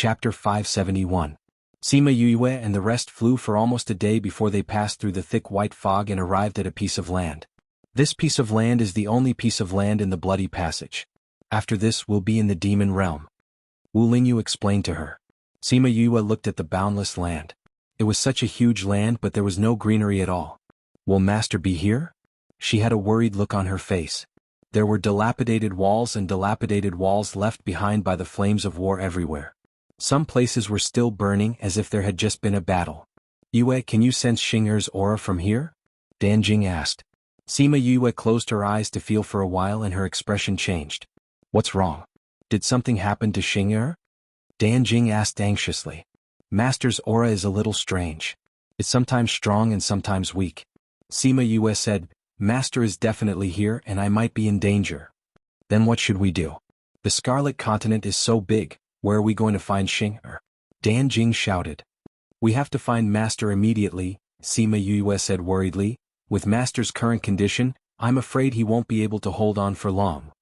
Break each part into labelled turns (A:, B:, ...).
A: Chapter 571. Sima Yue and the rest flew for almost a day before they passed through the thick white fog and arrived at a piece of land. This piece of land is the only piece of land in the Bloody Passage. After this we'll be in the Demon Realm. Wu Lingyu explained to her. Sima Yue looked at the boundless land. It was such a huge land, but there was no greenery at all. Will Master be here? She had a worried look on her face. There were dilapidated walls left behind by the flames of war everywhere. Some places were still burning as if there had just been a battle. Yue, can you sense Xing'er's aura from here? Dan Jing asked. Sima Yue closed her eyes to feel for a while and her expression changed. What's wrong? Did something happen to Xing'er? Dan Jing asked anxiously. Master's aura is a little strange. It's sometimes strong and sometimes weak. Sima Yue said, Master is definitely here and I might be in danger. Then what should we do? The Scarlet Continent is so big. Where are we going to find Xing'er? Dan Jing shouted. We have to find Master immediately, Sima Yue said worriedly. With Master's current condition, I'm afraid he won't be able to hold on for long.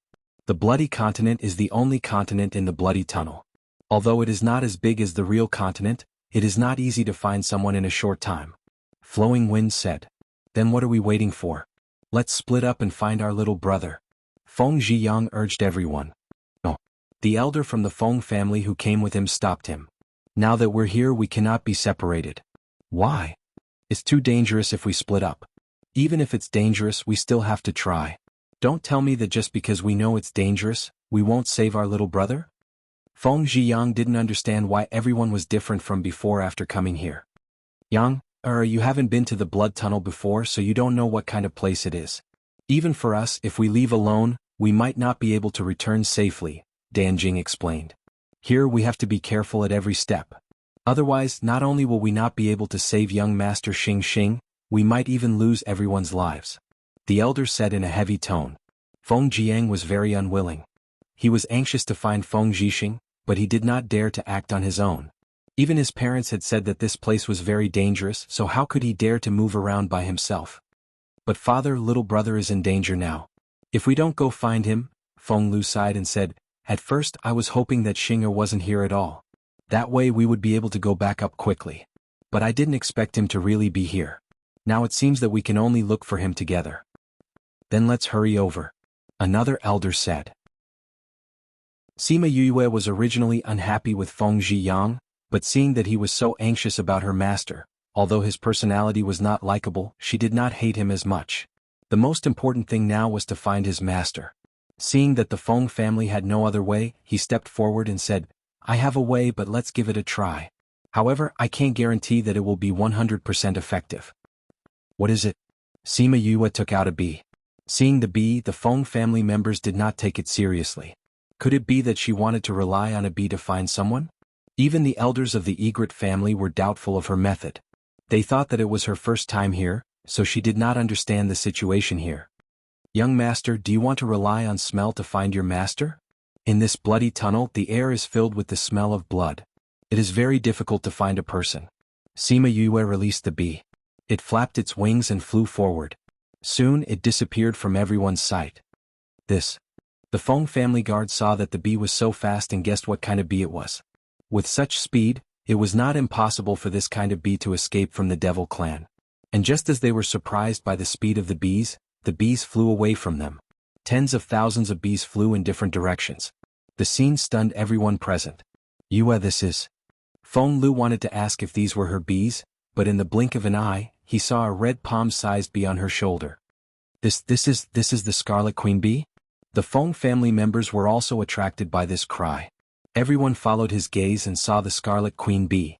A: The Bloody Continent is the only continent in the Bloody Tunnel. Although it is not as big as the real continent, it is not easy to find someone in a short time. Flowing Wind said. Then what are we waiting for? Let's split up and find our little brother. Feng Zhiyang urged everyone. The elder from the Feng family who came with him stopped him. Now that we're here we cannot be separated. Why? It's too dangerous if we split up. Even if it's dangerous we still have to try. Don't tell me that just because we know it's dangerous, we won't save our little brother? Feng Zhiyang didn't understand why everyone was different from before after coming here. Yang, you haven't been to the Blood Tunnel before so you don't know what kind of place it is. Even for us, if we leave alone, we might not be able to return safely, Dan Jing explained. Here we have to be careful at every step. Otherwise, not only will we not be able to save young Master Xing, we might even lose everyone's lives. The elder said in a heavy tone. Feng Jiang was very unwilling. He was anxious to find Feng Zhixing, but he did not dare to act on his own. Even his parents had said that this place was very dangerous, so how could he dare to move around by himself? But father, little brother is in danger now. If we don't go find him, Feng Lu sighed and said, at first I was hoping that Xing'er wasn't here at all. That way we would be able to go back up quickly. But I didn't expect him to really be here. Now it seems that we can only look for him together. Then let's hurry over. Another elder said. Sima Yue was originally unhappy with Feng Zhiyang, but seeing that he was so anxious about her master, although his personality was not likable, she did not hate him as much. The most important thing now was to find his master. Seeing that the Feng family had no other way, he stepped forward and said, I have a way but let's give it a try. However, I can't guarantee that it will be 100% effective. What is it? Sima Yue took out a bee. Seeing the bee, the Feng family members did not take it seriously. Could it be that she wanted to rely on a bee to find someone? Even the elders of the Egret family were doubtful of her method. They thought that it was her first time here, so she did not understand the situation here. Young master, do you want to rely on smell to find your master? In this bloody tunnel, the air is filled with the smell of blood. It is very difficult to find a person. Sima Yue released the bee. It flapped its wings and flew forward. Soon it disappeared from everyone's sight. The Feng family guard saw that the bee was so fast and guessed what kind of bee it was. With such speed, it was not impossible for this kind of bee to escape from the Devil clan. And just as they were surprised by the speed of the bees flew away from them. Tens of thousands of bees flew in different directions. The scene stunned everyone present. Yue, this is. Feng Lu wanted to ask if these were her bees, but in the blink of an eye, he saw a red palm-sized bee on her shoulder. This is the Scarlet Queen bee? The Feng family members were also attracted by this cry. Everyone followed his gaze and saw the Scarlet Queen bee.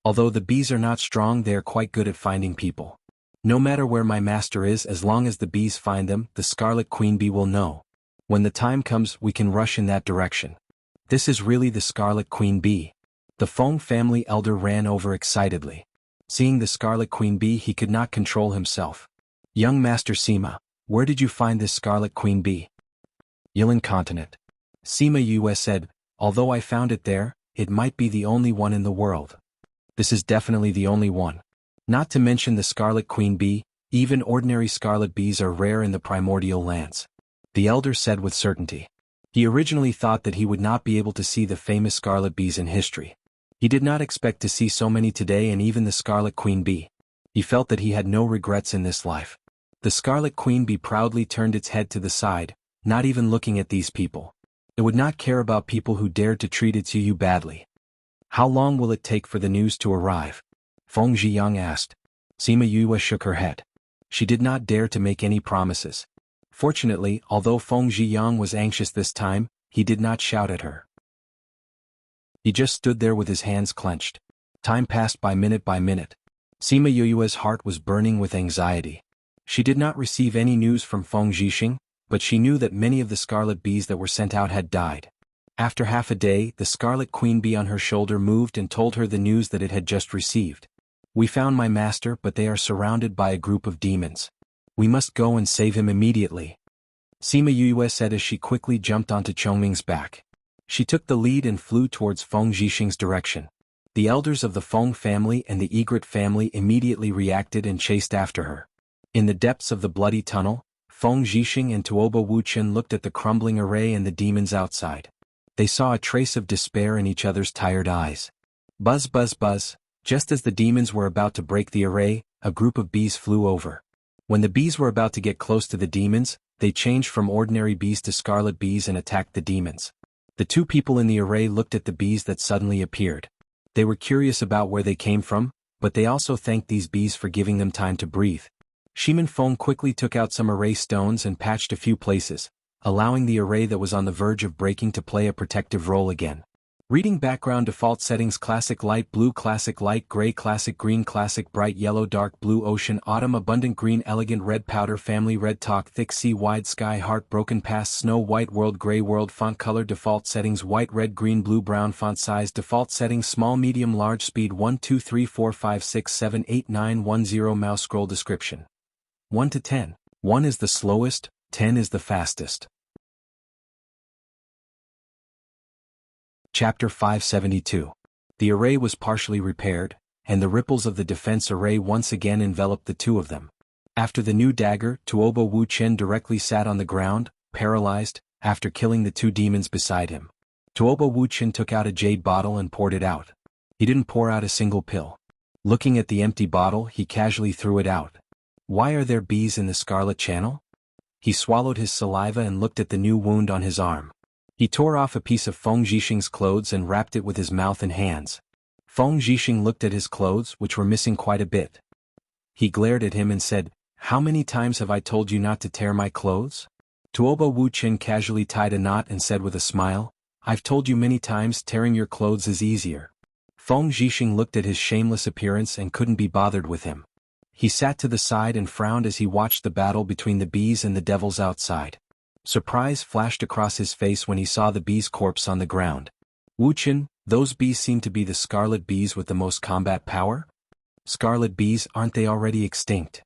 A: Although the bees are not strong, they are quite good at finding people. No matter where my master is, as long as the bees find them, the Scarlet Queen bee will know. When the time comes, we can rush in that direction. This is really the Scarlet Queen bee. The Feng family elder ran over excitedly. Seeing the Scarlet Queen bee, he could not control himself. Young Master Sima, where did you find this Scarlet Queen bee? Yilan Continent. Sima Yue said, although I found it there, it might be the only one in the world. This is definitely the only one. Not to mention the Scarlet Queen bee, even ordinary scarlet bees are rare in the primordial lands. The elder said with certainty. He originally thought that he would not be able to see the famous scarlet bees in history. He did not expect to see so many today, and even the scarlet queen bee. He felt that he had no regrets in this life. The scarlet queen bee proudly turned its head to the side, not even looking at these people. It would not care about people who dared to treat its Yu badly. How long will it take for the news to arrive? Feng Zhiyang asked. Sima Yue shook her head. She did not dare to make any promises. Fortunately, although Feng Zhiyang was anxious this time, he did not shout at her. He just stood there with his hands clenched. Time passed by minute. Sima Yue's heart was burning with anxiety. She did not receive any news from Feng Zhixing, but she knew that many of the scarlet bees that were sent out had died. After half a day, the scarlet queen bee on her shoulder moved and told her the news that it had just received. We found my master, but they are surrounded by a group of demons. We must go and save him immediately. Sima Yue said as she quickly jumped onto Chongming's back. She took the lead and flew towards Feng Zhixing's direction. The elders of the Feng family and the Egret family immediately reacted and chased after her. In the depths of the bloody tunnel, Feng Zhixing and Tuoba Wuqian looked at the crumbling array and the demons outside. They saw a trace of despair in each other's tired eyes. Buzz buzz buzz, just as the demons were about to break the array, a group of bees flew over. When the bees were about to get close to the demons, they changed from ordinary bees to scarlet bees and attacked the demons. The two people in the array looked at the bees that suddenly appeared. They were curious about where they came from, but they also thanked these bees for giving them time to breathe. Shiman Feng quickly took out some array stones and patched a few places, allowing the array that was on the verge of breaking to play a protective role again. Reading background default settings: classic light blue, classic light gray, classic green, classic bright yellow, dark blue, ocean, autumn, abundant green, elegant red, powder, family red, talk, thick sea, wide sky, heart, broken past, snow white, world gray, world, font color default settings: white, red, green, blue, brown, font size default settings: small, medium, large, speed 1 2 3 4 5 6 7 8 9 1 0. Mouse scroll description: 1 to 10. 1 is the slowest, 10 is the fastest. Chapter 572. The array was partially repaired, and the ripples of the defense array once again enveloped the two of them. After the new dagger, Tuoba Wuqian directly sat on the ground, paralyzed, after killing the two demons beside him. Tuoba Wuqian took out a jade bottle and poured it out. He didn't pour out a single pill. Looking at the empty bottle, he casually threw it out. Why are there bees in the Scarlet Channel? He swallowed his saliva and looked at the new wound on his arm. He tore off a piece of Feng Zhixing's clothes and wrapped it with his mouth and hands. Feng Zhixing looked at his clothes, which were missing quite a bit. He glared at him and said, "How many times have I told you not to tear my clothes?" Tuoba Wuqian casually tied a knot and said with a smile, "I've told you many times tearing your clothes is easier." Feng Zhixing looked at his shameless appearance and couldn't be bothered with him. He sat to the side and frowned as he watched the battle between the bees and the devils outside. Surprise flashed across his face when he saw the bee's corpse on the ground. "Wuqian, those bees seem to be the scarlet bees with the most combat power? Scarlet bees, aren't they already extinct?"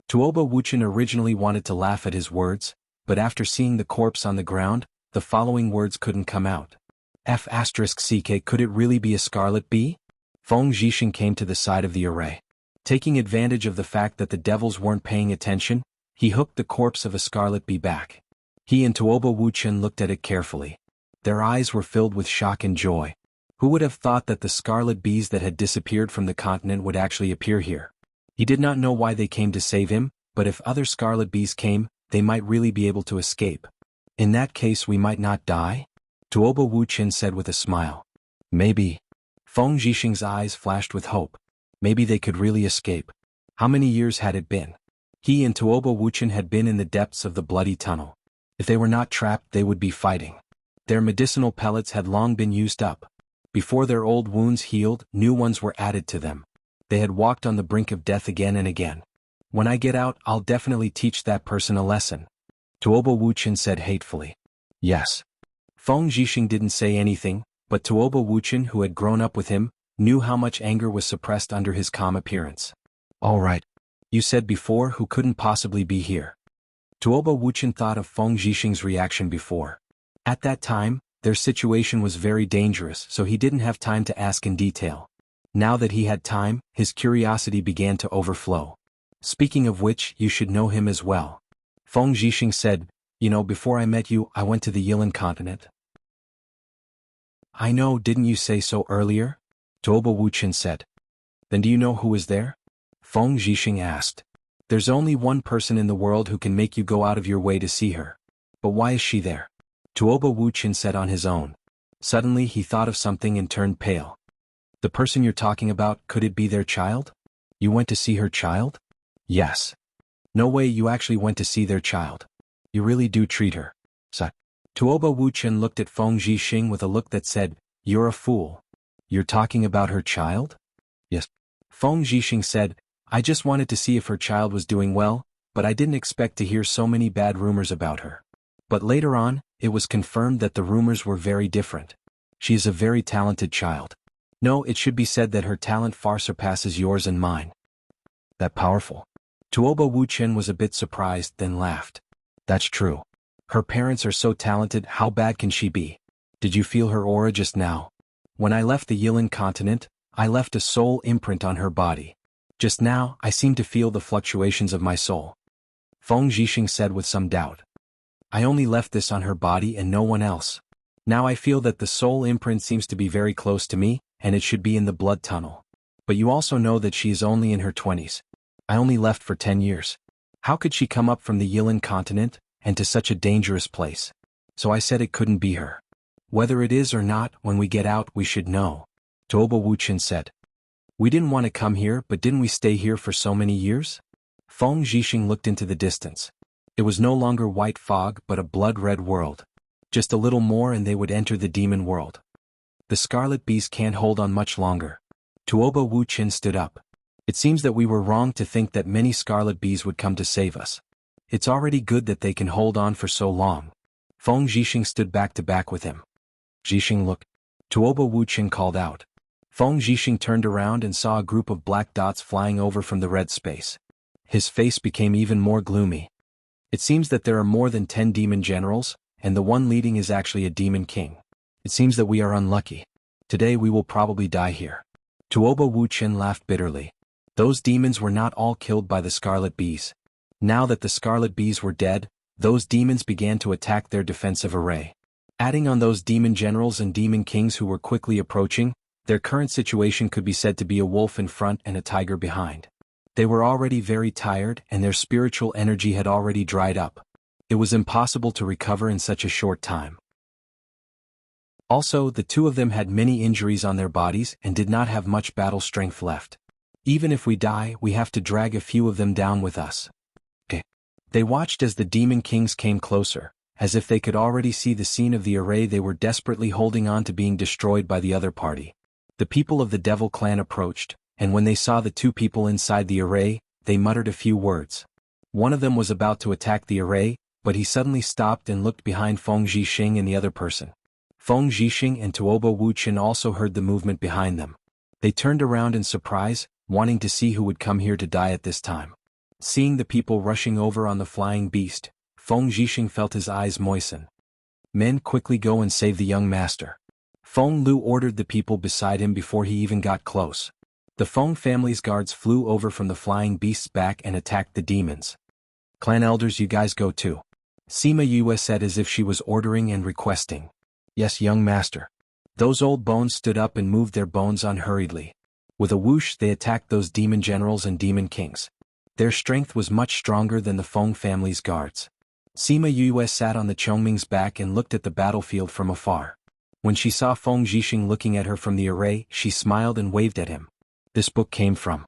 A: Tuoba Wuqian originally wanted to laugh at his words, but after seeing the corpse on the ground, the following words couldn't come out. F***ck, could it really be a scarlet bee? Feng Zhixing came to the side of the array. Taking advantage of the fact that the devils weren't paying attention, he hooked the corpse of a scarlet bee back. He and Tuoba Wuqian looked at it carefully. Their eyes were filled with shock and joy. Who would have thought that the scarlet bees that had disappeared from the continent would actually appear here? He did not know why they came to save him, but if other scarlet bees came, they might really be able to escape. In that case we might not die? Tuoba Wuqian said with a smile. Maybe. Feng Zhixing's eyes flashed with hope. Maybe they could really escape. How many years had it been? He and Tuoba Wuqian had been in the depths of the bloody tunnel. If they were not trapped, they would be fighting. Their medicinal pellets had long been used up. Before their old wounds healed, new ones were added to them. They had walked on the brink of death again and again. When I get out, I'll definitely teach that person a lesson. Tuoba Wuqian said hatefully. Yes. Feng Zhixing didn't say anything, but Tuoba Wuqian, who had grown up with him, knew how much anger was suppressed under his calm appearance. All right. You said before who couldn't possibly be here. Tuoba Wuqian thought of Feng Zhixing's reaction before. At that time, their situation was very dangerous, so he didn't have time to ask in detail. Now that he had time, his curiosity began to overflow. Speaking of which, you should know him as well. Feng Zhixing said, Before I met you, I went to the Yilan continent. I know, didn't you say so earlier? Tuoba Wuqian said. Then do you know who was there? Feng Zhixing asked. There's only one person in the world who can make you go out of your way to see her. But why is she there? Tuoba Wuqian said on his own. Suddenly he thought of something and turned pale. The person you're talking about, could it be their child? You went to see her child? Yes. No way, you actually went to see their child. You really do treat her. Tuoba Wuqian looked at Feng Zhixing with a look that said, You're a fool. You're talking about her child? Yes. Feng Zhixing said, I just wanted to see if her child was doing well, but I didn't expect to hear so many bad rumors about her. But later on, it was confirmed that the rumors were very different. She is a very talented child. No, it should be said that her talent far surpasses yours and mine. That powerful? Tuoba Wuqian was a bit surprised, then laughed. That's true. Her parents are so talented, how bad can she be? Did you feel her aura just now? When I left the Yilan continent, I left a soul imprint on her body. Just now, I seem to feel the fluctuations of my soul. Feng Zhixing said with some doubt. I only left this on her body and no one else. Now I feel that the soul imprint seems to be very close to me, and it should be in the blood tunnel. But you also know that she is only in her 20s. I only left for 10 years. How could she come up from the Yilan continent, and to such a dangerous place? So I said it couldn't be her. Whether it is or not, when we get out we should know. Tuoba Wuqian said. We didn't want to come here, but didn't we stay here for so many years? Feng Zhixing looked into the distance. It was no longer white fog but a blood-red world. Just a little more and they would enter the demon world. The scarlet bees can't hold on much longer. Tuoba Wuqian stood up. It seems that we were wrong to think that many scarlet bees would come to save us. It's already good that they can hold on for so long. Feng Zhixing stood back to back with him. Zhixing, look. Tuoba Wuqian called out. Feng Zhixing turned around and saw a group of black dots flying over from the red space. His face became even more gloomy. It seems that there are more than 10 demon generals, and the one leading is actually a demon king. It seems that we are unlucky. Today we will probably die here. Tuoba Wuqian laughed bitterly. Those demons were not all killed by the scarlet bees. Now that the scarlet bees were dead, those demons began to attack their defensive array. Adding on those demon generals and demon kings who were quickly approaching, their current situation could be said to be a wolf in front and a tiger behind. They were already very tired and their spiritual energy had already dried up. It was impossible to recover in such a short time. Also, the two of them had many injuries on their bodies and did not have much battle strength left. Even if we die, we have to drag a few of them down with us. They watched as the demon kings came closer, as if they could already see the scene of the array they were desperately holding on to being destroyed by the other party. The people of the Devil clan approached, and when they saw the two people inside the array, they muttered a few words. One of them was about to attack the array, but he suddenly stopped and looked behind Feng Zhixing and the other person. Feng Zhixing and Tuoba Wuqian also heard the movement behind them. They turned around in surprise, wanting to see who would come here to die at this time. Seeing the people rushing over on the flying beast, Feng Zhixing felt his eyes moisten. Men, quickly go and save the young master. Feng Lu ordered the people beside him before he even got close. The Feng family's guards flew over from the flying beast's back and attacked the demons. Clan elders, you guys go too. Sima Yue said as if she was ordering and requesting. Yes, young master. Those old bones stood up and moved their bones unhurriedly. With a whoosh they attacked those demon generals and demon kings. Their strength was much stronger than the Feng family's guards. Sima Yue sat on the Chongming's back and looked at the battlefield from afar. When she saw Feng Zhixing looking at her from the array, she smiled and waved at him. This book came from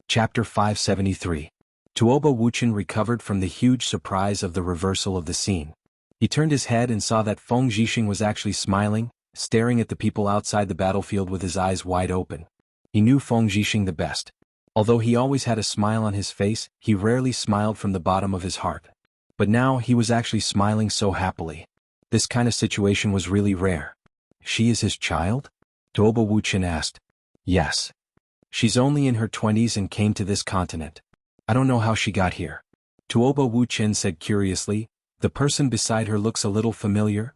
A: Chapter 573. Tuoba Wuqian recovered from the huge surprise of the reversal of the scene. He turned his head and saw that Feng Zhixing was actually smiling, staring at the people outside the battlefield with his eyes wide open. He knew Feng Zhixing the best. Although he always had a smile on his face, he rarely smiled from the bottom of his heart. But now he was actually smiling so happily. This kind of situation was really rare. She is his child? Tuoba Wuqian asked. Yes. She's only in her 20s and came to this continent. I don't know how she got here. Tuoba Wuqian said curiously. The person beside her looks a little familiar.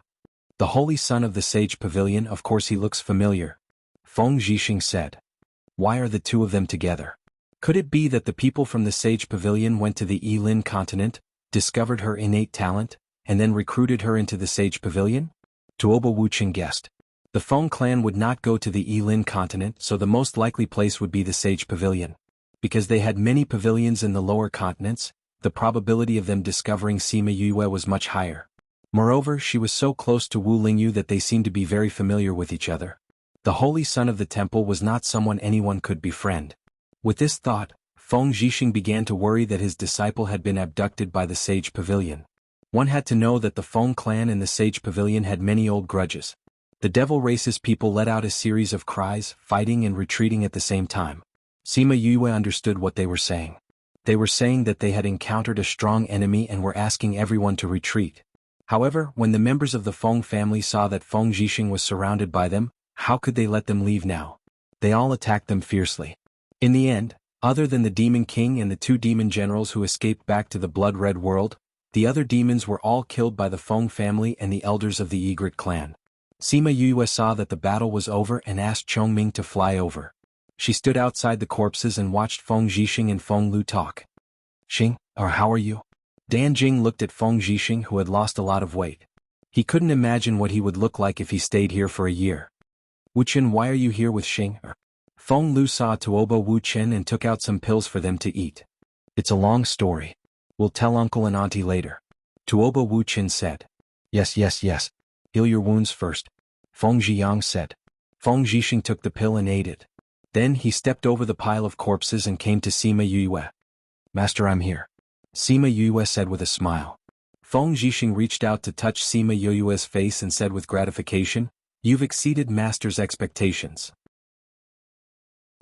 A: The holy son of the sage pavilion, of course he looks familiar. Feng Zhixing said. Why are the two of them together? Could it be that the people from the Sage Pavilion went to the Yilin continent, discovered her innate talent, and then recruited her into the Sage Pavilion? Tuoba Wuchen guessed. The Feng clan would not go to the Yilin continent, so the most likely place would be the Sage Pavilion. Because they had many pavilions in the lower continents, the probability of them discovering Sima Yue was much higher. Moreover, she was so close to Wu Lingyu that they seemed to be very familiar with each other. The holy son of the temple was not someone anyone could befriend. With this thought, Feng Zhixing began to worry that his disciple had been abducted by the Sage Pavilion. One had to know that the Feng clan and the Sage Pavilion had many old grudges. The devil race's people let out a series of cries, fighting and retreating at the same time. Sima Yue understood what they were saying. They were saying that they had encountered a strong enemy and were asking everyone to retreat. However, when the members of the Feng family saw that Feng Zhixing was surrounded by them, how could they let them leave now? They all attacked them fiercely. In the end, other than the Demon King and the 2 demon generals who escaped back to the blood-red world, the other demons were all killed by the Feng family and the elders of the Egret clan. Sima Yue saw that the battle was over and asked Chongming to fly over. She stood outside the corpses and watched Feng Zhixing and Feng Lu talk. "Xing, or how are you?" Dan Jing looked at Feng Zhixing, who had lost a lot of weight. He couldn't imagine what he would look like if he stayed here for a year. "Wuchen, why are you here with Xing?" Feng Lu saw Tuoba Wuchen and took out some pills for them to eat. "It's a long story. We'll tell uncle and auntie later." Tuoba Wuchen said. Yes. Heal your wounds first," Feng Zhiyang said. Feng Zhixing took the pill and ate it. Then he stepped over the pile of corpses and came to Sima Yue. "Master, I'm here," Sima Yue said with a smile. Feng Zhixing reached out to touch Sima Yue's face and said with gratification, "You've exceeded Master's expectations.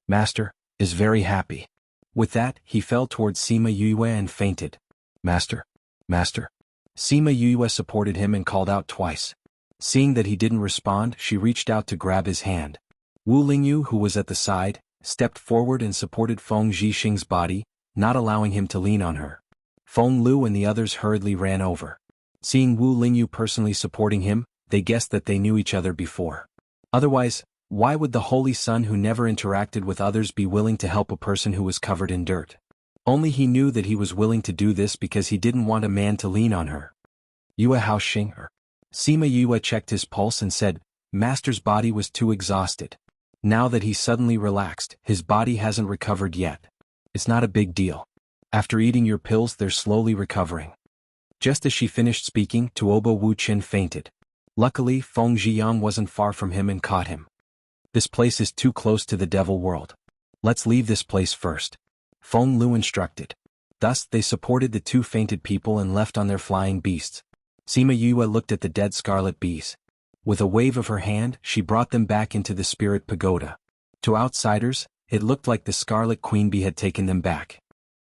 A: Master is very happy." With that, he fell towards Sima Yue and fainted. Master. Sima Yue supported him and called out twice. Seeing that he didn't respond, she reached out to grab his hand. Wu Lingyu, who was at the side, stepped forward and supported Feng Zhixing's body, not allowing him to lean on her. Feng Lu and the others hurriedly ran over. Seeing Wu Lingyu personally supporting him, they guessed that they knew each other before. Otherwise, why would the Holy Son who never interacted with others be willing to help a person who was covered in dirt? Only he knew that he was willing to do this because he didn't want a man to lean on her. "Yue Hao Xing." Sima Yue checked his pulse and said, "Master's body was too exhausted. Now that he's suddenly relaxed, his body hasn't recovered yet. It's not a big deal. After eating your pills, they're slowly recovering." Just as she finished speaking, Tuoba Wuchen fainted. Luckily, Feng Zhiyang wasn't far from him and caught him. "This place is too close to the devil world. Let's leave this place first," Feng Lu instructed. Thus, they supported the 2 fainted people and left on their flying beasts. Sima Yue looked at the dead scarlet bees. With a wave of her hand, she brought them back into the spirit pagoda. To outsiders, it looked like the scarlet queen bee had taken them back.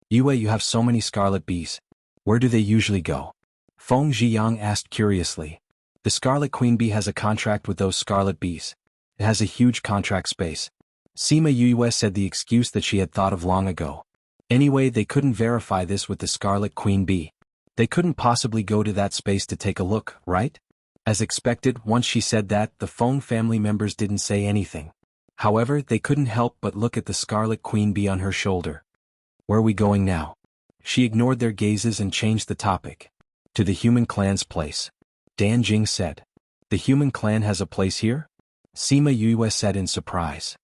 A: "Yue, you have so many scarlet bees. Where do they usually go?" Feng Zhiyang asked curiously. "The scarlet queen bee has a contract with those scarlet bees. It has a huge contract space." Sima Yue said the excuse that she had thought of long ago. Anyway, they couldn't verify this with the scarlet queen bee. They couldn't possibly go to that space to take a look, right? As expected, once she said that, the Feng family members didn't say anything. However, they couldn't help but look at the scarlet queen bee on her shoulder. "Where are we going now?" She ignored their gazes and changed the topic. "To the human clan's place," Dan Jing said. "The human clan has a place here?" Sima Yue said in surprise.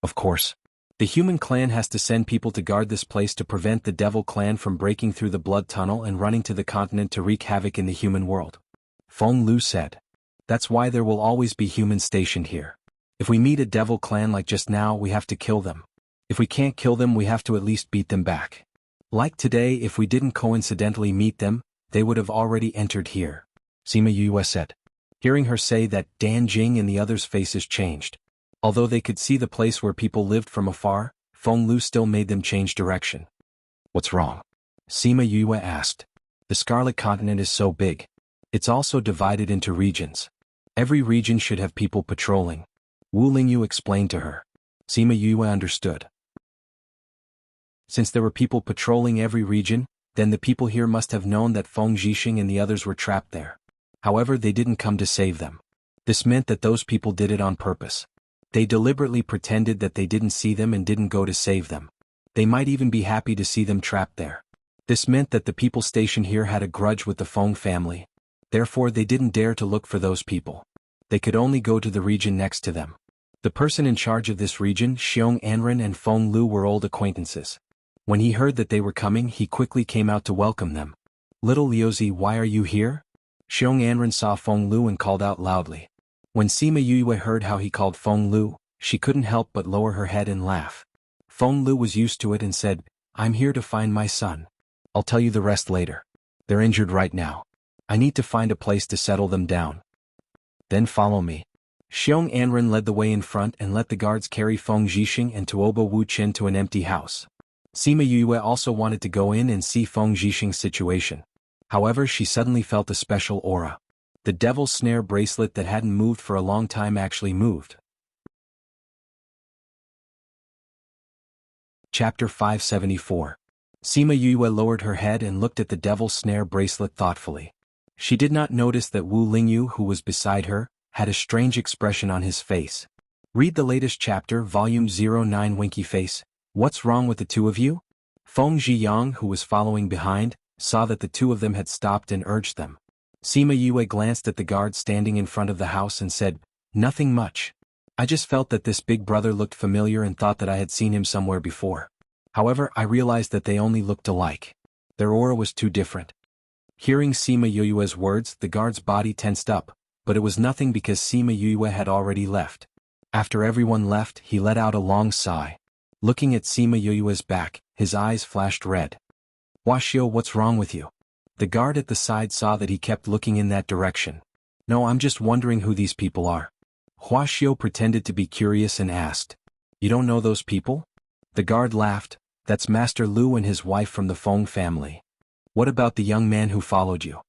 A: "Of course. The human clan has to send people to guard this place to prevent the devil clan from breaking through the blood tunnel and running to the continent to wreak havoc in the human world," Feng Lu said. "That's why there will always be humans stationed here. If we meet a devil clan like just now, we have to kill them. If we can't kill them, we have to at least beat them back. Like today, if we didn't coincidentally meet them, they would have already entered here," Sima Yue said. Hearing her say that, Dan Jing and the others' faces changed. Although they could see the place where people lived from afar, Feng Lu still made them change direction. "What's wrong?" Sima Yue asked. "The Scarlet Continent is so big. It's also divided into regions. Every region should have people patrolling," Wu Lingyu explained to her. Sima Yue understood. Since there were people patrolling every region, then the people here must have known that Feng Zhixing and the others were trapped there. However, they didn't come to save them. This meant that those people did it on purpose. They deliberately pretended that they didn't see them and didn't go to save them. They might even be happy to see them trapped there. This meant that the people stationed here had a grudge with the Feng family. Therefore they didn't dare to look for those people. They could only go to the region next to them. The person in charge of this region, Xiong Anren and Feng Lu, were old acquaintances. When he heard that they were coming, he quickly came out to welcome them. "Little Liuzi, why are you here?" Xiong Anren saw Feng Lu and called out loudly. When Sima Yue heard how he called Feng Lu, she couldn't help but lower her head and laugh. Feng Lu was used to it and said, "I'm here to find my son. I'll tell you the rest later. They're injured right now. I need to find a place to settle them down. Then follow me." Xiong Anren led the way in front and let the guards carry Feng Zhixing and Tuoba Wu Qin to an empty house. Sima Yue also wanted to go in and see Feng Zhixing's situation. However, she suddenly felt a special aura. The devil's snare bracelet that hadn't moved for a long time actually moved. Chapter 574. Sima Yue lowered her head and looked at the devil's snare bracelet thoughtfully. She did not notice that Wu Lingyu, who was beside her, had a strange expression on his face. Read the latest chapter, Volume 09. Winky Face. What's wrong with the two of you? Feng Zhiyang, who was following behind, saw that the two of them had stopped and urged them. Sima Yue glanced at the guard standing in front of the house and said, "Nothing much. I just felt that this big brother looked familiar and thought that I had seen him somewhere before. However, I realized that they only looked alike. Their aura was too different." Hearing Sima Yue's words, the guard's body tensed up, but it was nothing because Sima Yue had already left. After everyone left, he let out a long sigh. Looking at Sima Yue's back, his eyes flashed red. "Huaxiao, what's wrong with you?" The guard at the side saw that he kept looking in that direction. "No, I'm just wondering who these people are." Huaxiao pretended to be curious and asked, "You don't know those people?" The guard laughed. "That's Master Lu and his wife from the Feng family." "What about the young man who followed you?"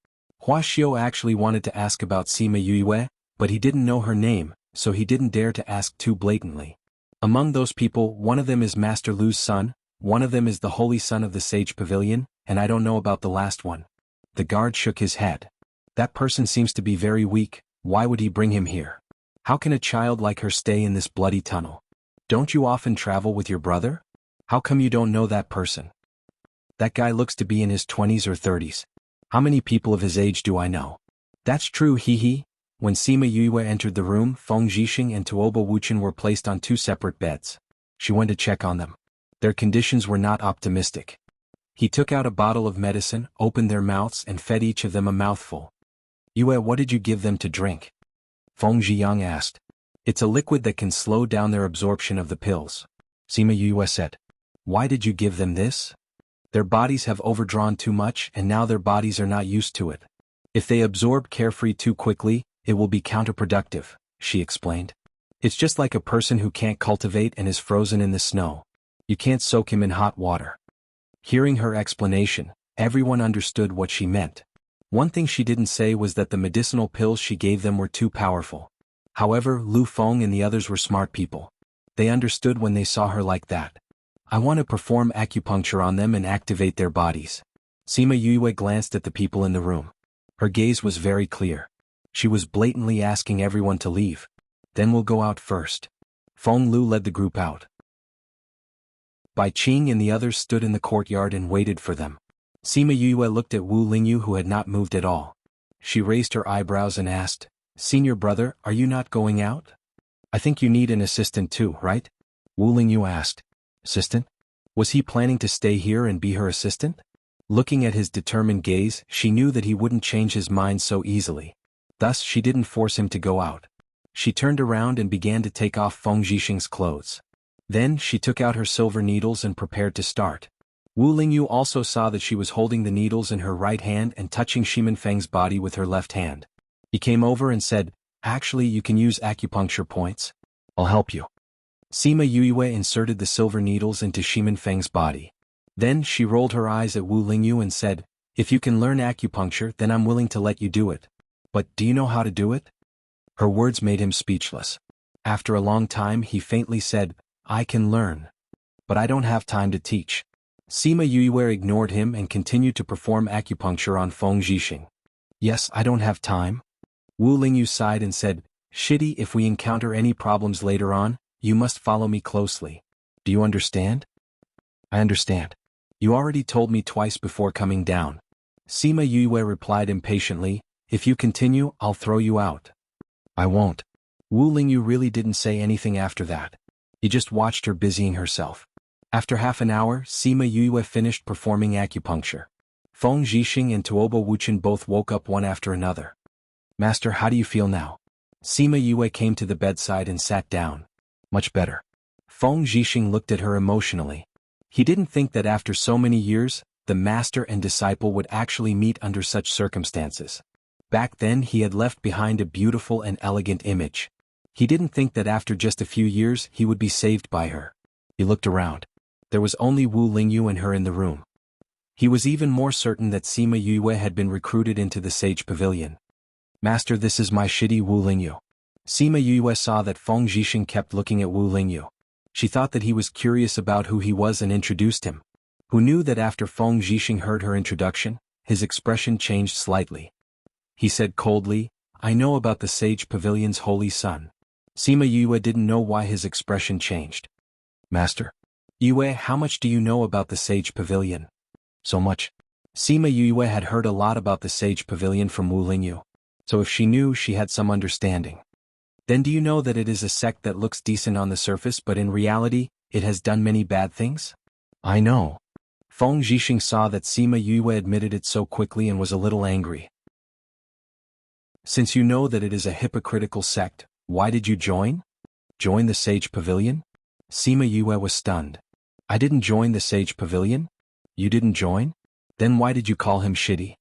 A: Huaxiao actually wanted to ask about Sima Yue, but he didn't know her name, so he didn't dare to ask too blatantly. "Among those people, one of them is Master Lu's son, one of them is the holy son of the Sage Pavilion, and I don't know about the last one." The guard shook his head. "That person seems to be very weak. Why would he bring him here? How can a child like her stay in this bloody tunnel? Don't you often travel with your brother? How come you don't know that person? That guy looks to be in his 20s or 30s. How many people of his age do I know?" "That's true, he. When Sima Yue entered the room, Feng Zhixing and Tuoba Wuqin were placed on two separate beds. She went to check on them. Their conditions were not optimistic. He took out a bottle of medicine, opened their mouths and fed each of them a mouthful. "Yue, what did you give them to drink?" Feng Zhiyang asked. "It's a liquid that can slow down their absorption of the pills." Sima Yue said. "Why did you give them this?" "Their bodies have overdrawn too much and now their bodies are not used to it. If they absorb carefree too quickly, it will be counterproductive," she explained. "It's just like a person who can't cultivate and is frozen in the snow. You can't soak him in hot water." Hearing her explanation, everyone understood what she meant. One thing she didn't say was that the medicinal pills she gave them were too powerful. However, Lu Feng and the others were smart people. They understood when they saw her like that. "I want to perform acupuncture on them and activate their bodies." Sima Yue glanced at the people in the room. Her gaze was very clear. She was blatantly asking everyone to leave. "Then we'll go out first." Feng Lu led the group out. Bai Qing and the others stood in the courtyard and waited for them. Sima Yue looked at Wu Lingyu, who had not moved at all. She raised her eyebrows and asked, "Senior brother, are you not going out? I think you need an assistant too, right?" Wu Lingyu asked. "Assistant?" Was he planning to stay here and be her assistant? Looking at his determined gaze, she knew that he wouldn't change his mind so easily. Thus, she didn't force him to go out. She turned around and began to take off Feng Zhixing's clothes. Then, she took out her silver needles and prepared to start. Wu Lingyu also saw that she was holding the needles in her right hand and touching Shimen Feng's body with her left hand. He came over and said, "Actually, you can use acupuncture points. I'll help you." Sima Yue inserted the silver needles into Shimen Feng's body. Then, she rolled her eyes at Wu Lingyu and said, "If you can learn acupuncture, then I'm willing to let you do it. But, do you know how to do it?" Her words made him speechless. After a long time, he faintly said, "I can learn. But I don't have time to teach." Sima Yue ignored him and continued to perform acupuncture on Feng Zhixing. "Yes, I don't have time." Wu Lingyu sighed and said, "Shitty, if we encounter any problems later on, you must follow me closely. Do you understand?" I understand. You already told me twice before coming down. Sima Yue replied impatiently, if you continue, I'll throw you out. I won't. Wu Lingyu really didn't say anything after that. He just watched her busying herself. After half an hour, Sima Yue finished performing acupuncture. Feng Zhixing and Tuobo Wuchen both woke up one after another. Master, how do you feel now? Sima Yue came to the bedside and sat down. Much better. Feng Zhixing looked at her emotionally. He didn't think that after so many years, the master and disciple would actually meet under such circumstances. Back then he had left behind a beautiful and elegant image. He didn't think that after just a few years he would be saved by her. He looked around. There was only Wu Lingyu and her in the room. He was even more certain that Sima Yue had been recruited into the Sage Pavilion. Master, this is my shitty Wu Lingyu. Sima Yue saw that Feng Zhixing kept looking at Wu Lingyu. She thought that he was curious about who he was and introduced him. Who knew that after Feng Zhixing heard her introduction, his expression changed slightly. He said coldly, I know about the Sage Pavilion's holy son. Sima Yue didn't know why his expression changed. Master. Yue, how much do you know about the Sage Pavilion? So much. Sima Yue had heard a lot about the Sage Pavilion from Wu Lingyu. So if she knew, she had some understanding. Then do you know that it is a sect that looks decent on the surface but in reality, it has done many bad things? I know. Feng Zhixing saw that Sima Yue admitted it so quickly and was a little angry. Since you know that it is a hypocritical sect, why did you join? Join the Sage Pavilion? Sima Yue was stunned. I didn't join the Sage Pavilion? You didn't join? Then why did you call him shitty?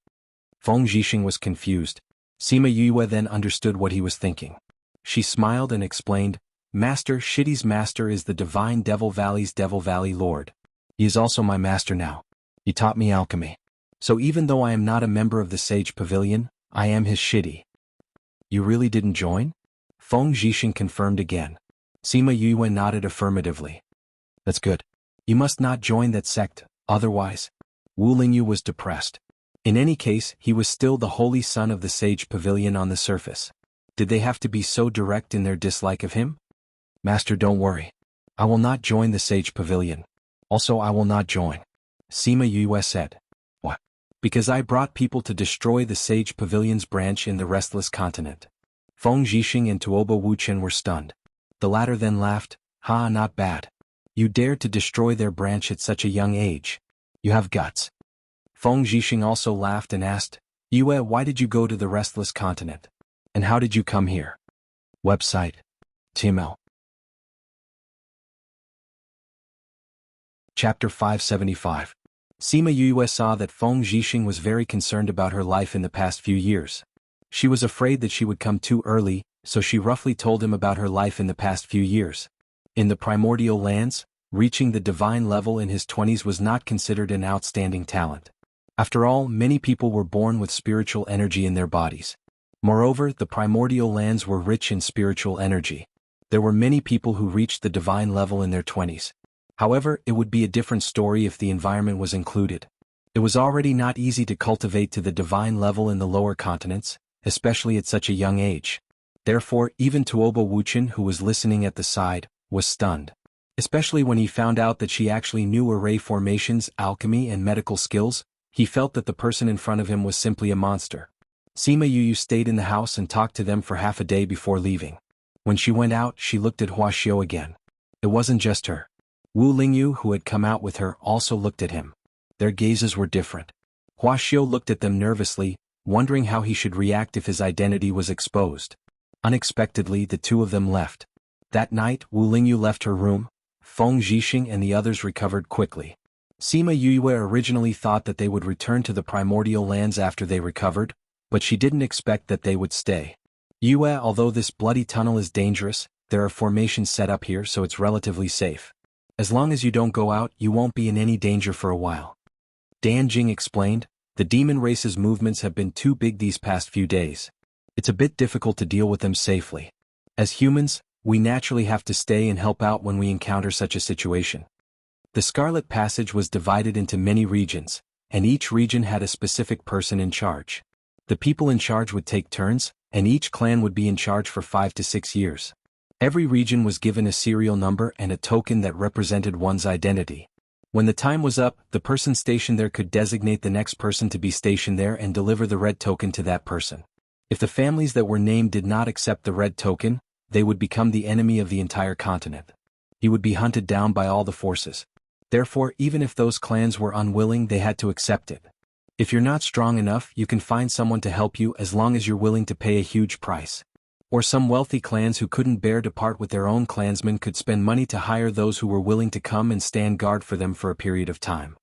A: Feng Zhixing was confused. Sima Yue then understood what he was thinking. She smiled and explained, Master, Shitty's master is the divine Devil Valley's Devil Valley Lord. He is also my master now. He taught me alchemy. So even though I am not a member of the Sage Pavilion, I am his shitty. You really didn't join? Feng Zhixing confirmed again. Sima Yue nodded affirmatively. That's good. You must not join that sect, otherwise. Wu Lingyu was depressed. In any case, he was still the holy son of the Sage Pavilion on the surface. Did they have to be so direct in their dislike of him? Master, don't worry. I will not join the Sage Pavilion. Also, I will not join. Sima Yue said. What? Because I brought people to destroy the Sage Pavilion's branch in the Restless Continent. Feng Zhixing and Tuobo Wuchen were stunned. The latter then laughed, Ha, not bad. You dared to destroy their branch at such a young age. You have guts. Feng Zhixing also laughed and asked, Yue, why did you go to the Restless Continent? And how did you come here? Website. TML. Chapter 575. Sima Yue saw that Feng Zhixing was very concerned about her life in the past few years. She was afraid that she would come too early, so she roughly told him about her life in the past few years. In the primordial lands, reaching the divine level in his 20s was not considered an outstanding talent. After all, many people were born with spiritual energy in their bodies. Moreover, the primordial lands were rich in spiritual energy. There were many people who reached the divine level in their 20s. However, it would be a different story if the environment was included. It was already not easy to cultivate to the divine level in the lower continents, especially at such a young age. Therefore, even Tuobo Wuchen, who was listening at the side, was stunned. Especially when he found out that she actually knew array formations, alchemy and medical skills, he felt that the person in front of him was simply a monster. Sima Yue stayed in the house and talked to them for half a day before leaving. When she went out, she looked at Huaxiao again. It wasn't just her. Wu Lingyu, who had come out with her, also looked at him. Their gazes were different. Huaxiao looked at them nervously, wondering how he should react if his identity was exposed. Unexpectedly, the two of them left. That night, Wu Lingyu left her room. Feng Zhixing and the others recovered quickly. Sima Yue originally thought that they would return to the primordial lands after they recovered, but she didn't expect that they would stay. Yue, although this bloody tunnel is dangerous, there are formations set up here so it's relatively safe. As long as you don't go out, you won't be in any danger for a while. Dan Jing explained, the demon race's movements have been too big these past few days. It's a bit difficult to deal with them safely. As humans, we naturally have to stay and help out when we encounter such a situation. The Scarlet Passage was divided into many regions, and each region had a specific person in charge. The people in charge would take turns, and each clan would be in charge for 5 to 6 years. Every region was given a serial number and a token that represented one's identity. When the time was up, the person stationed there could designate the next person to be stationed there and deliver the red token to that person. If the families that were named did not accept the red token, they would become the enemy of the entire continent. He would be hunted down by all the forces. Therefore, even if those clans were unwilling, they had to accept it. If you're not strong enough, you can find someone to help you as long as you're willing to pay a huge price. Or some wealthy clans who couldn't bear to part with their own clansmen could spend money to hire those who were willing to come and stand guard for them for a period of time.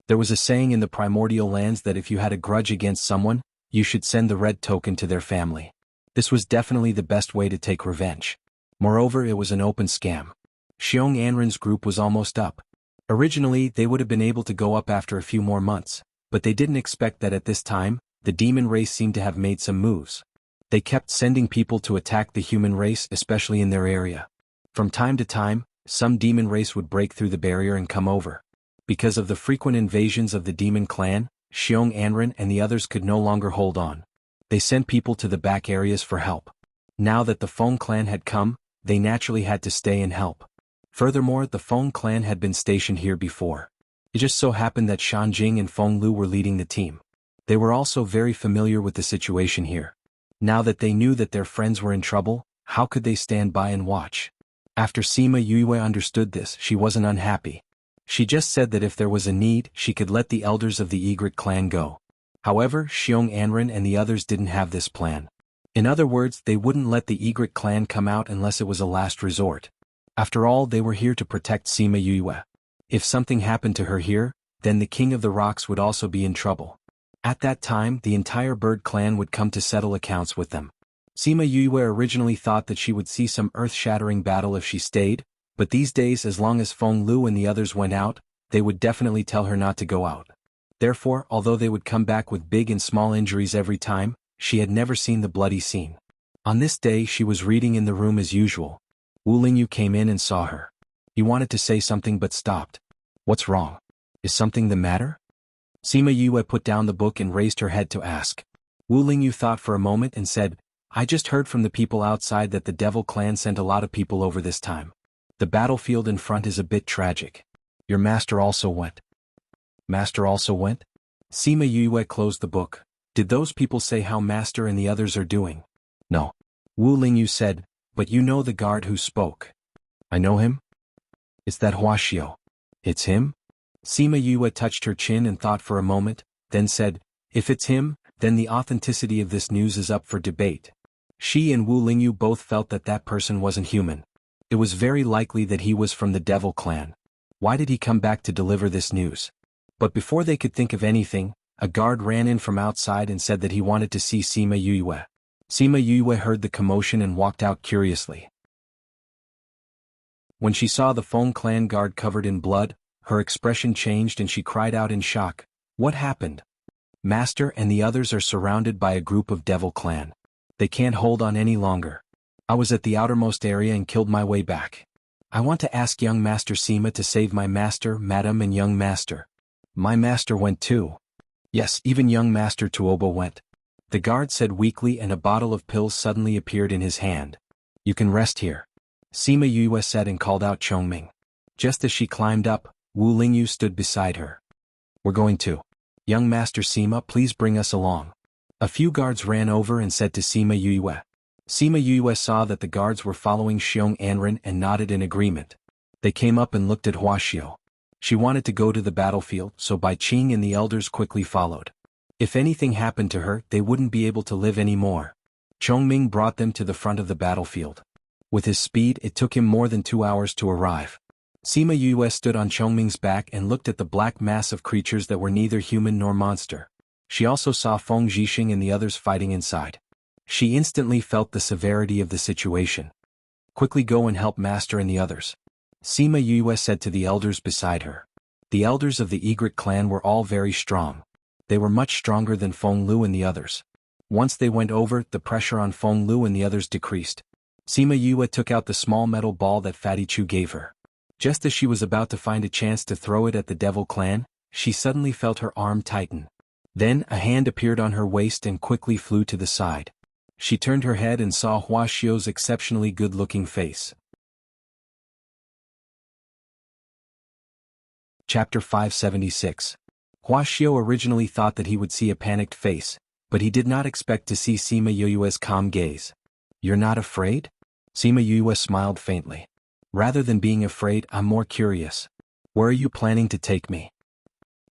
A: There was a saying in the primordial lands that if you had a grudge against someone, you should send the red token to their family. This was definitely the best way to take revenge. Moreover, it was an open scam. Xiong Anren's group was almost up. Originally, they would have been able to go up after a few more months, but they didn't expect that at this time, the demon race seemed to have made some moves. They kept sending people to attack the human race, especially in their area. From time to time, some demon race would break through the barrier and come over. Because of the frequent invasions of the demon clan, Xiong Anren and the others could no longer hold on. They sent people to the back areas for help. Now that the Feng clan had come, they naturally had to stay and help. Furthermore, the Feng clan had been stationed here before. It just so happened that Shan Jing and Feng Lu were leading the team. They were also very familiar with the situation here. Now that they knew that their friends were in trouble, how could they stand by and watch? After Sima Yue understood this, she wasn't unhappy. She just said that if there was a need, she could let the elders of the Egret clan go. However, Xiong Anren and the others didn't have this plan. In other words, they wouldn't let the Egret clan come out unless it was a last resort. After all, they were here to protect Sima Yue. If something happened to her here, then the King of the Rocks would also be in trouble. At that time, the entire bird clan would come to settle accounts with them. Sima Yue originally thought that she would see some earth-shattering battle if she stayed, but these days, as long as Feng Lu and the others went out, they would definitely tell her not to go out. Therefore, although they would come back with big and small injuries every time, she had never seen the bloody scene. On this day, she was reading in the room as usual. Wu Lingyu came in and saw her. He wanted to say something but stopped. "What's wrong? Is something the matter?" Sima Yue put down the book and raised her head to ask. Wu Lingyu thought for a moment and said, "I just heard from the people outside that the Devil Clan sent a lot of people over this time. The battlefield in front is a bit tragic. Your master also went." "Master also went?" Sima Yue closed the book. "Did those people say how master and the others are doing?" "No." Wu Lingyu said, "But you know the guard who spoke." "I know him. It's that Huaxiao." "It's him?" Sima Yue touched her chin and thought for a moment, then said, "If it's him, then the authenticity of this news is up for debate." She and Wu Lingyu both felt that that person wasn't human. It was very likely that he was from the Devil Clan. Why did he come back to deliver this news? But before they could think of anything, a guard ran in from outside and said that he wanted to see Sima Yue. Sima Yue heard the commotion and walked out curiously. When she saw the Feng clan guard covered in blood, her expression changed and she cried out in shock. "What happened? Master and the others are surrounded by a group of Devil Clan. They can't hold on any longer. I was at the outermost area and killed my way back. I want to ask young Master Sima to save my master, madam, and young master." "My master went too." "Yes, even young Master Tuobo went," the guard said weakly, and a bottle of pills suddenly appeared in his hand. "You can rest here," Sima Yue said and called out Chongming. Just as she climbed up, Wu Lingyu stood beside her. "We're going to. Young Master Sima, please bring us along." A few guards ran over and said to Sima Yue. Sima Yue saw that the guards were following Xiong Anren and nodded in agreement. They came up and looked at Huaxiao. She wanted to go to the battlefield, so Bai Qing and the elders quickly followed. If anything happened to her, they wouldn't be able to live anymore. Chongming brought them to the front of the battlefield. With his speed, it took him more than 2 hours to arrive. Sima Yue stood on Chongming's back and looked at the black mass of creatures that were neither human nor monster. She also saw Feng Zhixing and the others fighting inside. She instantly felt the severity of the situation. "Quickly go and help Master and the others," Sima Yue said to the elders beside her. The elders of the Egret clan were all very strong. They were much stronger than Feng Lu and the others. Once they went over, the pressure on Feng Lu and the others decreased. Sima Yue took out the small metal ball that Fatty Chu gave her. Just as she was about to find a chance to throw it at the Devil Clan, she suddenly felt her arm tighten. Then a hand appeared on her waist and quickly flew to the side. She turned her head and saw Huaxiao's exceptionally good-looking face. Chapter 576. Wuxia originally thought that he would see a panicked face, but he did not expect to see Sima Yue's calm gaze. "You're not afraid?" Sima Yue smiled faintly. "Rather than being afraid, I'm more curious. Where are you planning to take me?"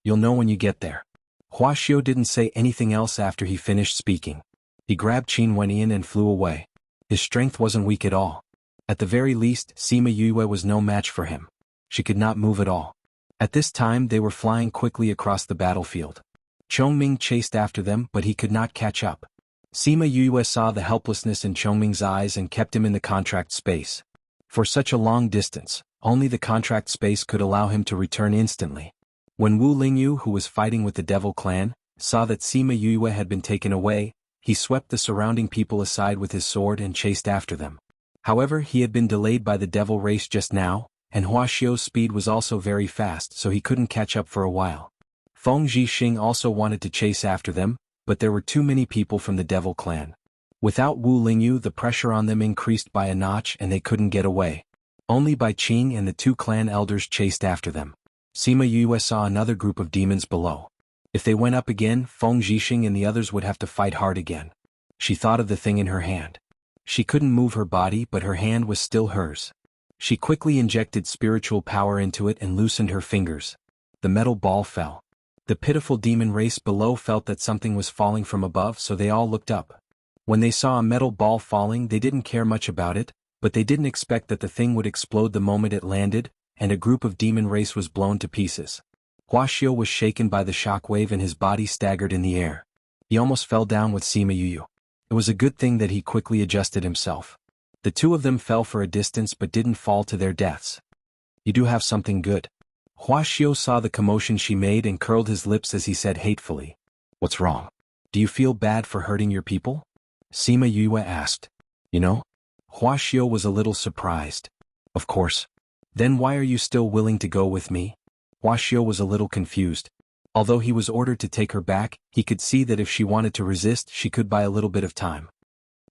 A: "You'll know when you get there." Wuxia didn't say anything else after he finished speaking. He grabbed Qin Wenyan and flew away. His strength wasn't weak at all. At the very least, Sima Yue was no match for him. She could not move at all. At this time they were flying quickly across the battlefield. Chongming chased after them, but he could not catch up. Sima Yue saw the helplessness in Chongming's eyes and kept him in the contract space. For such a long distance, only the contract space could allow him to return instantly. When Wu Lingyu, who was fighting with the Devil Clan, saw that Sima Yue had been taken away, he swept the surrounding people aside with his sword and chased after them. However, he had been delayed by the devil race just now, and Huaxiao's speed was also very fast, so he couldn't catch up for a while. Feng Zhixing also wanted to chase after them, but there were too many people from the Devil Clan. Without Wu Lingyu, the pressure on them increased by a notch and they couldn't get away. Only Bai Qing and the two clan elders chased after them. Sima Yue saw another group of demons below. If they went up again, Feng Zhixing and the others would have to fight hard again. She thought of the thing in her hand. She couldn't move her body, but her hand was still hers. She quickly injected spiritual power into it and loosened her fingers. The metal ball fell. The pitiful demon race below felt that something was falling from above, so they all looked up. When they saw a metal ball falling, they didn't care much about it, but they didn't expect that the thing would explode the moment it landed, and a group of demon race was blown to pieces. Huaxiao was shaken by the shockwave and his body staggered in the air. He almost fell down with Sima Yue. It was a good thing that he quickly adjusted himself. The two of them fell for a distance but didn't fall to their deaths. "You do have something good." Huaxiao saw the commotion she made and curled his lips as he said hatefully, "What's wrong? Do you feel bad for hurting your people?" Sima Yue asked. "You know?" Huaxiao was a little surprised. "Of course. Then why are you still willing to go with me?" Huaxiao was a little confused. Although he was ordered to take her back, he could see that if she wanted to resist, she could buy a little bit of time.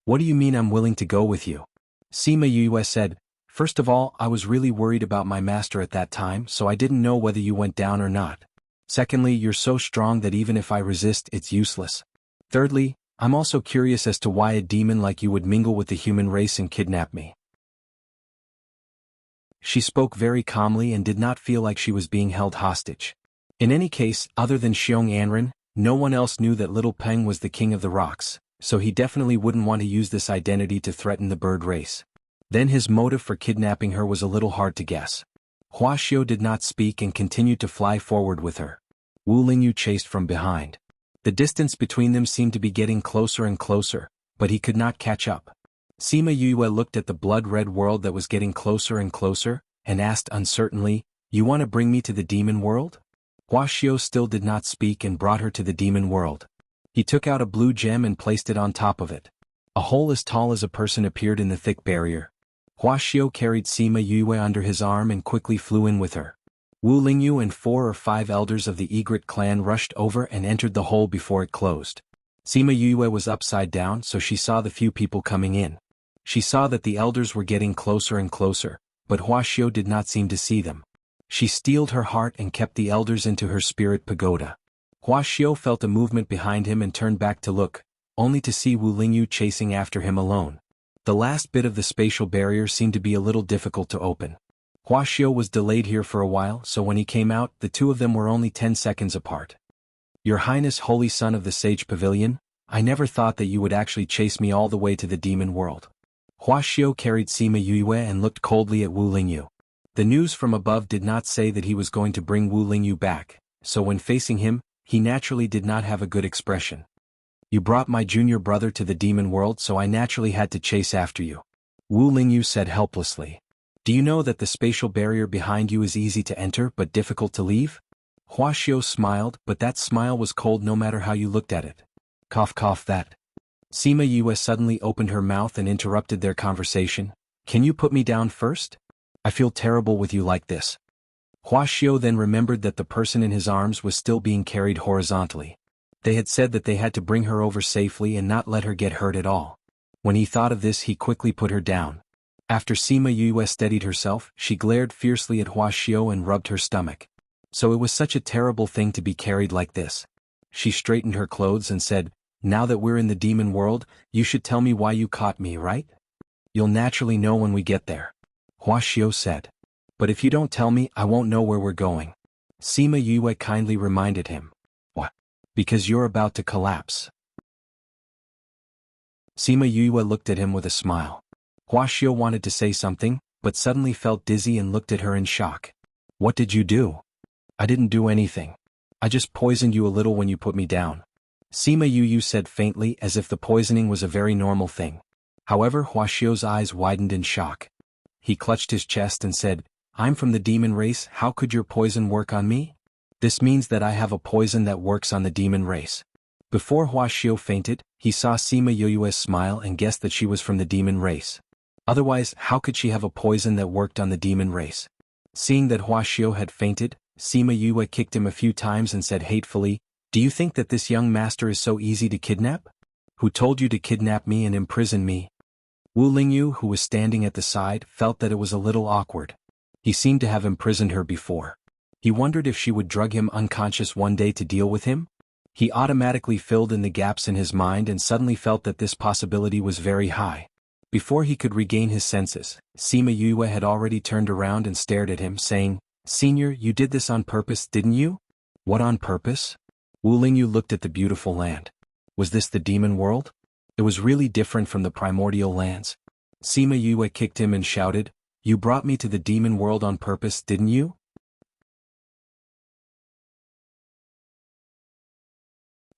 A: "What do you mean I'm willing to go with you?" Sima Yue said, "First of all, I was really worried about my master at that time, so I didn't know whether you went down or not. Secondly, you're so strong that even if I resist, it's useless. Thirdly, I'm also curious as to why a demon like you would mingle with the human race and kidnap me." She spoke very calmly and did not feel like she was being held hostage. In any case, other than Xiong Anren, no one else knew that Little Peng was the king of the rocks, so he definitely wouldn't want to use this identity to threaten the bird race. Then his motive for kidnapping her was a little hard to guess. Huaxiao did not speak and continued to fly forward with her. Wu Lingyu chased from behind. The distance between them seemed to be getting closer and closer, but he could not catch up. Sima Yue looked at the blood-red world that was getting closer and closer, and asked uncertainly, "You want to bring me to the demon world?" Huaxiao still did not speak and brought her to the demon world. He took out a blue gem and placed it on top of it. A hole as tall as a person appeared in the thick barrier. Huaxiao carried Sima Yue under his arm and quickly flew in with her. Wu Lingyu and 4 or 5 elders of the Egret clan rushed over and entered the hole before it closed. Sima Yue was upside down, so she saw the few people coming in. She saw that the elders were getting closer and closer, but Huaxiao did not seem to see them. She steeled her heart and kept the elders into her spirit pagoda. Huaxiao felt a movement behind him and turned back to look, only to see Wu Lingyu chasing after him alone. The last bit of the spatial barrier seemed to be a little difficult to open. Huaxiao was delayed here for a while, so when he came out, the two of them were only 10 seconds apart. "Your Highness, Holy Son of the Sage Pavilion, I never thought that you would actually chase me all the way to the demon world." Huaxiao carried Sima Yue and looked coldly at Wu Lingyu. The news from above did not say that he was going to bring Wu Lingyu back, so when facing him, he naturally did not have a good expression. "You brought my junior brother to the demon world, so I naturally had to chase after you," Wu Lingyu said helplessly. "Do you know that the spatial barrier behind you is easy to enter but difficult to leave?" Huaxiao smiled, but that smile was cold no matter how you looked at it. Cough cough that. Sima Yue suddenly opened her mouth and interrupted their conversation. "Can you put me down first? I feel terrible with you like this." Huaxiao then remembered that the person in his arms was still being carried horizontally. They had said that they had to bring her over safely and not let her get hurt at all. When he thought of this, he quickly put her down. After Sima Yue steadied herself, she glared fiercely at Huaxiao and rubbed her stomach. So it was such a terrible thing to be carried like this. She straightened her clothes and said, "Now that we're in the demon world, you should tell me why you caught me, right? You'll naturally know when we get there." Huaxiao said. "But if you don't tell me, I won't know where we're going." Sima Yue kindly reminded him. "What? Because you're about to collapse." Sima Yue looked at him with a smile. Huaxiao wanted to say something, but suddenly felt dizzy and looked at her in shock. "What did you do?" "I didn't do anything. I just poisoned you a little when you put me down," Sima Yu said faintly, as if the poisoning was a very normal thing. However, Huaxiao's eyes widened in shock. He clutched his chest and said, "I'm from the demon race, how could your poison work on me? This means that I have a poison that works on the demon race." Before Huaxiao fainted, he saw Sima Yu's smile and guessed that she was from the demon race. Otherwise, how could she have a poison that worked on the demon race? Seeing that Huaxiao had fainted, Sima Yue kicked him a few times and said hatefully, "Do you think that this young master is so easy to kidnap? Who told you to kidnap me and imprison me?" Wu Lingyu, who was standing at the side, felt that it was a little awkward. He seemed to have imprisoned her before. He wondered if she would drug him unconscious one day to deal with him. He automatically filled in the gaps in his mind and suddenly felt that this possibility was very high. Before he could regain his senses, Sima Yue had already turned around and stared at him, saying, "Senior, you did this on purpose, didn't you?" "What on purpose?" Wu Lingyu looked at the beautiful land. Was this the demon world? It was really different from the primordial lands. Sima Yue kicked him and shouted, "You brought me to the demon world on purpose, didn't you?"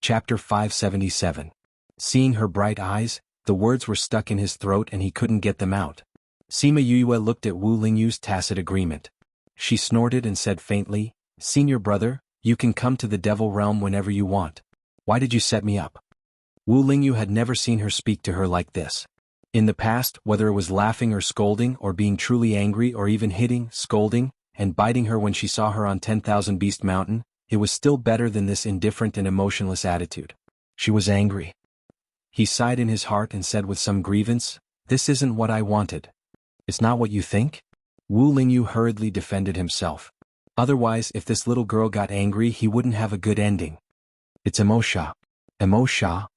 A: Chapter 577. Seeing her bright eyes, the words were stuck in his throat and he couldn't get them out. Sima Yue looked at Wu Lingyu's tacit agreement. She snorted and said faintly, "Senior brother, you can come to the devil realm whenever you want. Why did you set me up?" Wu Lingyu had never seen her speak to her like this. In the past, whether it was laughing or scolding or being truly angry or even hitting, scolding, and biting her when she saw her on 10,000 Beast Mountain, it was still better than this indifferent and emotionless attitude. She was angry. He sighed in his heart and said with some grievance, "This isn't what I wanted." "It's not what you think?" Wu Lingyu hurriedly defended himself. "Otherwise, if this little girl got angry, he wouldn't have a good ending." "It's Emosha." "Emosha?"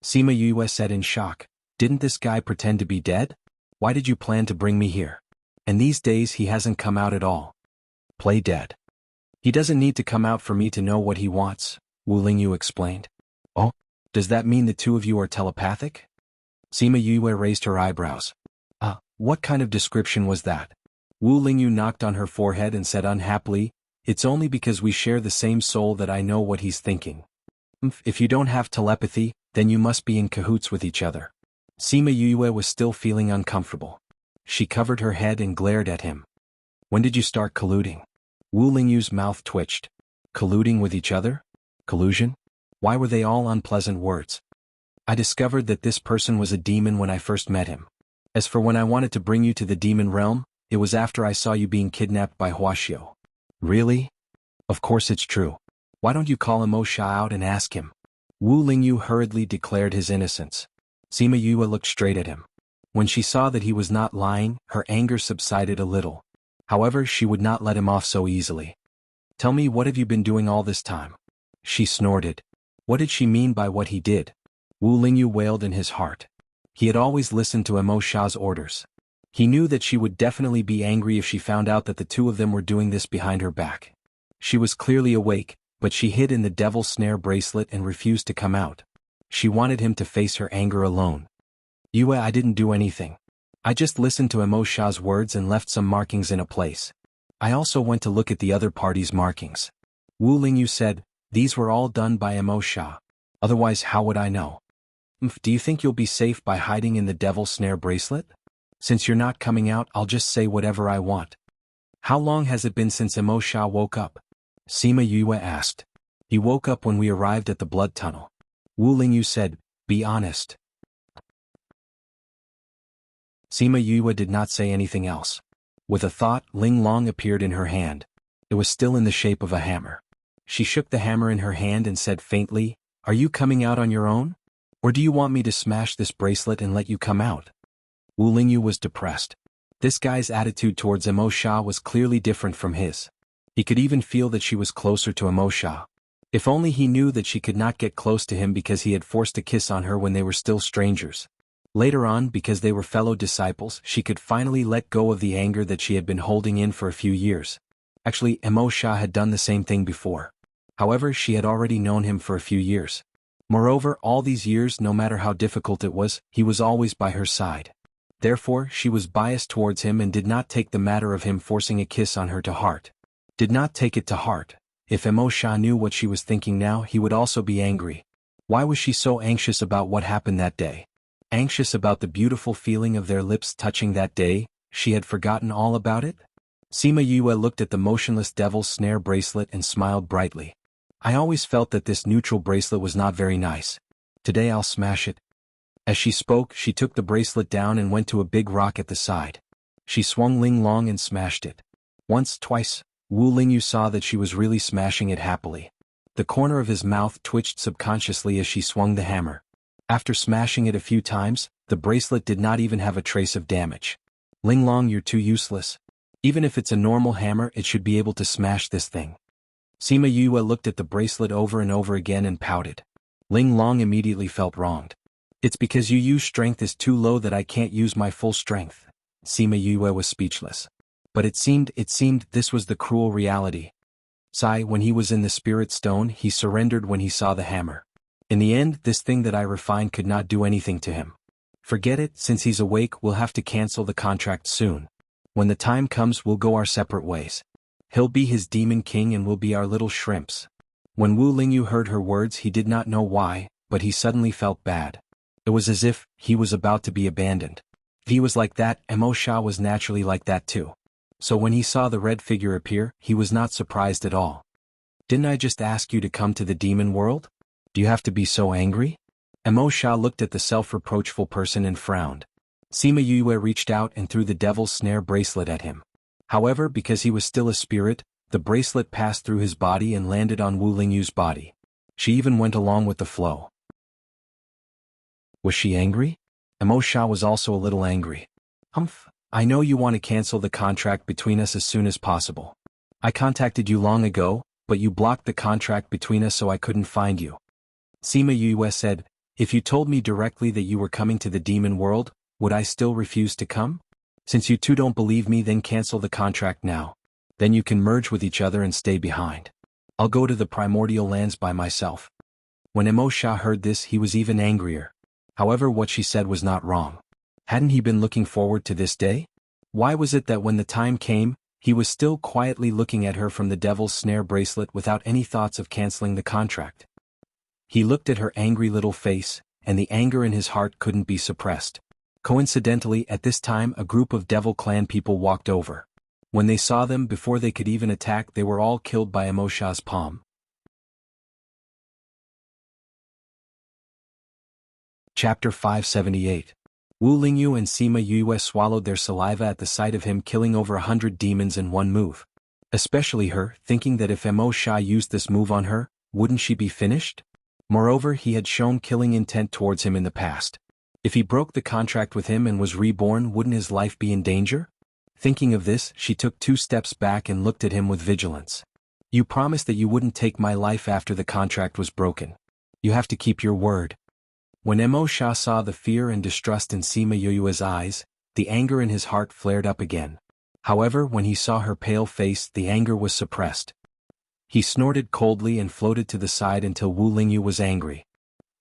A: Sima Yue said in shock. "Didn't this guy pretend to be dead? Why did you plan to bring me here? And these days he hasn't come out at all." "Play dead. He doesn't need to come out for me to know what he wants," Wu Lingyu explained. "Oh? Does that mean the two of you are telepathic?" Sima Yue raised her eyebrows. What kind of description was that?" Wu Lingyu knocked on her forehead and said unhappily, "It's only because we share the same soul that I know what he's thinking." If you don't have telepathy, then you must be in cahoots with each other." Sima Yue was still feeling uncomfortable. She covered her head and glared at him. "When did you start colluding?" Wu Lingyu's mouth twitched. "Colluding with each other? Collusion? Why were they all unpleasant words?" "I discovered that this person was a demon when I first met him. As for when I wanted to bring you to the demon realm, it was after I saw you being kidnapped by Huaxiao." "Really?" "Of course it's true. Why don't you call Emosha out and ask him?" Wu Lingyu hurriedly declared his innocence. Sima Yue looked straight at him. When she saw that he was not lying, her anger subsided a little. However, she would not let him off so easily. "Tell me, what have you been doing all this time?" She snorted. What did she mean by what he did? Wu Lingyu wailed in his heart. He had always listened to Emosha's orders. He knew that she would definitely be angry if she found out that the two of them were doing this behind her back. She was clearly awake, but she hid in the devil snare bracelet and refused to come out. She wanted him to face her anger alone. "Yue, I didn't do anything. I just listened to Emosha's words and left some markings in a place. I also went to look at the other party's markings." Wu Lingyu said, "These were all done by Emosha. Otherwise how would I know?" "Do you think you'll be safe by hiding in the devil snare bracelet? Since you're not coming out, I'll just say whatever I want." "How long has it been since Emosha woke up?" Sima Yue asked. "He woke up when we arrived at the blood tunnel." Wu Lingyu said, "Be honest." Sima Yue did not say anything else. With a thought, Ling Long appeared in her hand. It was still in the shape of a hammer. She shook the hammer in her hand and said faintly, "Are you coming out on your own? Or do you want me to smash this bracelet and let you come out?" Wu Lingyu was depressed. This guy's attitude towards Emosha was clearly different from his. He could even feel that she was closer to Emosha. If only he knew that she could not get close to him because he had forced a kiss on her when they were still strangers. Later on, because they were fellow disciples, she could finally let go of the anger that she had been holding in for a few years. Actually, Emosha had done the same thing before. However, she had already known him for a few years. Moreover, all these years, no matter how difficult it was, he was always by her side. Therefore, she was biased towards him and did not take the matter of him forcing a kiss on her to heart. Did not take it to heart. If Emosha knew what she was thinking now, he would also be angry. Why was she so anxious about what happened that day? Anxious about the beautiful feeling of their lips touching that day? She had forgotten all about it? Sima Yue looked at the motionless devil's snare bracelet and smiled brightly. I always felt that this neutral bracelet was not very nice. Today I'll smash it. As she spoke, she took the bracelet down and went to a big rock at the side. She swung Ling Long and smashed it. Once, twice, Wu Lingyu saw that she was really smashing it happily. The corner of his mouth twitched subconsciously as she swung the hammer. After smashing it a few times, the bracelet did not even have a trace of damage. Ling Long, you're too useless. Even if it's a normal hammer, it should be able to smash this thing. Sima Yue looked at the bracelet over and over again and pouted. Ling Long immediately felt wronged. It's because Yu's strength is too low that I can't use my full strength. Sima Yue was speechless. But it seemed this was the cruel reality. Sai, when he was in the Spirit Stone, he surrendered when he saw the hammer. In the end, this thing that I refined could not do anything to him. Forget it, since he's awake, we'll have to cancel the contract soon. When the time comes, we'll go our separate ways. He'll be his demon king and we'll be our little shrimps. When Wu Lingyu heard her words, he did not know why, but he suddenly felt bad. It was as if he was about to be abandoned. If he was like that, Emosha was naturally like that too. So when he saw the red figure appear, he was not surprised at all. Didn't I just ask you to come to the demon world? Do you have to be so angry? Emosha looked at the self-reproachful person and frowned. Sima Yue reached out and threw the devil's snare bracelet at him. However, because he was still a spirit, the bracelet passed through his body and landed on Wu Lingyu's body. She even went along with the flow. Was she angry? Emosha was also a little angry. Humph, I know you want to cancel the contract between us as soon as possible. I contacted you long ago, but you blocked the contract between us so I couldn't find you. Sima Yue said, if you told me directly that you were coming to the demon world, would I still refuse to come? Since you two don't believe me, then cancel the contract now. Then you can merge with each other and stay behind. I'll go to the primordial lands by myself. When Emosha heard this, he was even angrier. However, what she said was not wrong. Hadn't he been looking forward to this day? Why was it that when the time came, he was still quietly looking at her from the devil's snare bracelet without any thoughts of canceling the contract? He looked at her angry little face, and the anger in his heart couldn't be suppressed. Coincidentally, at this time a group of Devil Clan people walked over. When they saw them, before they could even attack, they were all killed by Emosha's palm. Chapter 578. Wu Lingyu and Sima Yue swallowed their saliva at the sight of him killing over 100 demons in one move. Especially her, thinking that if Emosha used this move on her, wouldn't she be finished? Moreover, he had shown killing intent towards him in the past. If he broke the contract with him and was reborn, wouldn't his life be in danger? Thinking of this, she took 2 steps back and looked at him with vigilance. You promised that you wouldn't take my life after the contract was broken. You have to keep your word. When Emosha saw the fear and distrust in Sima Yue's eyes, the anger in his heart flared up again. However, when he saw her pale face, the anger was suppressed. He snorted coldly and floated to the side until Wu Lingyu was angry.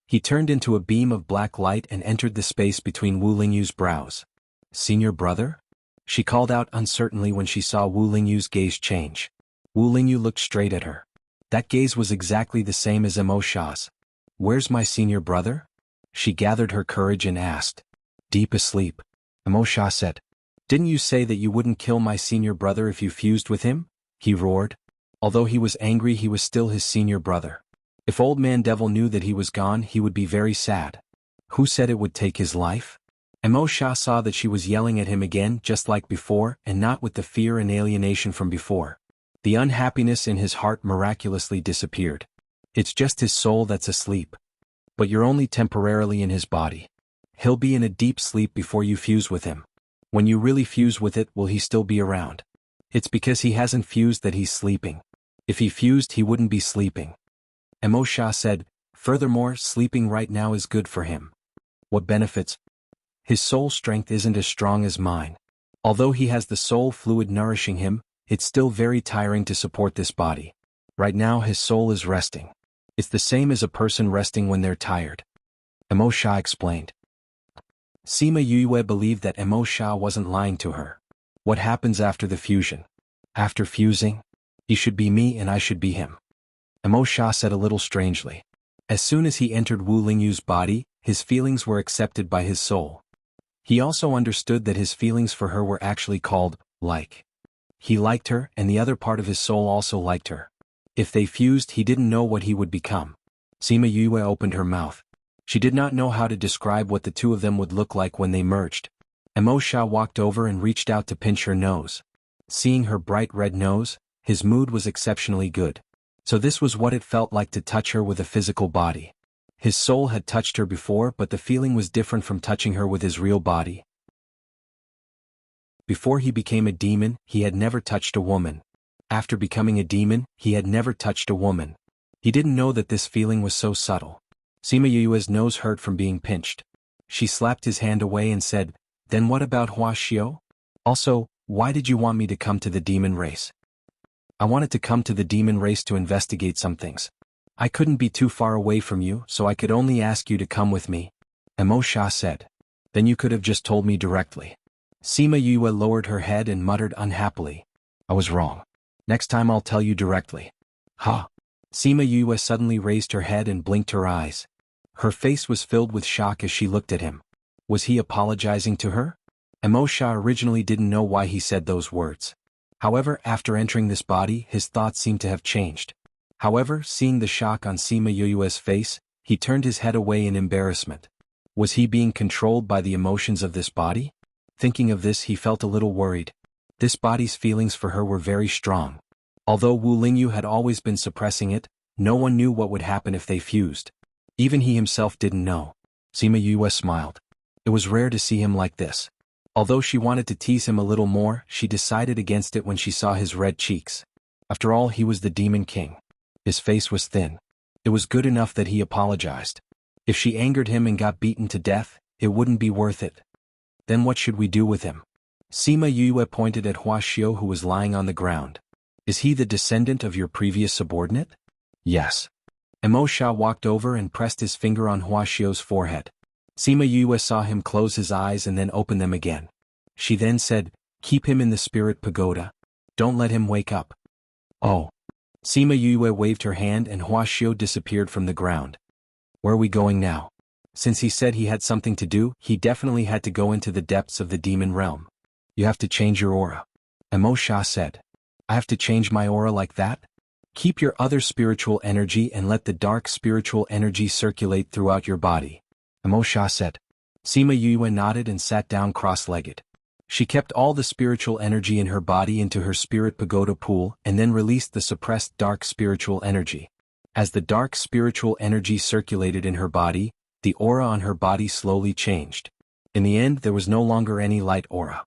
A: He turned into a beam of black light and entered the space between Wu Lingyu's brows. Senior brother? She called out uncertainly when she saw Wu Lingyu's gaze change. Wu Lingyu looked straight at her. That gaze was exactly the same as Emosha's. Where's my senior brother? She gathered her courage and asked. Deep asleep. Emosha said. Didn't you say that you wouldn't kill my senior brother if you fused with him? He roared. Although he was angry, he was still his senior brother. If Old Man Devil knew that he was gone, he would be very sad. Who said it would take his life? Emosha saw that she was yelling at him again just like before, and not with the fear and alienation from before. The unhappiness in his heart miraculously disappeared. It's just his soul that's asleep. But you're only temporarily in his body. He'll be in a deep sleep before you fuse with him. When you really fuse with it, will he still be around? It's because he hasn't fused that he's sleeping. If he fused he wouldn't be sleeping. Emosha said, furthermore sleeping right now is good for him. What benefits? His soul strength isn't as strong as mine. Although he has the soul fluid nourishing him, it's still very tiring to support this body. Right now his soul is resting. It's the same as a person resting when they're tired. Emosha explained. Sima Yue believed that Emosha wasn't lying to her. What happens after the fusion? After fusing? He should be me and I should be him. Emosha said a little strangely. As soon as he entered Wu Lingyu's body, his feelings were accepted by his soul. He also understood that his feelings for her were actually called, like. He liked her and the other part of his soul also liked her. If they fused he didn't know what he would become. Sima Yue opened her mouth. She did not know how to describe what the two of them would look like when they merged. Emosha walked over and reached out to pinch her nose. Seeing her bright red nose, his mood was exceptionally good. So this was what it felt like to touch her with a physical body. His soul had touched her before but the feeling was different from touching her with his real body. Before he became a demon, he had never touched a woman. After becoming a demon, he had never touched a woman. He didn't know that this feeling was so subtle. Sima Yue's nose hurt from being pinched. She slapped his hand away and said, then what about Hua Xiao? Also, why did you want me to come to the demon race? I wanted to come to the demon race to investigate some things. I couldn't be too far away from you, so I could only ask you to come with me. Emosha said. Then you could have just told me directly. Sima Yue lowered her head and muttered unhappily. I was wrong. Next time I'll tell you directly. Ha! Sima Yue suddenly raised her head and blinked her eyes. Her face was filled with shock as she looked at him. Was he apologizing to her? Emosha originally didn't know why he said those words. However, after entering this body, his thoughts seemed to have changed. However, seeing the shock on Sima Yue's face, he turned his head away in embarrassment. Was he being controlled by the emotions of this body? Thinking of this, he felt a little worried. This body's feelings for her were very strong. Although Wu Lingyu had always been suppressing it, no one knew what would happen if they fused. Even he himself didn't know. Sima Yue smiled. It was rare to see him like this. Although she wanted to tease him a little more, she decided against it when she saw his red cheeks. After all, he was the Demon King. His face was thin. It was good enough that he apologized. If she angered him and got beaten to death, it wouldn't be worth it. Then what should we do with him? Sima Yue pointed at Hua Xiao who was lying on the ground. Is he the descendant of your previous subordinate? Yes. Emosha walked over and pressed his finger on Hua Xiao's forehead. Sima Yue saw him close his eyes and then open them again. She then said, keep him in the spirit pagoda. Don't let him wake up. Oh. Sima Yue waved her hand and Hua Xiao disappeared from the ground. Where are we going now? Since he said he had something to do, he definitely had to go into the depths of the demon realm. You have to change your aura. Emosha said. I have to change my aura like that? Keep your other spiritual energy and let the dark spiritual energy circulate throughout your body. Emosha said. Sima Yue nodded and sat down cross-legged. She kept all the spiritual energy in her body into her spirit pagoda pool and then released the suppressed dark spiritual energy. As the dark spiritual energy circulated in her body, the aura on her body slowly changed. In the end, there was no longer any light aura.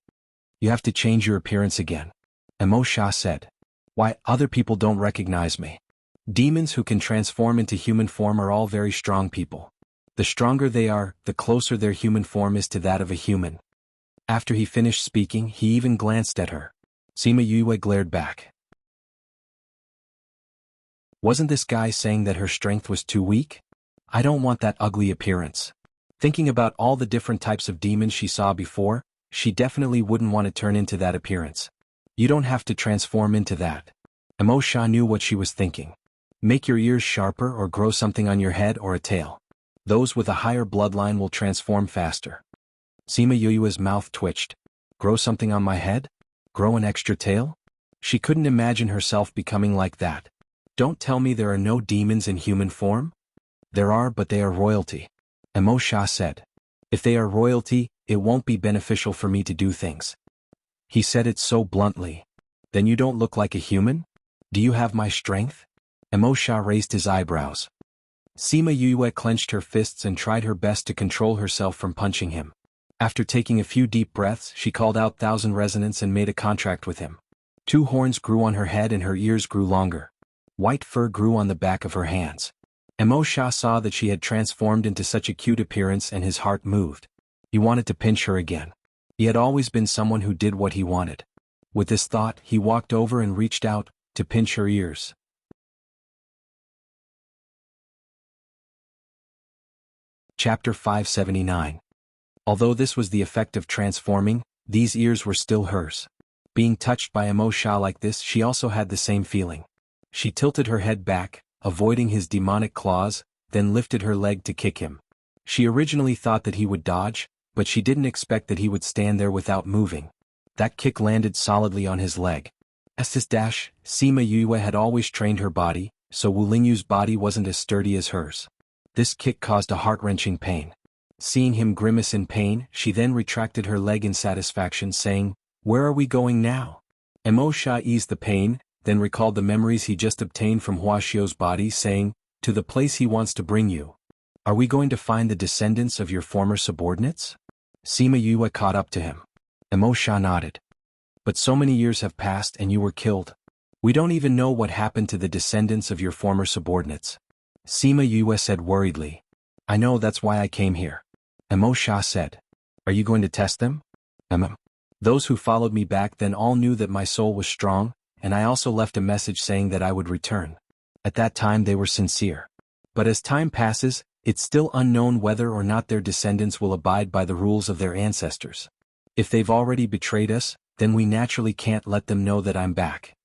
A: You have to change your appearance again. Emosha said. Why, other people don't recognize me. Demons who can transform into human form are all very strong people. The stronger they are, the closer their human form is to that of a human. After he finished speaking, he even glanced at her. Sima Yue glared back. Wasn't this guy saying that her strength was too weak? I don't want that ugly appearance. Thinking about all the different types of demons she saw before, she definitely wouldn't want to turn into that appearance. You don't have to transform into that. Emosha knew what she was thinking. Make your ears sharper or grow something on your head or a tail. Those with a higher bloodline will transform faster. Sima Yue's mouth twitched. Grow something on my head? Grow an extra tail? She couldn't imagine herself becoming like that. Don't tell me there are no demons in human form? There are, but they are royalty. Emosha said. If they are royalty, it won't be beneficial for me to do things. He said it so bluntly. Then you don't look like a human? Do you have my strength? Emosha raised his eyebrows. Sima Yue clenched her fists and tried her best to control herself from punching him. After taking a few deep breaths, she called out 1,000 resonance and made a contract with him. 2 horns grew on her head and her ears grew longer. White fur grew on the back of her hands. Emo Sha saw that she had transformed into such a cute appearance and his heart moved. He wanted to pinch her again. He had always been someone who did what he wanted. With this thought, he walked over and reached out to pinch her ears. Chapter 579. Although this was the effect of transforming, these ears were still hers. Being touched by Emo Sha like this, she also had the same feeling. She tilted her head back, avoiding his demonic claws, then lifted her leg to kick him. She originally thought that he would dodge, but she didn't expect that he would stand there without moving. That kick landed solidly on his leg. As this dash, Sima Yue had always trained her body, so Wu Lingyu's body wasn't as sturdy as hers. This kick caused a heart-wrenching pain. Seeing him grimace in pain, she then retracted her leg in satisfaction, saying, "Where are we going now?" Emo Sha eased the pain, then recalled the memories he just obtained from Huaxio's body, saying, "To the place he wants to bring you. Are we going to find the descendants of your former subordinates?" Sima Yue caught up to him. Emo Sha nodded. "But so many years have passed and you were killed. We don't even know what happened to the descendants of your former subordinates." Sima Yue said worriedly. "I know, that's why I came here." Emo Sha said. "Are you going to test them?" Those who followed me back then all knew that my soul was strong, and I also left a message saying that I would return. At that time they were sincere. But as time passes, it's still unknown whether or not their descendants will abide by the rules of their ancestors. If they've already betrayed us, then we naturally can't let them know that I'm back.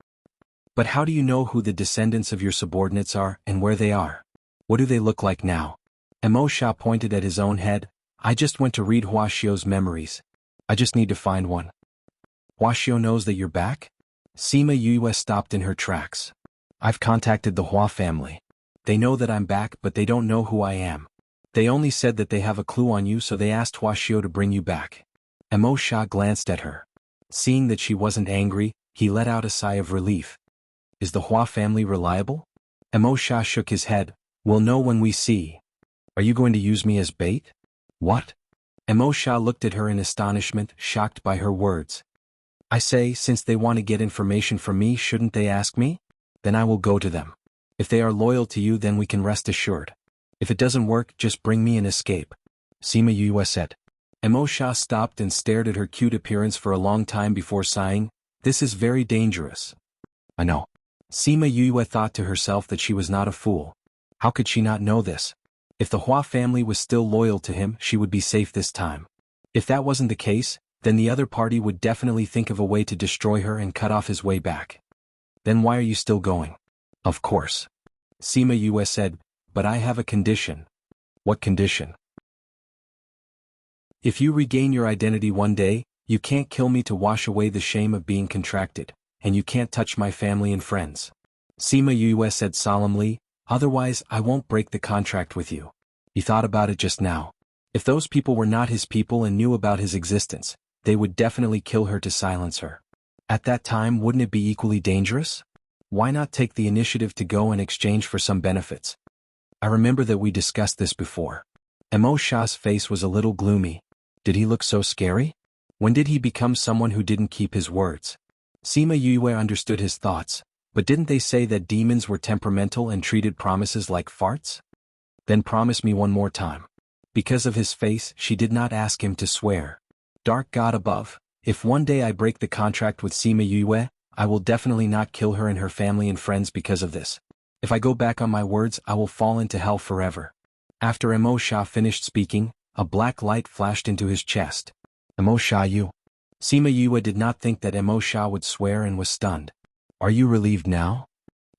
A: But how do you know who the descendants of your subordinates are and where they are? What do they look like now? Emo Sha pointed at his own head. "I just went to read Huaxio's memories. I just need to find one." "Huaxio knows that you're back?" Sima Yue stopped in her tracks. "I've contacted the Hua family. They know that I'm back, but they don't know who I am. They only said that they have a clue on you, so they asked Huaxio to bring you back." Emo Sha glanced at her. Seeing that she wasn't angry, he let out a sigh of relief. "Is the Hua family reliable?" Emo Sha shook his head. "We'll know when we see." "Are you going to use me as bait?" "What?" Emo Sha looked at her in astonishment, shocked by her words. "I say, since they want to get information from me, shouldn't they ask me? Then I will go to them. If they are loyal to you, then we can rest assured. If it doesn't work, just bring me an escape," Sima Yue said. Emo Sha stopped and stared at her cute appearance for a long time before sighing. "This is very dangerous." "I know." Sima Yue thought to herself that she was not a fool. How could she not know this? If the Hua family was still loyal to him, she would be safe this time. If that wasn't the case, then the other party would definitely think of a way to destroy her and cut off his way back. "Then why are you still going?" "Of course," Sima Yue said, "but I have a condition." "What condition?" "If you regain your identity one day, you can't kill me to wash away the shame of being contracted, and you can't touch my family and friends," Sima Yue said solemnly. "Otherwise, I won't break the contract with you." He thought about it just now. If those people were not his people and knew about his existence, they would definitely kill her to silence her. At that time, wouldn't it be equally dangerous? Why not take the initiative to go in exchange for some benefits? "I remember that we discussed this before." Emo Sha's face was a little gloomy. Did he look so scary? When did he become someone who didn't keep his words? Sima Yue understood his thoughts. But didn't they say that demons were temperamental and treated promises like farts? "Then promise me one more time." Because of his face, she did not ask him to swear. "Dark God above, if one day I break the contract with Sima Yue, I will definitely not kill her and her family and friends because of this. If I go back on my words, I will fall into hell forever." After Emo Sha finished speaking, a black light flashed into his chest. "Emo Sha, you." Sima Yue did not think that Emo Sha would swear and was stunned. "Are you relieved now?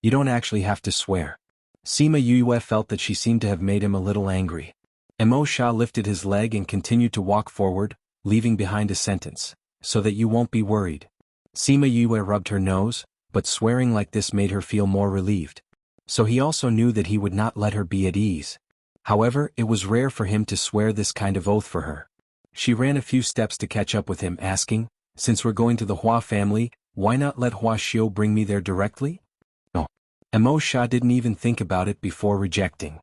A: You don't actually have to swear." Sima Yue felt that she seemed to have made him a little angry. Emo Sha lifted his leg and continued to walk forward, leaving behind a sentence, "So that you won't be worried." Sima Yue rubbed her nose, but swearing like this made her feel more relieved. So he also knew that he would not let her be at ease. However, it was rare for him to swear this kind of oath for her. She ran a few steps to catch up with him, asking, "Since we're going to the Hua family, why not let Huaxio bring me there directly?" "No." Emo Sha didn't even think about it before rejecting.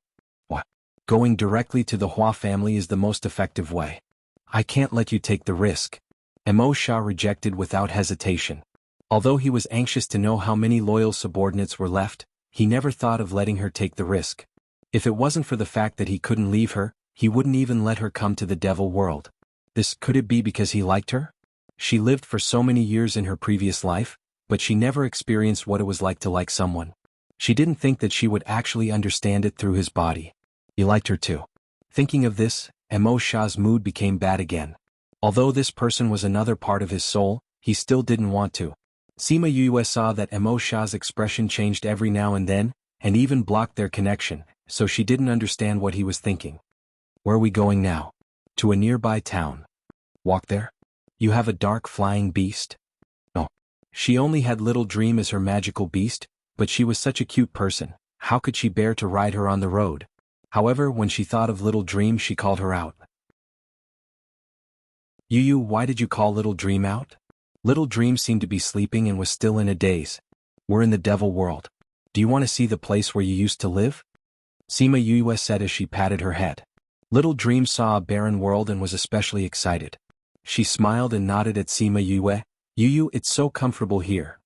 A: "What? Going directly to the Hua family is the most effective way. I can't let you take the risk." Emo Sha rejected without hesitation. Although he was anxious to know how many loyal subordinates were left, he never thought of letting her take the risk. If it wasn't for the fact that he couldn't leave her, he wouldn't even let her come to the devil world. Could it be because he liked her? She lived for so many years in her previous life, but she never experienced what it was like to like someone. She didn't think that she would actually understand it through his body. He liked her too. Thinking of this, Emo Shah's mood became bad again. Although this person was another part of his soul, he still didn't want to. Sima Yue saw that Emo Shah's expression changed every now and then, and even blocked their connection, so she didn't understand what he was thinking. Where are we going now? To a nearby town. Walk there? You have a dark flying beast? No. She only had Little Dream as her magical beast, but she was such a cute person, how could she bear to ride her on the road? However, when she thought of Little Dream, she called her out. Yu, why did you call Little Dream out? Little Dream seemed to be sleeping and was still in a daze. We're in the devil world. Do you want to see the place where you used to live? Sima Yue said as she patted her head. Little Dream saw a barren world and was especially excited. She smiled and nodded at Sima Yue. Yu, it's so comfortable here.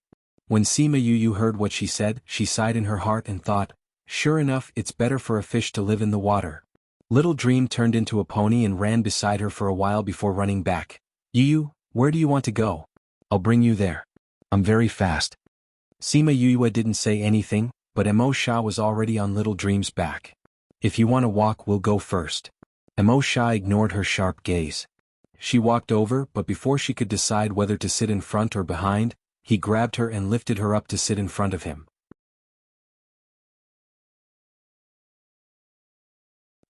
A: When Sima Yu heard what she said, she sighed in her heart and thought, sure enough, it's better for a fish to live in the water. Little Dream turned into a pony and ran beside her for a while before running back. Yu, where do you want to go? I'll bring you there. I'm very fast. Sima Yue didn't say anything, but Emo Shah was already on Little Dream's back. If you want to walk, we'll go first. Emo Shah ignored her sharp gaze. She walked over, but before she could decide whether to sit in front or behind, he grabbed her and lifted her up to sit in front of him.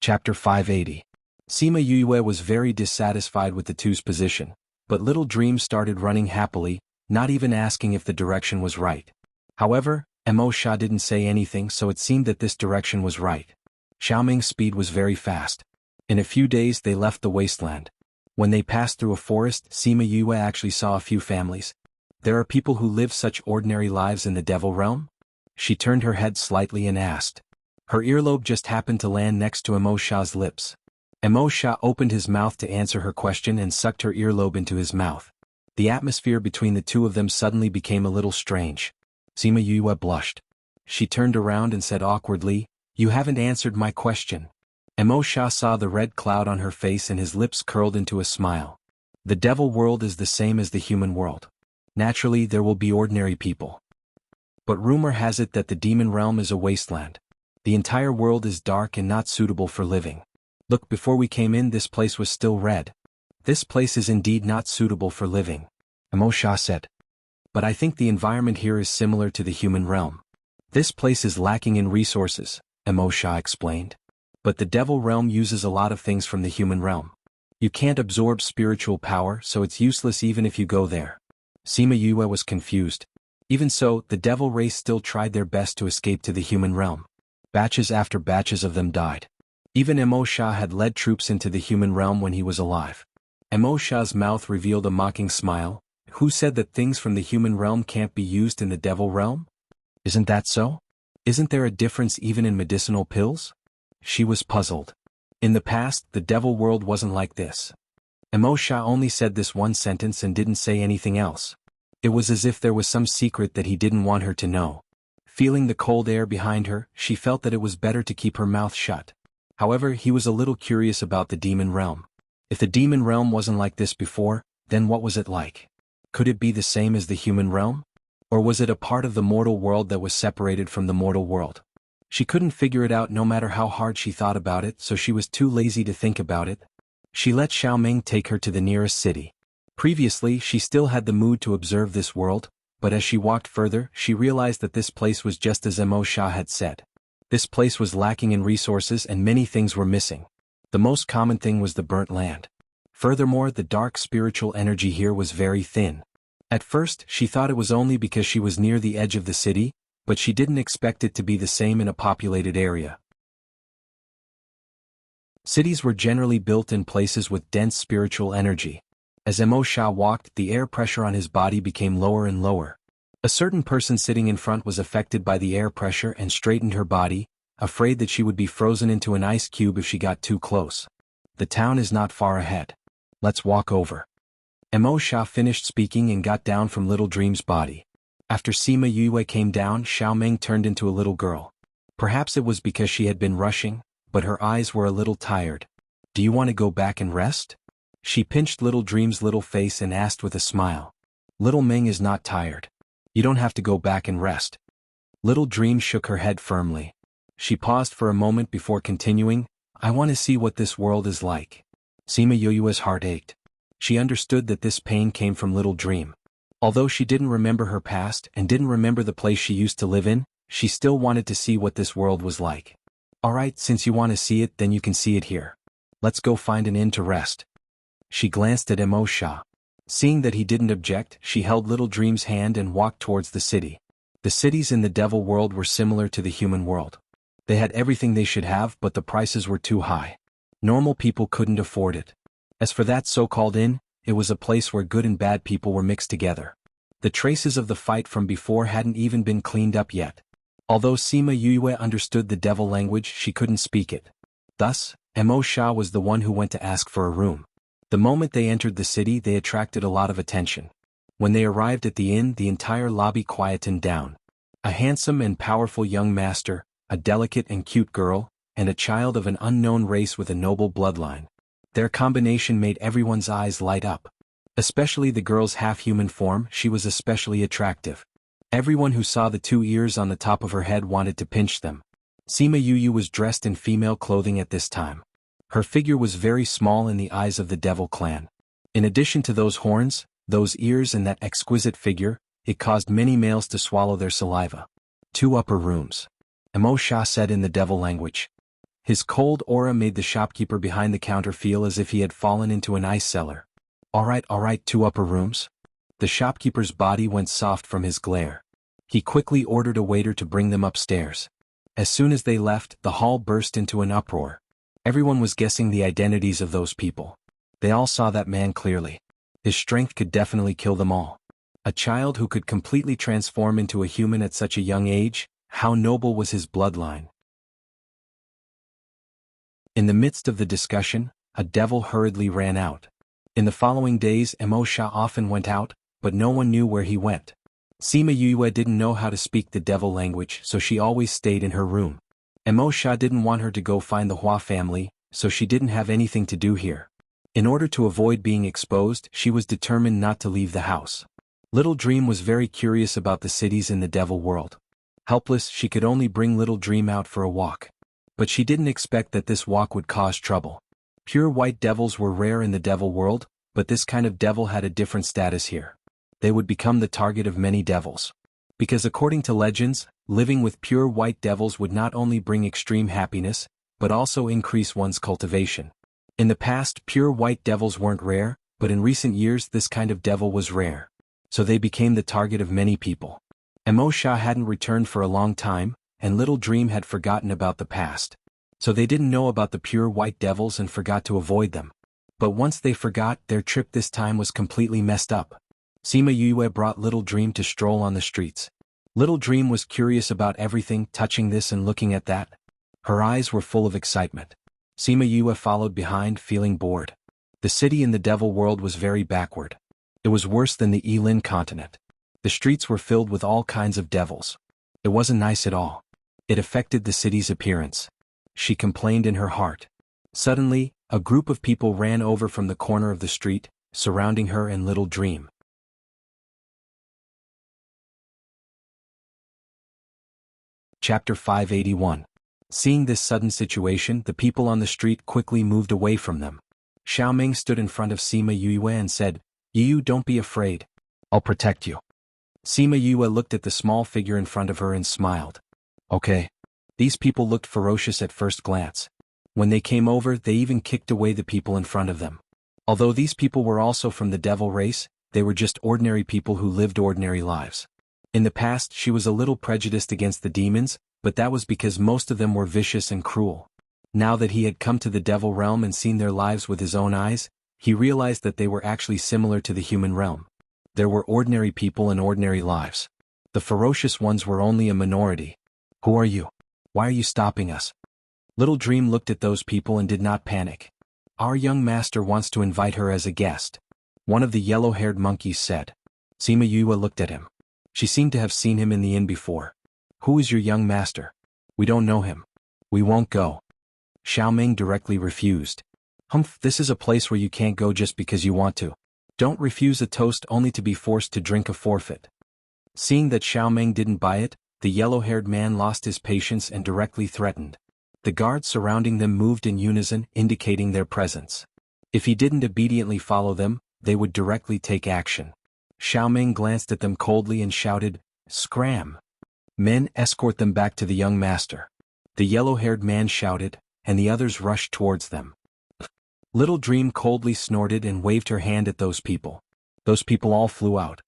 A: Chapter 580. Sima Yue was very dissatisfied with the two's position, but Little Dream started running happily, not even asking if the direction was right. However, Emo Shah didn't say anything, so it seemed that this direction was right. Xiaoming's speed was very fast. In a few days they left the wasteland. When they passed through a forest, Sima Yue actually saw a few families. There are people who live such ordinary lives in the devil realm? She turned her head slightly and asked. Her earlobe just happened to land next to Emo Shah's lips. Emo Shah opened his mouth to answer her question and sucked her earlobe into his mouth. The atmosphere between the two of them suddenly became a little strange. Sima Yue blushed. She turned around and said awkwardly, you haven't answered my question. Emo Shah saw the red cloud on her face and his lips curled into a smile. The devil world is the same as the human world. Naturally, there will be ordinary people. But rumor has it that the demon realm is a wasteland. The entire world is dark and not suitable for living. Look, before we came in, this place was still red. This place is indeed not suitable for living, Emo Shah said. But I think the environment here is similar to the human realm. This place is lacking in resources, Emo Shah explained. But the devil realm uses a lot of things from the human realm. You can't absorb spiritual power, so it's useless even if you go there. Sima Yue was confused. Even so, the devil race still tried their best to escape to the human realm. Batches after batches of them died. Even Emo Shah had led troops into the human realm when he was alive. Emo Shah's mouth revealed a mocking smile. Who said that things from the human realm can't be used in the devil realm? Isn't that so? Isn't there a difference even in medicinal pills? She was puzzled. In the past, the devil world wasn't like this. Emo Shah only said this one sentence and didn't say anything else. It was as if there was some secret that he didn't want her to know. Feeling the cold air behind her, she felt that it was better to keep her mouth shut. However, he was a little curious about the demon realm. If the demon realm wasn't like this before, then what was it like? Could it be the same as the human realm? Or was it a part of the mortal world that was separated from the mortal world? She couldn't figure it out no matter how hard she thought about it, so she was too lazy to think about it. She let Xiaoming take her to the nearest city. Previously, she still had the mood to observe this world, but as she walked further, she realized that this place was just as Emo Shah had said. This place was lacking in resources and many things were missing. The most common thing was the burnt land. Furthermore, the dark spiritual energy here was very thin. At first, she thought it was only because she was near the edge of the city, but she didn't expect it to be the same in a populated area. Cities were generally built in places with dense spiritual energy. As Emo Shah walked, the air pressure on his body became lower and lower. A certain person sitting in front was affected by the air pressure and straightened her body, afraid that she would be frozen into an ice cube if she got too close. The town is not far ahead. Let's walk over. Mo Sha finished speaking and got down from Little Dream's body. After Sima Yue came down, Xiao Meng turned into a little girl. Perhaps it was because she had been rushing, but her eyes were a little tired. Do you want to go back and rest? She pinched Little Dream's little face and asked with a smile. Little Meng is not tired. You don't have to go back and rest. Little Dream shook her head firmly. She paused for a moment before continuing, I want to see what this world is like. Sima Yue's heart ached. She understood that this pain came from Little Dream. Although she didn't remember her past and didn't remember the place she used to live in, she still wanted to see what this world was like. Alright, since you want to see it, then you can see it here. Let's go find an inn to rest. She glanced at Mo Sha. Seeing that he didn't object, she held Little Dream's hand and walked towards the city. The cities in the devil world were similar to the human world. They had everything they should have, but the prices were too high. Normal people couldn't afford it. As for that so-called inn, it was a place where good and bad people were mixed together. The traces of the fight from before hadn't even been cleaned up yet. Although Sima Yue understood the devil language, she couldn't speak it. Thus, Mo Sha was the one who went to ask for a room. The moment they entered the city, they attracted a lot of attention. When they arrived at the inn, the entire lobby quietened down. A handsome and powerful young master, a delicate and cute girl, and a child of an unknown race with a noble bloodline. Their combination made everyone's eyes light up. Especially the girl's half-human form, she was especially attractive. Everyone who saw the 2 ears on the top of her head wanted to pinch them. Sima Yue was dressed in female clothing at this time. Her figure was very small in the eyes of the devil clan. In addition to those horns, those ears and that exquisite figure, it caused many males to swallow their saliva. 2 upper rooms. Mo Sha said in the devil language. His cold aura made the shopkeeper behind the counter feel as if he had fallen into an ice cellar. Alright, 2 upper rooms. The shopkeeper's body went soft from his glare. He quickly ordered a waiter to bring them upstairs. As soon as they left, the hall burst into an uproar. Everyone was guessing the identities of those people. They all saw that man clearly. His strength could definitely kill them all. A child who could completely transform into a human at such a young age, how noble was his bloodline. In the midst of the discussion, a devil hurriedly ran out. In the following days, Mo Sha often went out, but no one knew where he went. Sima Yue didn't know how to speak the devil language, so she always stayed in her room. Mo Sha didn't want her to go find the Hua family, so she didn't have anything to do here. In order to avoid being exposed, she was determined not to leave the house. Little Dream was very curious about the cities in the devil world. Helpless, she could only bring Little Dream out for a walk. But she didn't expect that this walk would cause trouble. Pure white devils were rare in the devil world, but this kind of devil had a different status here. They would become the target of many devils. Because according to legends, living with pure white devils would not only bring extreme happiness, but also increase one's cultivation. In the past, pure white devils weren't rare, but in recent years this kind of devil was rare. So they became the target of many people. Mo Sha hadn't returned for a long time, and Little Dream had forgotten about the past. So they didn't know about the pure white devils and forgot to avoid them. But once they forgot, their trip this time was completely messed up. Sima Yue brought Little Dream to stroll on the streets. Little Dream was curious about everything, touching this and looking at that. Her eyes were full of excitement. Sima Yue followed behind, feeling bored. The city in the devil world was very backward. It was worse than the Yilin continent. The streets were filled with all kinds of devils. It wasn't nice at all. It affected the city's appearance. She complained in her heart. Suddenly, a group of people ran over from the corner of the street, surrounding her and Little Dream. Chapter 581. Seeing this sudden situation, the people on the street quickly moved away from them. Xiao Ming stood in front of Sima Yue and said, "You don't be afraid. I'll protect you." Sima Yue looked at the small figure in front of her and smiled. Okay. These people looked ferocious at first glance. When they came over, they even kicked away the people in front of them. Although these people were also from the devil race, they were just ordinary people who lived ordinary lives. In the past, she was a little prejudiced against the demons, but that was because most of them were vicious and cruel. Now that he had come to the devil realm and seen their lives with his own eyes, he realized that they were actually similar to the human realm. There were ordinary people and ordinary lives. The ferocious ones were only a minority. Who are you? Why are you stopping us? Little Dream looked at those people and did not panic. Our young master wants to invite her as a guest. One of the yellow-haired monkeys said. Sima Yue looked at him. She seemed to have seen him in the inn before. Who is your young master? We don't know him. We won't go. Xiaoming directly refused. Humph, this is a place where you can't go just because you want to. Don't refuse a toast only to be forced to drink a forfeit. Seeing that Xiaoming didn't buy it, the yellow-haired man lost his patience and directly threatened. The guards surrounding them moved in unison, indicating their presence. If he didn't obediently follow them, they would directly take action. Xiaoming glanced at them coldly and shouted, "Scram! Men, escort them back to the young master." The yellow-haired man shouted, and the others rushed towards them. Little Dream coldly snorted and waved her hand at those people. Those people all flew out.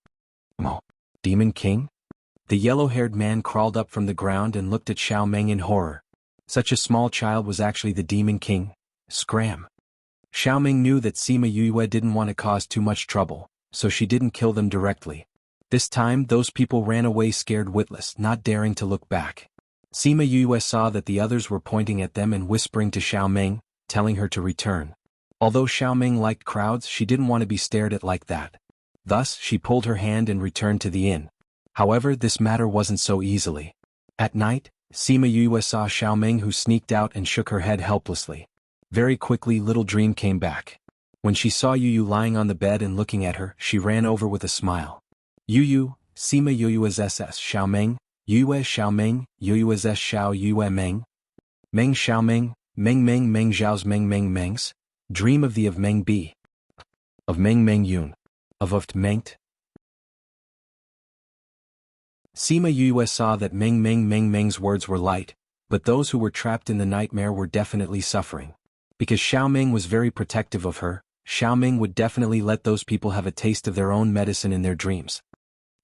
A: Oh, Demon King? The yellow-haired man crawled up from the ground and looked at Xiaoming in horror. Such a small child was actually the Demon King. Scram! Xiaoming knew that Sima Yue didn't want to cause too much trouble, so she didn't kill them directly. This time those people ran away scared witless, not daring to look back. Sima Yue saw that the others were pointing at them and whispering to Xiaoming, telling her to return. Although Xiaoming liked crowds, she didn't want to be stared at like that. Thus, she pulled her hand and returned to the inn. However, this matter wasn't so easily. At night, Sima Yue saw Xiaoming, who sneaked out and shook her head helplessly. Very quickly Little Dream came back. When she saw Yu lying on the bed and looking at her, she ran over with a smile. Yu, Sima Yu's SS Xiaoming, Yue Xiaoming, Yu's S Xiao Yue Meng. Meng Xiaoming, Meng Meng Meng Zhao's Meng Meng Mengs. Dream of the of Meng B. Of Meng Meng Yun. Of Mengt. Sima Yue saw that Meng Meng Meng Meng's words were light, but those who were trapped in the nightmare were definitely suffering. Because Xiaoming was very protective of her, Xiaoming would definitely let those people have a taste of their own medicine in their dreams.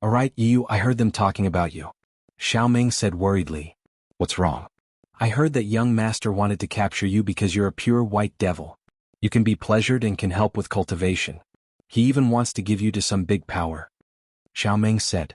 A: Alright Yu, I heard them talking about you. Xiaoming said worriedly. What's wrong? I heard that young master wanted to capture you because you're a pure white devil. You can be pleasured and can help with cultivation. He even wants to give you to some big power. Xiaoming said.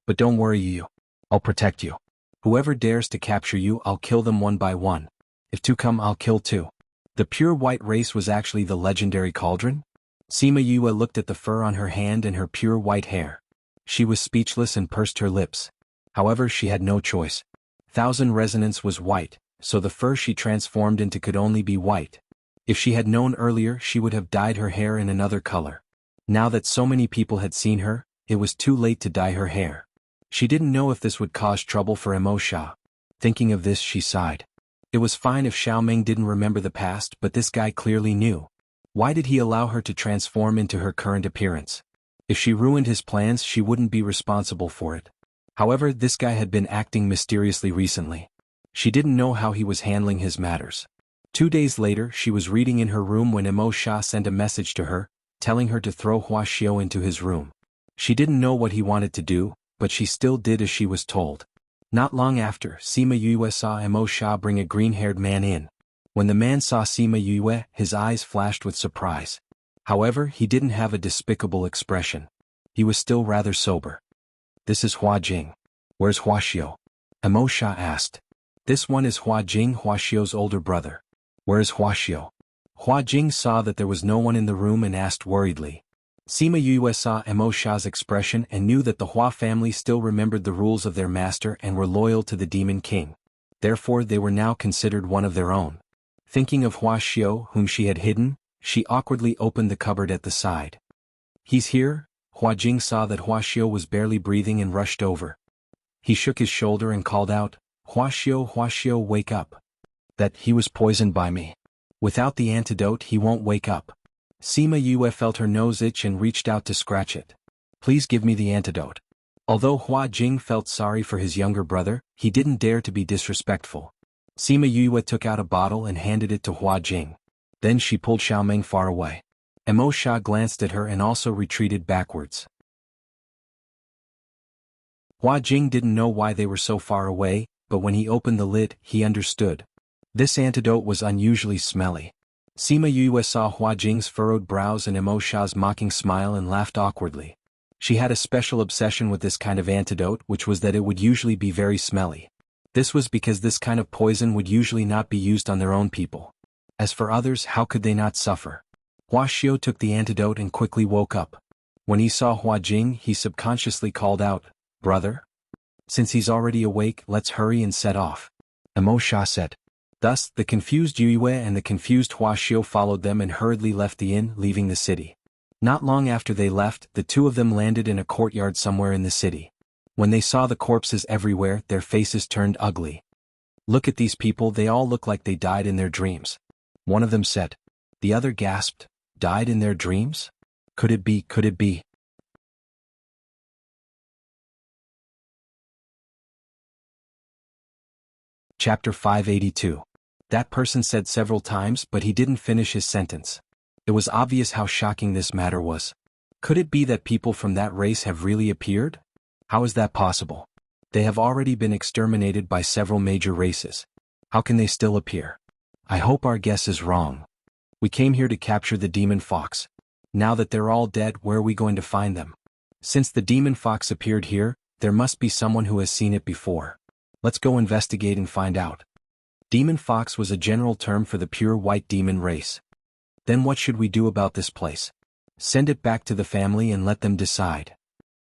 A: But don't worry Yu. I'll protect you. Whoever dares to capture you, I'll kill them one by one. If two come, I'll kill two. The pure white race was actually the legendary cauldron? Sima Yue looked at the fur on her hand and her pure white hair. She was speechless and pursed her lips. However, she had no choice. Thousand Resonance was white, so the fur she transformed into could only be white. If she had known earlier, she would have dyed her hair in another color. Now that so many people had seen her, it was too late to dye her hair. She didn't know if this would cause trouble for Emosha. Thinking of this, she sighed. It was fine if Xiaoming didn't remember the past, but this guy clearly knew. Why did he allow her to transform into her current appearance? If she ruined his plans, she wouldn't be responsible for it. However, this guy had been acting mysteriously recently. She didn't know how he was handling his matters. 2 days later, she was reading in her room when Emosha sent a message to her, telling her to throw Huaxiao into his room. She didn't know what he wanted to do, but she still did as she was told. Not long after, Sima Yue saw Emosha bring a green-haired man in. When the man saw Sima Yue, his eyes flashed with surprise. However, he didn't have a despicable expression. He was still rather sober. This is Hua Jing. Where's Huaxiao? Emosha asked. This one is Hua Jing, Huaxiao's older brother. Where is Huaxiao? Hua Jing saw that there was no one in the room and asked worriedly. Sima Yue saw Emosha's expression and knew that the Hua family still remembered the rules of their master and were loyal to the Demon King. Therefore they were now considered one of their own. Thinking of Huaxiao, whom she had hidden, she awkwardly opened the cupboard at the side. He's here? Hua Jing saw that Huaxiao was barely breathing and rushed over. He shook his shoulder and called out, Huaxiao, Huaxiao, wake up. That he was poisoned by me. Without the antidote he won't wake up. Sima Yue felt her nose itch and reached out to scratch it. Please give me the antidote. Although Hua Jing felt sorry for his younger brother, he didn't dare to be disrespectful. Sima Yue took out a bottle and handed it to Hua Jing. Then she pulled Xiaoming far away. Emosha glanced at her and also retreated backwards. Hua Jing didn't know why they were so far away, but when he opened the lid, he understood. This antidote was unusually smelly. Sima Yue saw Hua Jing's furrowed brows and Emosha's mocking smile and laughed awkwardly. She had a special obsession with this kind of antidote, which was that it would usually be very smelly. This was because this kind of poison would usually not be used on their own people. As for others, how could they not suffer? Hua Xiu took the antidote and quickly woke up. When he saw Hua Jing, he subconsciously called out, "Brother? Since he's already awake, let's hurry and set off," Emo Sha said. Thus, the confused Yue and the confused Hua Xiu followed them and hurriedly left the inn, leaving the city. Not long after they left, the two of them landed in a courtyard somewhere in the city. When they saw the corpses everywhere, their faces turned ugly. "Look at these people, they all look like they died in their dreams," one of them said. The other gasped, "Died in their dreams? Could it be, could it be?" Chapter 582. That person said several times, but he didn't finish his sentence. It was obvious how shocking this matter was. Could it be that people from that race have really appeared? How is that possible? They have already been exterminated by several major races. How can they still appear? I hope our guess is wrong. We came here to capture the demon fox. Now that they're all dead, where are we going to find them? Since the demon fox appeared here, there must be someone who has seen it before. Let's go investigate and find out. Demon fox was a general term for the pure white demon race. Then what should we do about this place? Send it back to the family and let them decide.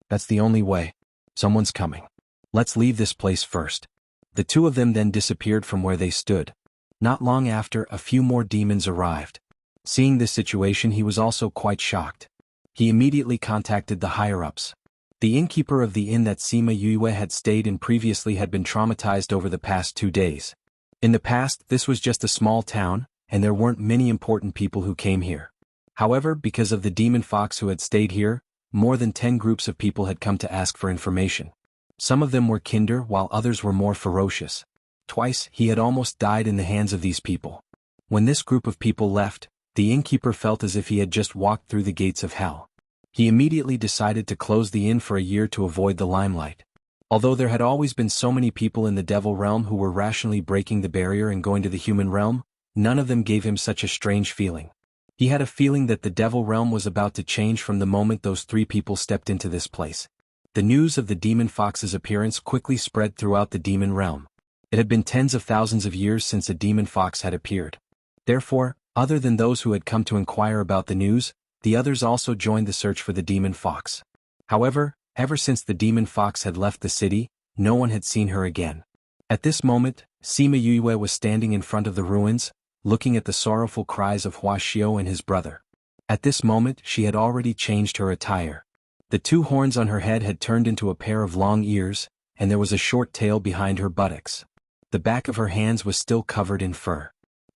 A: That's the only way. Someone's coming. Let's leave this place first. The two of them then disappeared from where they stood. Not long after, a few more demons arrived. Seeing this situation, he was also quite shocked. He immediately contacted the higher-ups. The innkeeper of the inn that Sima Yue had stayed in previously had been traumatized over the past 2 days. In the past, this was just a small town, and there weren't many important people who came here. However, because of the demon fox who had stayed here, more than 10 groups of people had come to ask for information. Some of them were kinder while others were more ferocious. Twice, he had almost died in the hands of these people. When this group of people left, the innkeeper felt as if he had just walked through the gates of hell. He immediately decided to close the inn for a year to avoid the limelight. Although there had always been so many people in the devil realm who were rationally breaking the barrier and going to the human realm, none of them gave him such a strange feeling. He had a feeling that the devil realm was about to change from the moment those 3 people stepped into this place. The news of the demon fox's appearance quickly spread throughout the demon realm. It had been tens of thousands of years since a demon fox had appeared. Therefore, other than those who had come to inquire about the news, the others also joined the search for the demon fox. However, ever since the demon fox had left the city, no one had seen her again. At this moment, Sima Yue was standing in front of the ruins, looking at the sorrowful cries of Hua Xiu and his brother. At this moment, she had already changed her attire. The 2 horns on her head had turned into a pair of long ears, and there was a short tail behind her buttocks. The back of her hands was still covered in fur.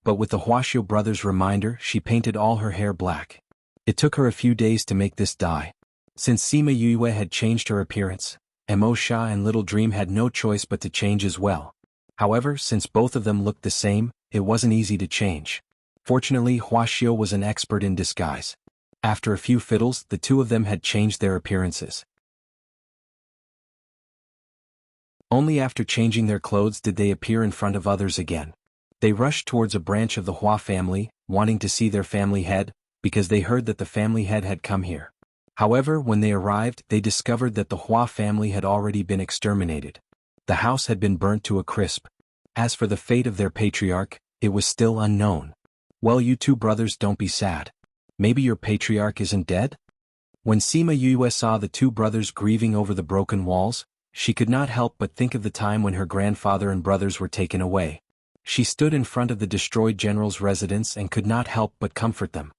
A: But with the Hua Xiu brothers' reminder, she painted all her hair black. It took her a few days to make this dye. Since Sima Yue had changed her appearance, Emo Sha and Little Dream had no choice but to change as well. However, since both of them looked the same, it wasn't easy to change. Fortunately, Hua Xiu was an expert in disguise. After a few fiddles, the 2 of them had changed their appearances. Only after changing their clothes did they appear in front of others again. They rushed towards a branch of the Hua family, wanting to see their family head, because they heard that the family head had come here. However, when they arrived, they discovered that the Hua family had already been exterminated. The house had been burnt to a crisp. As for the fate of their patriarch, it was still unknown. Well, you 2 brothers, don't be sad. Maybe your patriarch isn't dead? When Sima Yue saw the 2 brothers grieving over the broken walls, she could not help but think of the time when her grandfather and brothers were taken away. She stood in front of the destroyed general's residence and could not help but comfort them.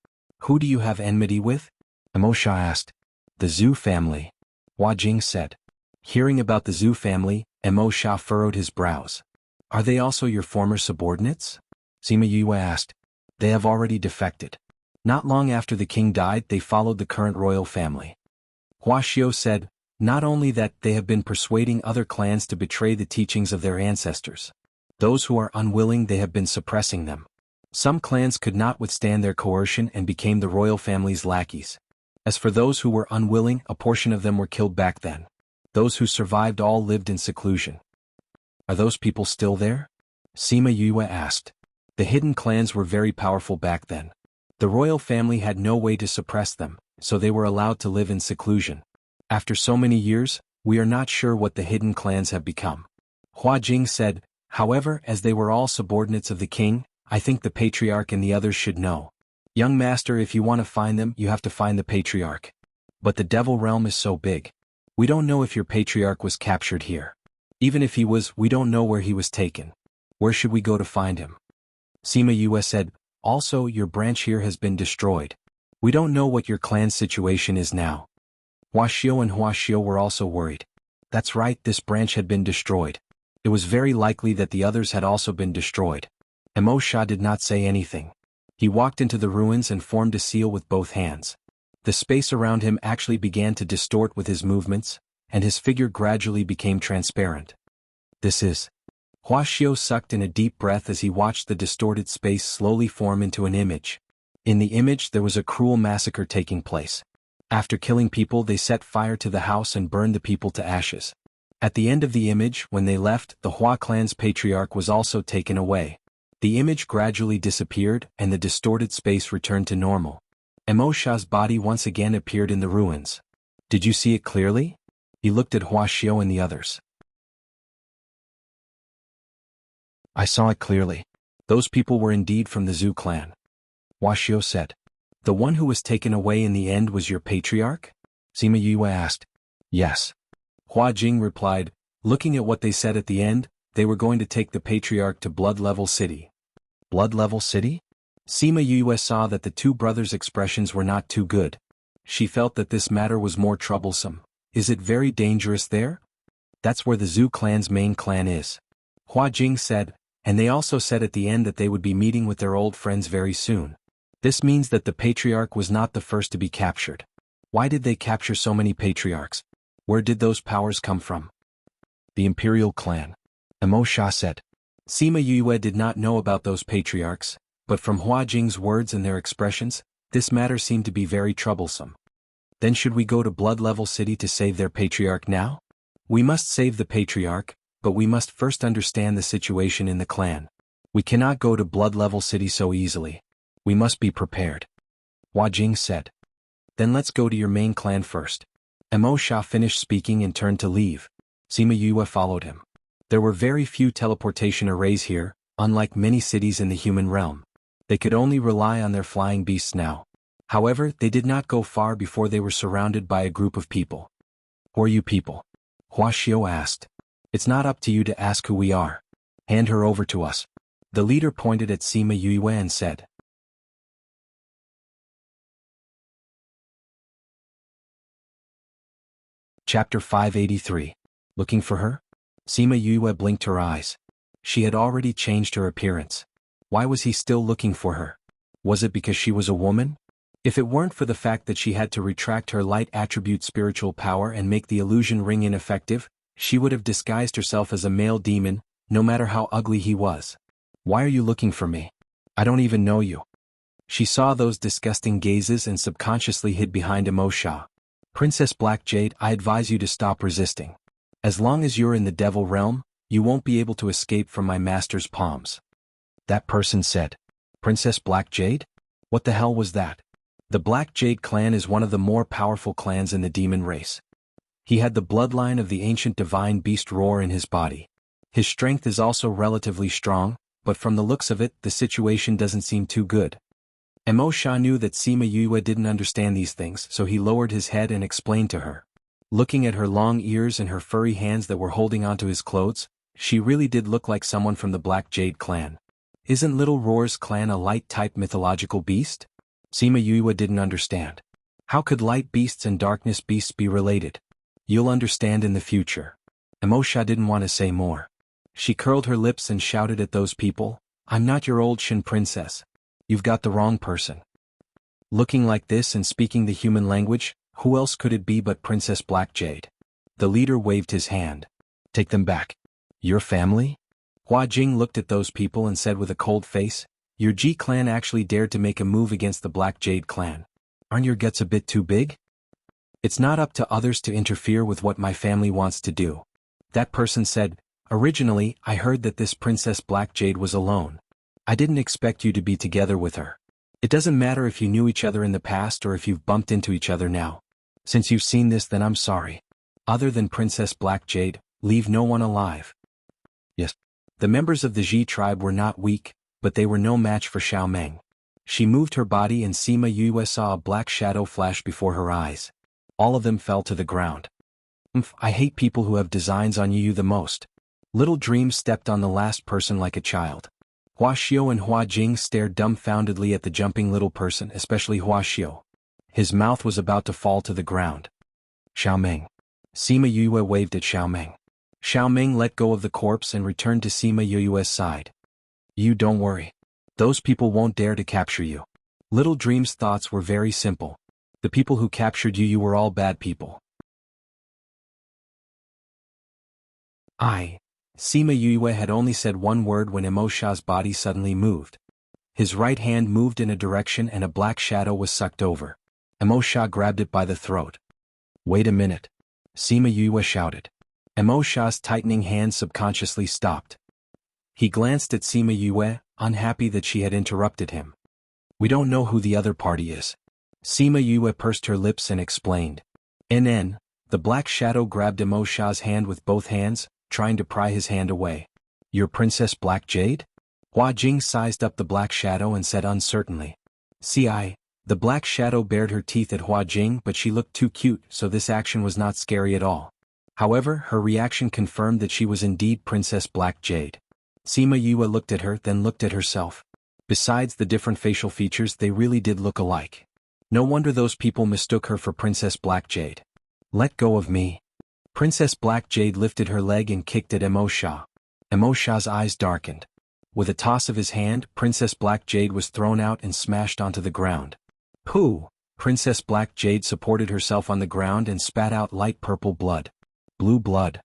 A: Who do you have enmity with? Emo Sha asked. The Zhu family, Hua Jing said. Hearing about the Zhu family, Emo Sha furrowed his brows. Are they also your former subordinates? Sima Yue asked. They have already defected. Not long after the king died, they followed the current royal family. Hua Xiu said, not only that, they have been persuading other clans to betray the teachings of their ancestors. Those who are unwilling, they have been suppressing them. Some clans could not withstand their coercion and became the royal family's lackeys. As for those who were unwilling, a portion of them were killed back then. Those who survived all lived in seclusion. Are those people still there? Sima Yue asked. The hidden clans were very powerful back then. The royal family had no way to suppress them, so they were allowed to live in seclusion. After so many years, we are not sure what the hidden clans have become. Hua Jing said, however, as they were all subordinates of the king, I think the patriarch and the others should know. Young master, if you want to find them, you have to find the patriarch. But the devil realm is so big. We don't know if your patriarch was captured here. Even if he was, we don't know where he was taken. Where should we go to find him? Sima Yue said, also, your branch here has been destroyed. We don't know what your clan's situation is now. Hua Xiu and Hua Xiu were also worried. That's right, this branch had been destroyed. It was very likely that the others had also been destroyed. Mo Sha did not say anything. He walked into the ruins and formed a seal with both hands. The space around him actually began to distort with his movements, and his figure gradually became transparent. This is. Hua Xiu sucked in a deep breath as he watched the distorted space slowly form into an image. In the image there was a cruel massacre taking place. After killing people, they set fire to the house and burned the people to ashes. At the end of the image, when they left, the Hua clan's patriarch was also taken away. The image gradually disappeared and the distorted space returned to normal. Mo Sha's body once again appeared in the ruins. Did you see it clearly? He looked at Hua Xiu and the others. I saw it clearly. Those people were indeed from the Zhu clan. Hua Xiu said. The one who was taken away in the end was your patriarch? Sima Yue asked. Yes. Hua Jing replied, looking at what they said at the end, they were going to take the patriarch to Blood Level City. Blood Level City? Sima Yue saw that the two brothers' expressions were not too good. She felt that this matter was more troublesome. Is it very dangerous there? That's where the Zhu clan's main clan is. Hua Jing said, and they also said at the end that they would be meeting with their old friends very soon. This means that the patriarch was not the first to be captured. Why did they capture so many patriarchs? Where did those powers come from? The Imperial clan. Mo Sha said. Sima Yue did not know about those patriarchs, but from Hua Jing's words and their expressions, this matter seemed to be very troublesome. Then should we go to Blood Level City to save their patriarch now? We must save the patriarch, but we must first understand the situation in the clan. We cannot go to Blood Level City so easily. We must be prepared. Hua Jing said. Then let's go to your main clan first. Mo Sha finished speaking and turned to leave. Sima Yue followed him. There were very few teleportation arrays here, unlike many cities in the human realm. They could only rely on their flying beasts now. However, they did not go far before they were surrounded by a group of people. Who are you people? Hua Xiu asked. It's not up to you to ask who we are. Hand her over to us. The leader pointed at Sima Yue and said. Chapter 583. Looking for her? Sima Yue blinked her eyes. She had already changed her appearance. Why was he still looking for her? Was it because she was a woman? If it weren't for the fact that she had to retract her light attribute spiritual power and make the illusion ring ineffective, she would have disguised herself as a male demon, no matter how ugly he was. Why are you looking for me? I don't even know you. She saw those disgusting gazes and subconsciously hid behind Mo Sha. Princess Black Jade, I advise you to stop resisting. As long as you're in the devil realm, you won't be able to escape from my master's palms. That person said. Princess Black Jade? What the hell was that? The Black Jade clan is one of the more powerful clans in the demon race. He had the bloodline of the ancient divine beast Roar in his body. His strength is also relatively strong, but from the looks of it, the situation doesn't seem too good. Mo Sha knew that Sima Yue didn't understand these things, so he lowered his head and explained to her. Looking at her long ears and her furry hands that were holding onto his clothes, she really did look like someone from the Black Jade clan. Isn't Little Roar's clan a light-type mythological beast? Sima Yue didn't understand. How could light beasts and darkness beasts be related? You'll understand in the future. Mo Sha didn't want to say more. She curled her lips and shouted at those people, I'm not your old Shin princess. You've got the wrong person. Looking like this and speaking the human language, who else could it be but Princess Black Jade? The leader waved his hand. Take them back. Your family? Hua Jing looked at those people and said with a cold face, your Ji clan actually dared to make a move against the Black Jade clan. Aren't your guts a bit too big? It's not up to others to interfere with what my family wants to do. That person said, originally, I heard that this Princess Black Jade was alone. I didn't expect you to be together with her. It doesn't matter if you knew each other in the past or if you've bumped into each other now. Since you've seen this, then I'm sorry. Other than Princess Black Jade, leave no one alive. Yes. The members of the Ji tribe were not weak, but they were no match for Xiao Meng. She moved her body and Sima Yue saw a black shadow flash before her eyes. All of them fell to the ground. I hate people who have designs on you the most. Little Dream stepped on the last person like a child. Hua Xiao and Hua Jing stared dumbfoundedly at the jumping little person, especially Hua Xiao. His mouth was about to fall to the ground. Xiaoming. Sima Yue waved at Xiaoming. Xiaoming let go of the corpse and returned to Sima Yue's side. You don't worry. Those people won't dare to capture you. Little Dream's thoughts were very simple. The people who captured you were all bad people. Sima Yue had only said one word when Emosha's body suddenly moved. His right hand moved in a direction and a black shadow was sucked over. Emosha grabbed it by the throat. Wait a minute. Sima Yue shouted. Emosha's tightening hand subconsciously stopped. He glanced at Sima Yue, unhappy that she had interrupted him. We don't know who the other party is. Sima Yue pursed her lips and explained. NN, the black shadow grabbed Emosha's hand with both hands, trying to pry his hand away. Your Princess Black Jade? Hua Jing sized up the black shadow and said uncertainly. The black shadow bared her teeth at Hua Jing, but she looked too cute, so this action was not scary at all. However, her reaction confirmed that she was indeed Princess Black Jade. Sima Yue looked at her, then looked at herself. Besides the different facial features, they really did look alike. No wonder those people mistook her for Princess Black Jade. Let go of me. Princess Black Jade lifted her leg and kicked at Emosha. Emosha's eyes darkened. With a toss of his hand, Princess Black Jade was thrown out and smashed onto the ground. Pooh! Princess Black Jade supported herself on the ground and spat out light purple blood. Blue blood.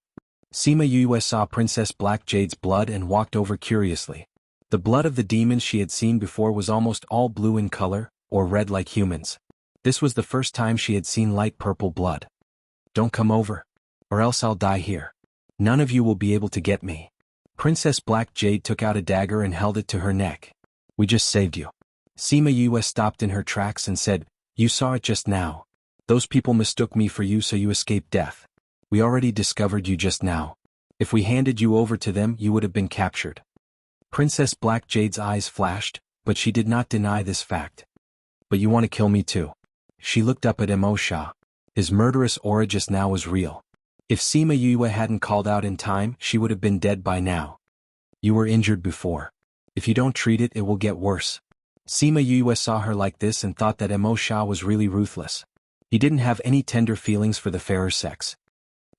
A: Sima Yue saw Princess Black Jade's blood and walked over curiously. The blood of the demons she had seen before was almost all blue in color, or red like humans. This was the first time she had seen light purple blood. Don't come over. Or else I'll die here. None of you will be able to get me. Princess Black Jade took out a dagger and held it to her neck. We just saved you. Sima Yue stopped in her tracks and said, You saw it just now. Those people mistook me for you so you escaped death. We already discovered you just now. If we handed you over to them, you would have been captured. Princess Black Jade's eyes flashed, but she did not deny this fact. But you want to kill me too. She looked up at Emosha. His murderous aura just now was real. If Sima Yue hadn't called out in time, she would have been dead by now. You were injured before. If you don't treat it, it will get worse. Sima Yue saw her like this and thought that Emosha was really ruthless. He didn't have any tender feelings for the fairer sex.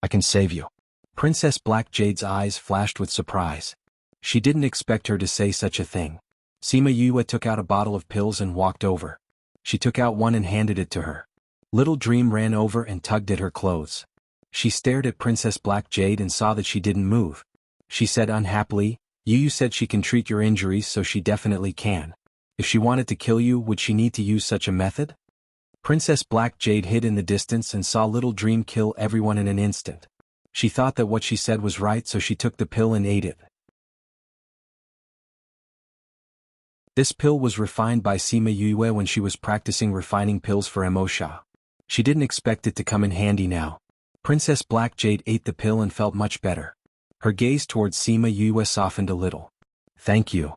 A: I can save you. Princess Black Jade's eyes flashed with surprise. She didn't expect her to say such a thing. Sima Yue took out a bottle of pills and walked over. She took out one and handed it to her. Little Dream ran over and tugged at her clothes. She stared at Princess Black Jade and saw that she didn't move. She said unhappily, You said she can treat your injuries, so she definitely can. If she wanted to kill you, would she need to use such a method? Princess Black Jade hid in the distance and saw Little Dream kill everyone in an instant. She thought that what she said was right, so she took the pill and ate it. This pill was refined by Sima Yue when she was practicing refining pills for Emosha. She didn't expect it to come in handy now. Princess Black Jade ate the pill and felt much better. Her gaze towards Sima Yue softened a little. Thank you.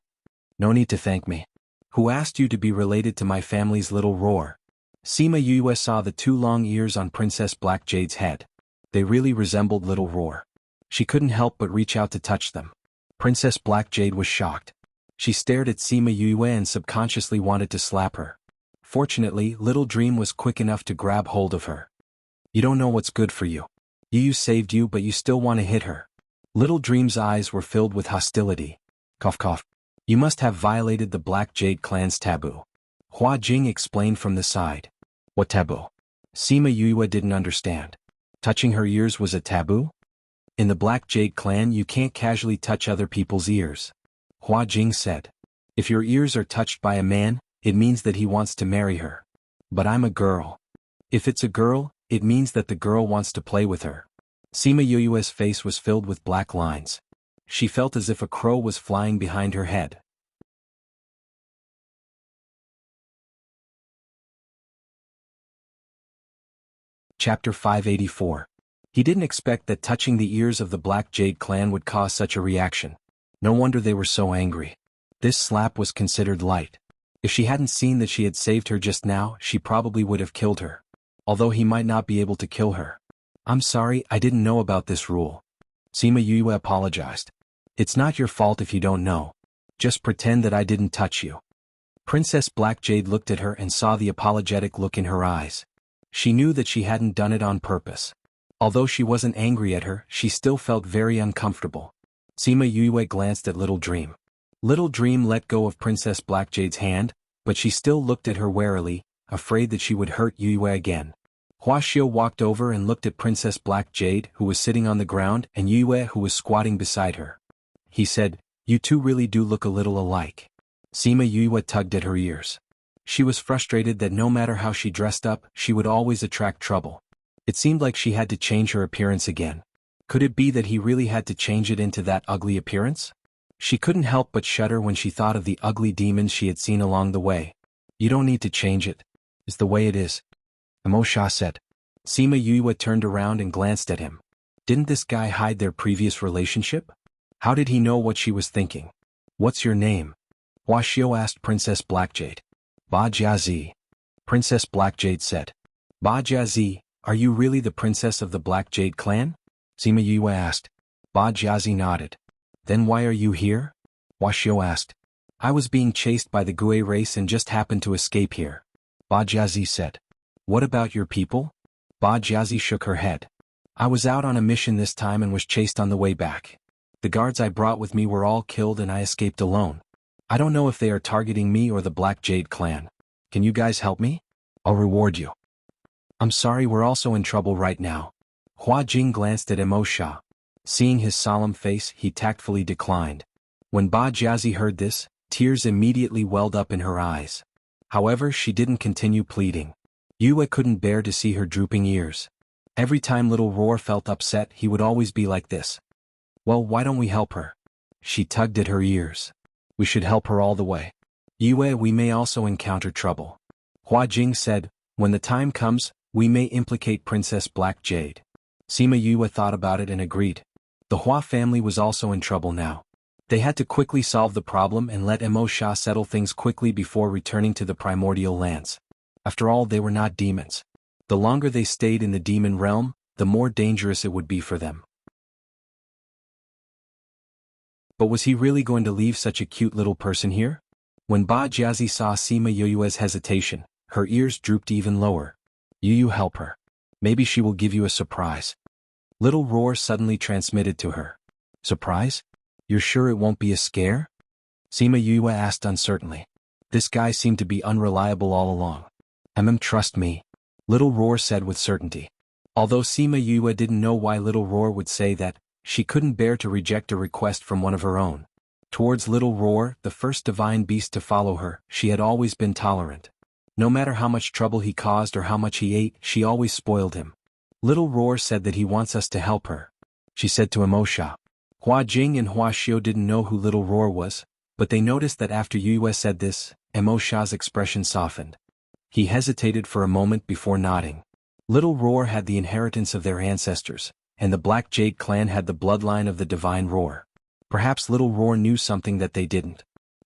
A: No need to thank me. Who asked you to be related to my family's little roar? Sima Yue saw the two long ears on Princess Black Jade's head. They really resembled little roar. She couldn't help but reach out to touch them. Princess Black Jade was shocked. She stared at Sima Yue and subconsciously wanted to slap her. Fortunately, Little Dream was quick enough to grab hold of her. You don't know what's good for you. Yu saved you, but you still want to hit her. Little Dream's eyes were filled with hostility. Cough cough. You must have violated the Black Jade clan's taboo. Hua Jing explained from the side. What taboo? Sima Yue didn't understand. Touching her ears was a taboo? In the Black Jade clan you can't casually touch other people's ears. Hua Jing said. If your ears are touched by a man, it means that he wants to marry her. But I'm a girl. If it's a girl, it means that the girl wants to play with her. Sima Yue's face was filled with black lines. She felt as if a crow was flying behind her head. Chapter 584. He didn't expect that touching the ears of the Black Jade clan would cause such a reaction. No wonder they were so angry. This slap was considered light. If she hadn't seen that she had saved her just now, she probably would have killed her. Although he might not be able to kill her. I'm sorry, I didn't know about this rule. Sima Yue apologized. It's not your fault if you don't know. Just pretend that I didn't touch you. Princess Blackjade looked at her and saw the apologetic look in her eyes. She knew that she hadn't done it on purpose. Although she wasn't angry at her, she still felt very uncomfortable. Sima Yue glanced at Little Dream. Little Dream let go of Princess Blackjade's hand, but she still looked at her warily, afraid that she would hurt Yue again. Wuxia walked over and looked at Princess Blackjade, who was sitting on the ground, and Yue, who was squatting beside her. He said, "You two really do look a little alike." Sima Yue tugged at her ears. She was frustrated that no matter how she dressed up, she would always attract trouble. It seemed like she had to change her appearance again. Could it be that he really had to change it into that ugly appearance? She couldn't help but shudder when she thought of the ugly demons she had seen along the way. You don't need to change it. It's the way it is. Immortality said. Sima Yue turned around and glanced at him. Didn't this guy hide their previous relationship? How did he know what she was thinking? What's your name? Wuxia asked Princess Blackjade. Ba Jiazi. Princess Blackjade said. Ba Jiazi, are you really the princess of the Blackjade clan? Sima Yue asked. Ba Jiazi nodded. Then why are you here? Wuxia asked. I was being chased by the Gue race and just happened to escape here. Ba Jiazi said. What about your people? Ba Jiazi shook her head. I was out on a mission this time and was chased on the way back. The guards I brought with me were all killed and I escaped alone. I don't know if they are targeting me or the Black Jade clan. Can you guys help me? I'll reward you. I'm sorry, we're also in trouble right now. Hua Jing glanced at Immortality. Seeing his solemn face, he tactfully declined. When Ba Jiazi heard this, tears immediately welled up in her eyes. However, she didn't continue pleading. Yue couldn't bear to see her drooping ears. Every time Little Roar felt upset, he would always be like this. Well, why don't we help her? She tugged at her ears. We should help her all the way. Yue, we may also encounter trouble. Hua Jing said, when the time comes, we may implicate Princess Black Jade. Sima Yue thought about it and agreed. The Hua family was also in trouble now. They had to quickly solve the problem and let Immortality settle things quickly before returning to the primordial lands. After all, they were not demons. The longer they stayed in the demon realm, the more dangerous it would be for them. But was he really going to leave such a cute little person here? When Ba Jiazi saw Sima Yue's hesitation, her ears drooped even lower. You help her. Maybe she will give you a surprise. Little Roar suddenly transmitted to her. Surprise? You're sure it won't be a scare? Sima Yue asked uncertainly. This guy seemed to be unreliable all along. Trust me. Little Roar said with certainty. Although Sima Yue didn't know why Little Roar would say that, she couldn't bear to reject a request from one of her own. Towards Little Roar, the first divine beast to follow her, she had always been tolerant. No matter how much trouble he caused or how much he ate, she always spoiled him. Little Roar said that he wants us to help her. She said to Immortality. Hua Jing and Hua Xiu didn't know who Little Roar was, but they noticed that after Yue said this, Immortality's expression softened. He hesitated for a moment before nodding. Little Roar had the inheritance of their ancestors, and the Black Jade clan had the bloodline of the Divine Roar. Perhaps Little Roar knew something that they didn't.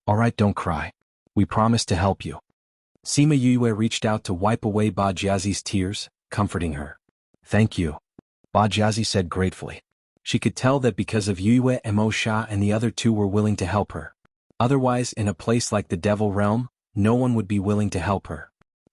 A: Alright, don't cry. We promise to help you. Sima Yue reached out to wipe away Ba Jiazi's tears, comforting her. Thank you. Ba Jiazi said gratefully. She could tell that because of Yue, Immortality and the other two were willing to help her. Otherwise, in a place like the Devil Realm, no one would be willing to help her.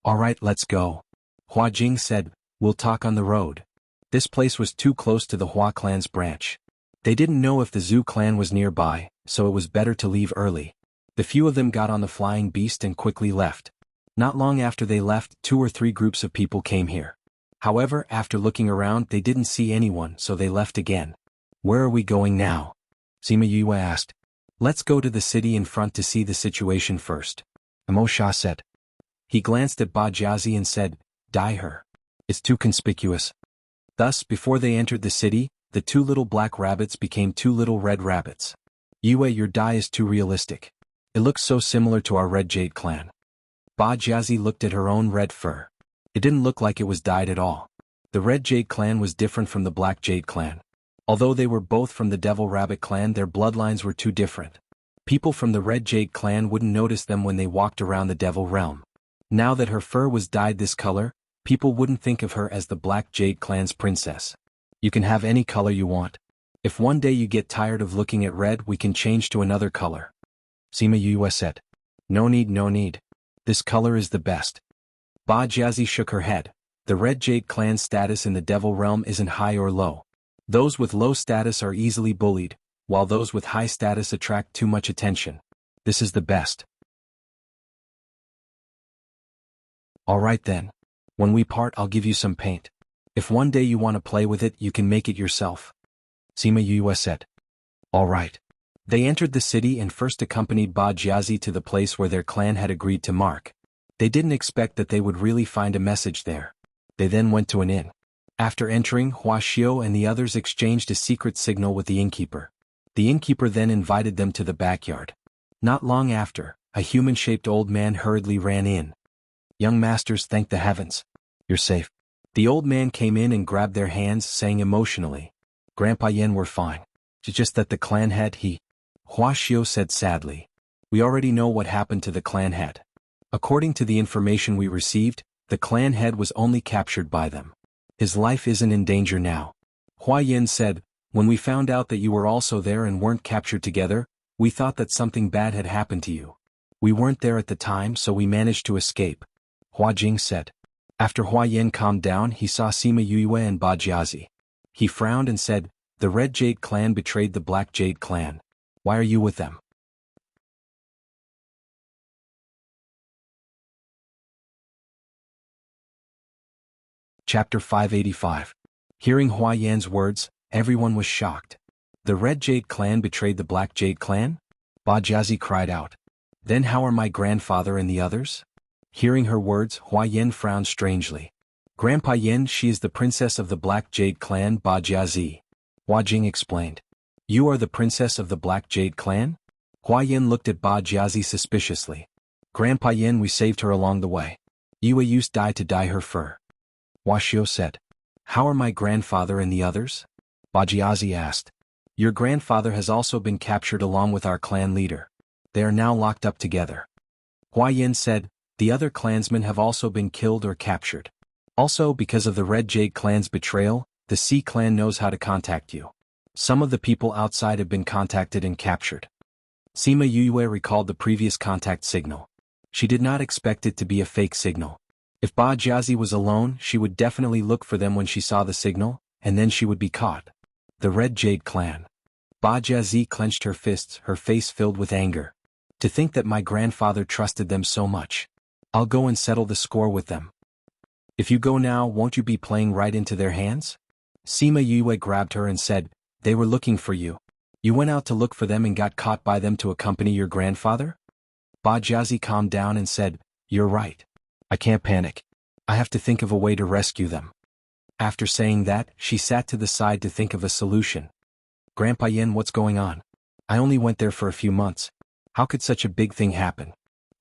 A: Alright, let's go. Hua Jing said, we'll talk on the road. This place was too close to the Hua clan's branch. They didn't know if the Zhu clan was nearby, so it was better to leave early. The few of them got on the flying beast and quickly left. Not long after they left, 2 or 3 groups of people came here. However, after looking around, they didn't see anyone, so they left again. Where are we going now? Sima Yue asked. Let's go to the city in front to see the situation first. Immortality said. He glanced at Ba Jiazi and said, dye her. It's too conspicuous. Thus, before they entered the city, the 2 little black rabbits became 2 little red rabbits. Yue, your dye is too realistic. It looks so similar to our Red Jade clan. Ba Jiazi looked at her own red fur. It didn't look like it was dyed at all. The Red Jade clan was different from the Black Jade clan. Although they were both from the Devil Rabbit clan, their bloodlines were too different. People from the Red Jade clan wouldn't notice them when they walked around the Devil Realm. Now that her fur was dyed this color, people wouldn't think of her as the Black Jade clan's princess. You can have any color you want. If one day you get tired of looking at red, we can change to another color. Sima Yue said. No need, no need. This color is the best. Ba Jiazi shook her head. The Red Jade clan's status in the Devil Realm isn't high or low. Those with low status are easily bullied, while those with high status attract too much attention. This is the best. Alright then. When we part, I'll give you some paint. If one day you want to play with it, you can make it yourself. Sima Yue said. Alright. They entered the city and first accompanied Ba Jiazi to the place where their clan had agreed to mark. They didn't expect that they would really find a message there. They then went to an inn. After entering, Hua Xiu and the others exchanged a secret signal with the innkeeper. The innkeeper then invited them to the backyard. Not long after, a human-shaped old man hurriedly ran in. Young masters, thank the heavens. You're safe. The old man came in and grabbed their hands, saying emotionally, Grandpa Yen, we're fine. It's just that the clan head, Hua Xiu said sadly. We already know what happened to the clan head. According to the information we received, the clan head was only captured by them. His life isn't in danger now. Hua Yen said, when we found out that you were also there and weren't captured together, we thought that something bad had happened to you. We weren't there at the time, so we managed to escape. Hua Jing said. After Hua Yen calmed down, he saw Sima Yue and Ba Jiazi. He frowned and said, the Red Jade clan betrayed the Black Jade clan. Why are you with them? Chapter 585. Hearing Hua Yan's words, everyone was shocked. The Red Jade clan betrayed the Black Jade clan? Ba Jiazi cried out. Then how are my grandfather and the others? Hearing her words, Hua Yan frowned strangely. Grandpa Yen, she is the princess of the Black Jade clan, Ba Jiazi. Hua Jing explained. You are the princess of the Black Jade clan? Hua Yan looked at Ba Jiazi suspiciously. Grandpa Yen, we saved her along the way. Yue used dye to dye her fur. Hua Xiu said. How are my grandfather and the others? Ba Jiazi asked. Your grandfather has also been captured along with our clan leader. They are now locked up together. Hua Yen said, the other clansmen have also been killed or captured. Also, because of the Red Jade clan's betrayal, the Sea clan knows how to contact you. Some of the people outside have been contacted and captured. Sima Yue recalled the previous contact signal. She did not expect it to be a fake signal. If Ba Jiazi was alone, she would definitely look for them when she saw the signal, and then she would be caught. The Red Jade clan. Ba Jiazi clenched her fists, her face filled with anger. To think that my grandfather trusted them so much. I'll go and settle the score with them. If you go now, won't you be playing right into their hands? Sima Yue grabbed her and said, they were looking for you. You went out to look for them and got caught by them to accompany your grandfather? Ba Jiazi calmed down and said, you're right. I can't panic. I have to think of a way to rescue them. After saying that, she sat to the side to think of a solution. Grandpa Yen, what's going on? I only went there for a few months. How could such a big thing happen?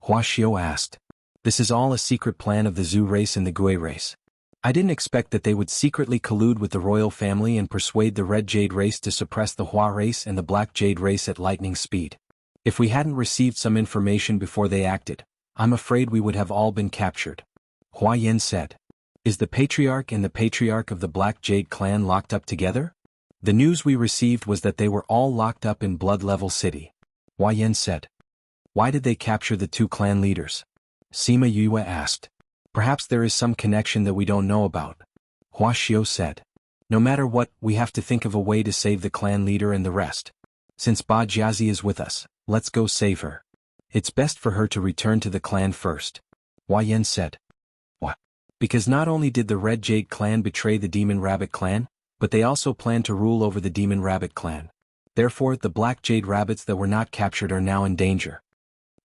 A: Hua Xiu asked. This is all a secret plan of the Zhu race and the Gui race. I didn't expect that they would secretly collude with the royal family and persuade the Red Jade race to suppress the Hua race and the Black Jade race at lightning speed. If we hadn't received some information before they acted, I'm afraid we would have all been captured. Hua Yen said. Is the Patriarch and the Patriarch of the Black Jade clan locked up together? The news we received was that they were all locked up in Blood Level City. Hua Yen said. Why did they capture the two clan leaders? Sima Yue asked. Perhaps there is some connection that we don't know about. Hua Xiu said. No matter what, we have to think of a way to save the clan leader and the rest. Since Ba Jiazi is with us, let's go save her. It's best for her to return to the clan first. Hua Yen said. What? Because not only did the Red Jade clan betray the Demon Rabbit clan, but they also planned to rule over the Demon Rabbit clan. Therefore, the Black Jade rabbits that were not captured are now in danger.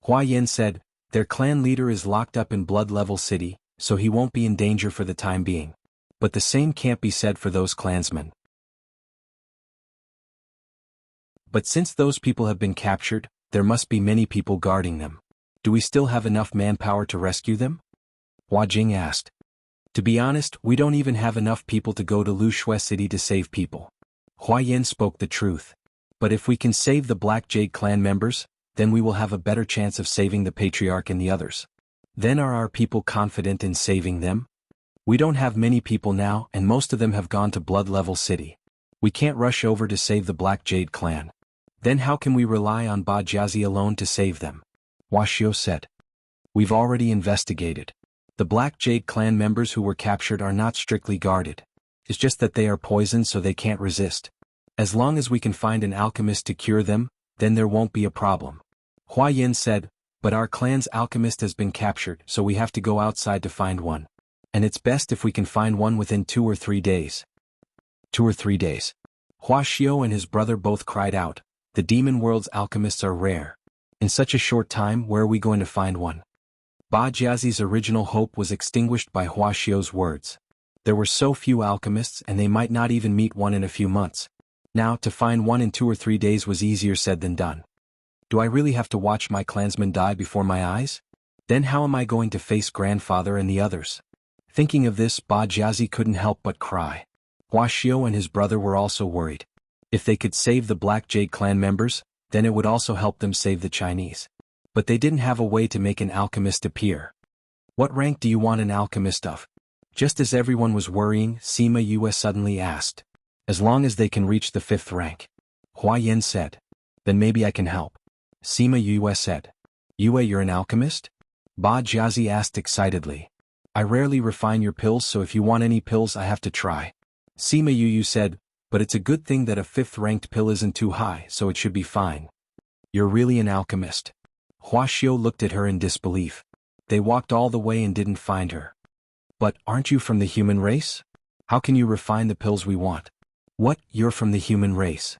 A: Hua Yen said, their clan leader is locked up in Blood Level City, so he won't be in danger for the time being. But the same can't be said for those clansmen. But since those people have been captured, there must be many people guarding them. Do we still have enough manpower to rescue them? Hua Jing asked. To be honest, we don't even have enough people to go to Lushui City to save people. Hua Yen spoke the truth. But if we can save the Black Jade clan members, then we will have a better chance of saving the patriarch and the others. Then are our people confident in saving them? We don't have many people now, and most of them have gone to Blood Level City. We can't rush over to save the Black Jade clan. Then how can we rely on Ba Jiazi alone to save them? Wuxia said. We've already investigated. The Black Jade clan members who were captured are not strictly guarded. It's just that they are poisoned so they can't resist. As long as we can find an alchemist to cure them, then there won't be a problem. Hua Yin said, but our clan's alchemist has been captured, so we have to go outside to find one. And it's best if we can find one within 2 or 3 days. 2 or 3 days. Hua Xiao and his brother both cried out, the demon world's alchemists are rare. In such a short time, where are we going to find one? Ba Jiazi's original hope was extinguished by Hua Xiao's words. There were so few alchemists and they might not even meet one in a few months. Now, to find one in 2 or 3 days was easier said than done. Do I really have to watch my clansmen die before my eyes? Then how am I going to face grandfather and the others? Thinking of this, Ba Jiazi couldn't help but cry. Hua Xiao and his brother were also worried. If they could save the Black Jade clan members, then it would also help them save the Chinese. But they didn't have a way to make an alchemist appear. What rank do you want an alchemist of? Just as everyone was worrying, Sima Yue suddenly asked. As long as they can reach the 5th rank. Hua Yin said. Then maybe I can help. Sima Yue said. Yue, you're an alchemist? Ba Jiazi asked excitedly. I rarely refine your pills, so if you want any pills I have to try. Sima Yue said, but it's a good thing that a 5th ranked pill isn't too high, so it should be fine. You're really an alchemist. Hua Xiao looked at her in disbelief. They walked all the way and didn't find her. But aren't you from the human race? How can you refine the pills we want? What, you're from the human race?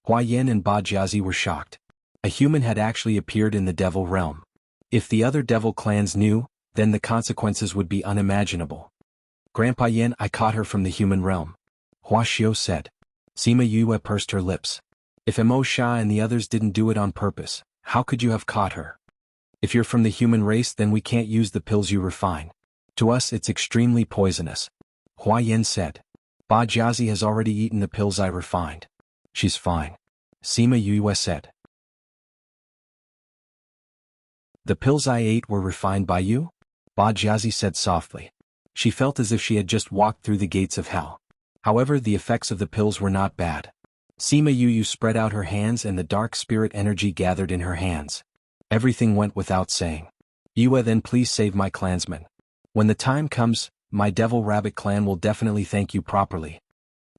A: Hua Yin and Ba Jiazi were shocked. A human had actually appeared in the devil realm. If the other devil clans knew, then the consequences would be unimaginable. Grandpa Yin, I caught her from the human realm. Hua Xiao said. Sima Yue pursed her lips. If Mo Sha and the others didn't do it on purpose, how could you have caught her? If you're from the human race, then we can't use the pills you refine. To us it's extremely poisonous. Hua Yin said. Ba Jiazi has already eaten the pills I refined. She's fine. Sima Yue said. The pills I ate were refined by you? Ba Jiazi said softly. She felt as if she had just walked through the gates of hell. However, the effects of the pills were not bad. Sima Yue spread out her hands and the dark spirit energy gathered in her hands. Everything went without saying. Yue, then please save my clansmen. When the time comes, my Devil Rabbit clan will definitely thank you properly.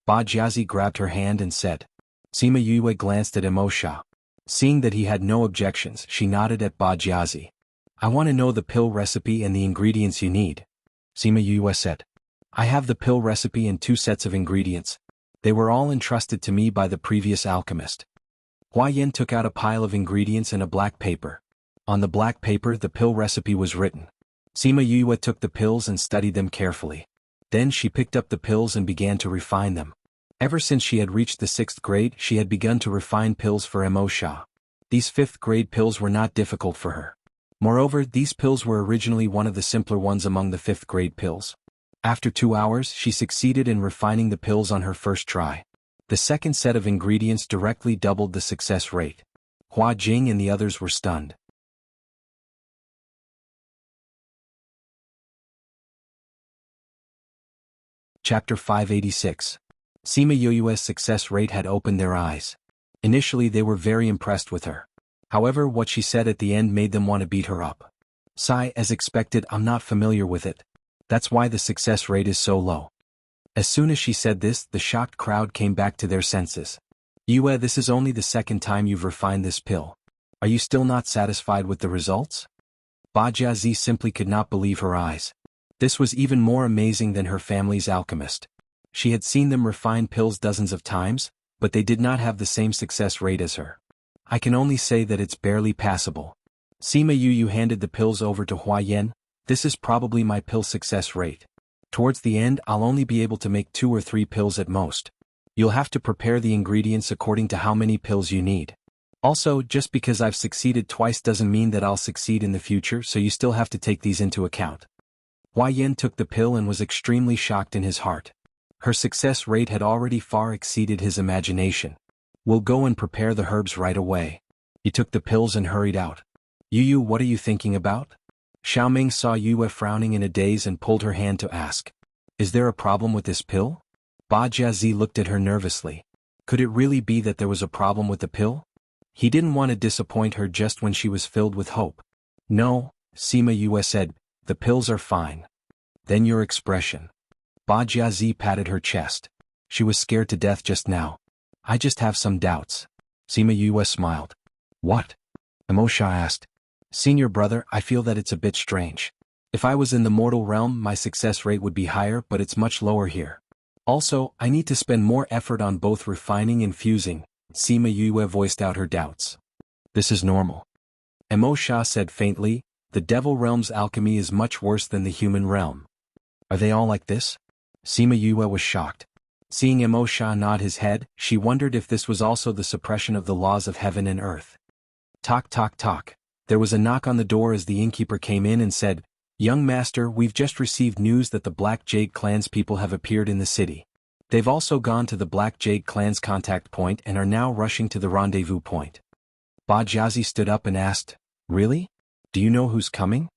A: Ba Jiazi grabbed her hand and said. Sima Yue glanced at Mo Sha. Seeing that he had no objections, she nodded at Ba Jiazi. I want to know the pill recipe and the ingredients you need. Sima Yue said. I have the pill recipe and 2 sets of ingredients. They were all entrusted to me by the previous alchemist. Hua Yin took out a pile of ingredients and a black paper. On the black paper the pill recipe was written. Sima Yue took the pills and studied them carefully. Then she picked up the pills and began to refine them. Ever since she had reached the 6th grade, she had begun to refine pills for Mo Sha. These 5th grade pills were not difficult for her. Moreover, these pills were originally one of the simpler ones among the 5th grade pills. After 2 hours, she succeeded in refining the pills on her first try. The second set of ingredients directly doubled the success rate. Hua Jing and the others were stunned. Chapter 586. Sima Yue's success rate had opened their eyes. Initially they were very impressed with her. However, what she said at the end made them want to beat her up. Sigh, as expected, I'm not familiar with it. That's why the success rate is so low. As soon as she said this, the shocked crowd came back to their senses. Yue, this is only the 2nd time you've refined this pill. Are you still not satisfied with the results? Ba Jiazi simply could not believe her eyes. This was even more amazing than her family's alchemist. She had seen them refine pills dozens of times, but they did not have the same success rate as her. I can only say that it's barely passable. Sima Yue handed the pills over to Hua Yin. This is probably my pill success rate. Towards the end, I'll only be able to make 2 or 3 pills at most. You'll have to prepare the ingredients according to how many pills you need. Also, just because I've succeeded twice doesn't mean that I'll succeed in the future, so you still have to take these into account. Hua Yin took the pill and was extremely shocked in his heart. Her success rate had already far exceeded his imagination. We'll go and prepare the herbs right away. He took the pills and hurried out. Yu, what are you thinking about? Xiaoming saw Yue frowning in a daze and pulled her hand to ask. Is there a problem with this pill? Ba Jiazi looked at her nervously. Could it really be that there was a problem with the pill? He didn't want to disappoint her just when she was filled with hope. No, Sima Yue said, the pills are fine. Then your expression. Ba Jiazi patted her chest. She was scared to death just now. I just have some doubts. Sima Yue smiled. What? Emosha asked. Senior brother, I feel that it's a bit strange. If I was in the mortal realm, my success rate would be higher, but it's much lower here. Also, I need to spend more effort on both refining and fusing. Sima Yue voiced out her doubts. This is normal. Emosha said faintly, the devil realm's alchemy is much worse than the human realm. Are they all like this? Sima Yue was shocked. Seeing Emosha nod his head, she wondered if this was also the suppression of the laws of heaven and earth. Tock tock tock. There was a knock on the door as the innkeeper came in and said, Young master, we've just received news that the Black Jade Clan's people have appeared in the city. They've also gone to the Black Jade Clan's contact point and are now rushing to the rendezvous point. Ba Jiazi stood up and asked, Really? Do you know who's coming?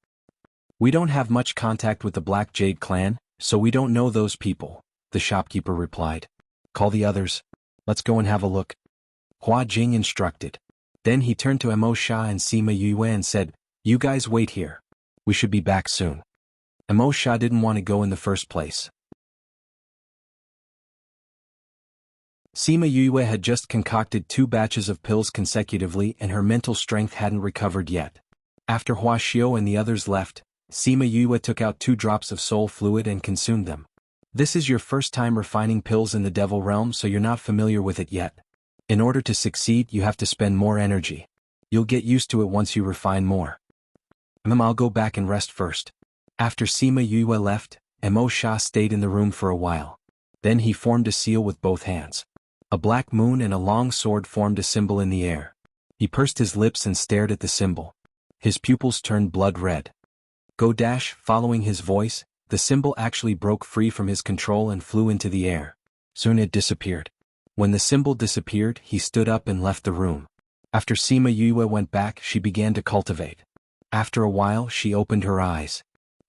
A: We don't have much contact with the Black Jade Clan, so we don't know those people, the shopkeeper replied. Call the others. Let's go and have a look. Hua Jing instructed. Then he turned to Emosha and Sima Yue and said, You guys wait here. We should be back soon. Emosha didn't want to go in the first place. Sima Yue had just concocted 2 batches of pills consecutively and her mental strength hadn't recovered yet. After Hua Xiao and the others left, Sima Yue took out 2 drops of soul fluid and consumed them. This is your first time refining pills in the devil realm, so you're not familiar with it yet. In order to succeed, you have to spend more energy. You'll get used to it once you refine more. I'll go back and rest first. After Sima Yue left, Emosha stayed in the room for a while. Then he formed a seal with both hands. A black moon and a long sword formed a symbol in the air. He pursed his lips and stared at the symbol. His pupils turned blood red. Go dash, following his voice, the symbol actually broke free from his control and flew into the air. Soon it disappeared. When the symbol disappeared, he stood up and left the room. After Sima Yue went back, she began to cultivate. After a while, she opened her eyes.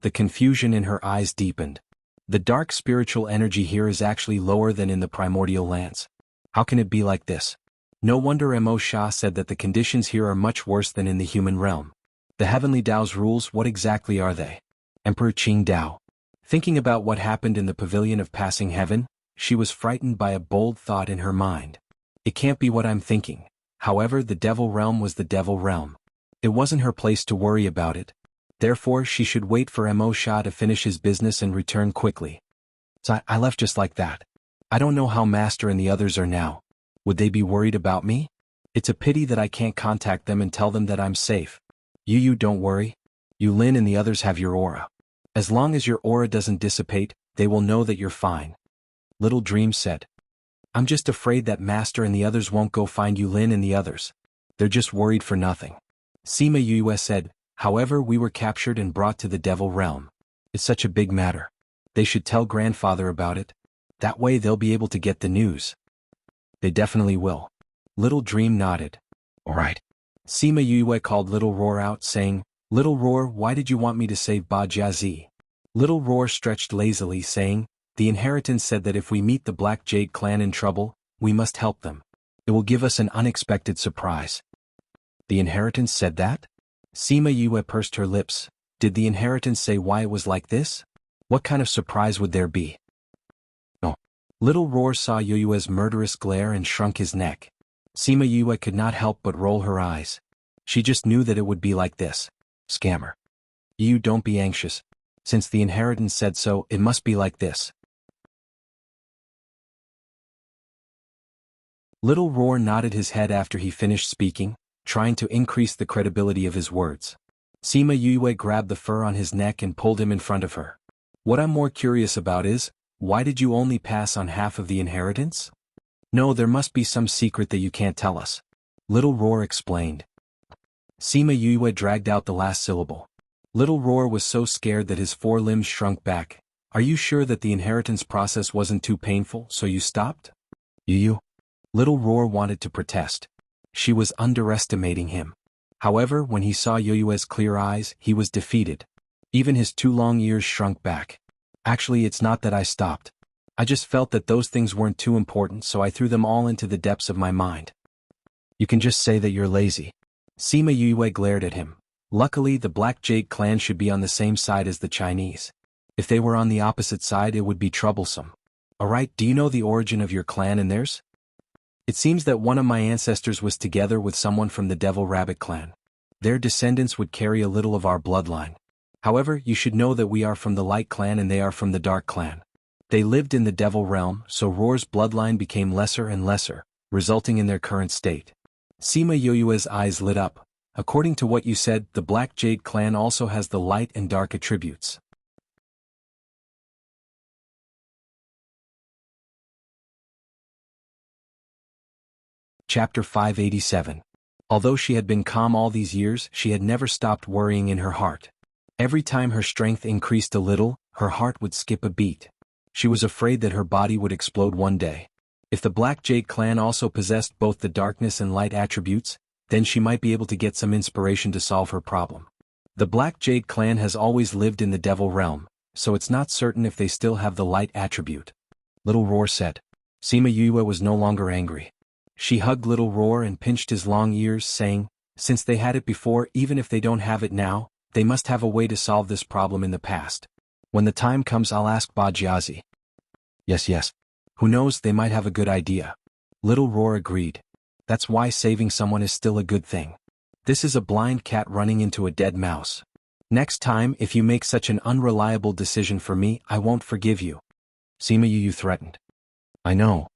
A: The confusion in her eyes deepened. The dark spiritual energy here is actually lower than in the primordial lands. How can it be like this? No wonder Emosha said that the conditions here are much worse than in the human realm. The heavenly Dao's rules, what exactly are they? Emperor Qing Dao. Thinking about what happened in the pavilion of passing heaven, she was frightened by a bold thought in her mind. It can't be what I'm thinking. However, the devil realm was the devil realm. It wasn't her place to worry about it. Therefore, she should wait for Emosha to finish his business and return quickly. So I left just like that. I don't know how Master and the others are now. Would they be worried about me? It's a pity that I can't contact them and tell them that I'm safe. You don't worry. Lin and the others have your aura. As long as your aura doesn't dissipate, they will know that you're fine. Little Dream said. I'm just afraid that Master and the others won't go find Lin and the others. They're just worried for nothing. Sima Yue said, however, we were captured and brought to the devil realm. It's such a big matter. They should tell grandfather about it. That way they'll be able to get the news. They definitely will. Little Dream nodded. All right. Sima Yue called Little Roar out, saying, Little Roar, why did you want me to save Ba Jiazi? Little Roar stretched lazily, saying, The inheritance said that if we meet the Black Jade Clan in trouble, we must help them. It will give us an unexpected surprise. The inheritance said that? Sima Yue pursed her lips. Did the inheritance say why it was like this? What kind of surprise would there be? No. Little Roar saw Yue's murderous glare and shrunk his neck. Sima Yue could not help but roll her eyes. She just knew that it would be like this. Scammer. You don't be anxious. Since the inheritance said so, it must be like this. Little Roar nodded his head after he finished speaking, trying to increase the credibility of his words. Sima Yue grabbed the fur on his neck and pulled him in front of her. What I'm more curious about is, why did you only pass on half of the inheritance? No, there must be some secret that you can't tell us. Little Roar explained. Sima Yue dragged out the last syllable. Little Roar was so scared that his 4 limbs shrunk back. Are you sure that the inheritance process wasn't too painful, so you stopped? Little Roar wanted to protest. She was underestimating him. However, when he saw Yoyue's clear eyes, he was defeated. Even his 2 long ears shrunk back. Actually, it's not that I stopped. I just felt that those things weren't too important, so I threw them all into the depths of my mind. You can just say that you're lazy. Sima Yue glared at him. Luckily, the Black Jade clan should be on the same side as the Chinese. If they were on the opposite side, it would be troublesome. Alright, do you know the origin of your clan and theirs? It seems that one of my ancestors was together with someone from the Devil Rabbit clan. Their descendants would carry a little of our bloodline. However, you should know that we are from the Light clan and they are from the Dark clan. They lived in the Devil realm, so Roar's bloodline became lesser and lesser, resulting in their current state. Sima Yoyue's eyes lit up. According to what you said, the Black Jade clan also has the light and dark attributes. Chapter 587. Although she had been calm all these years, she had never stopped worrying in her heart. Every time her strength increased a little, her heart would skip a beat. She was afraid that her body would explode one day. If the Black Jade clan also possessed both the darkness and light attributes, then she might be able to get some inspiration to solve her problem. The Black Jade clan has always lived in the Devil realm, so it's not certain if they still have the light attribute. Little Roar said. Sima Yue was no longer angry. She hugged Little Roar and pinched his long ears, saying, since they had it before, even if they don't have it now, they must have a way to solve this problem in the past. When the time comes, I'll ask Ba Jiazi. Yes. Who knows, they might have a good idea. Little Roar agreed. That's why saving someone is still a good thing. This is a blind cat running into a dead mouse. Next time, if you make such an unreliable decision for me, I won't forgive you. Sima Yu threatened. I know.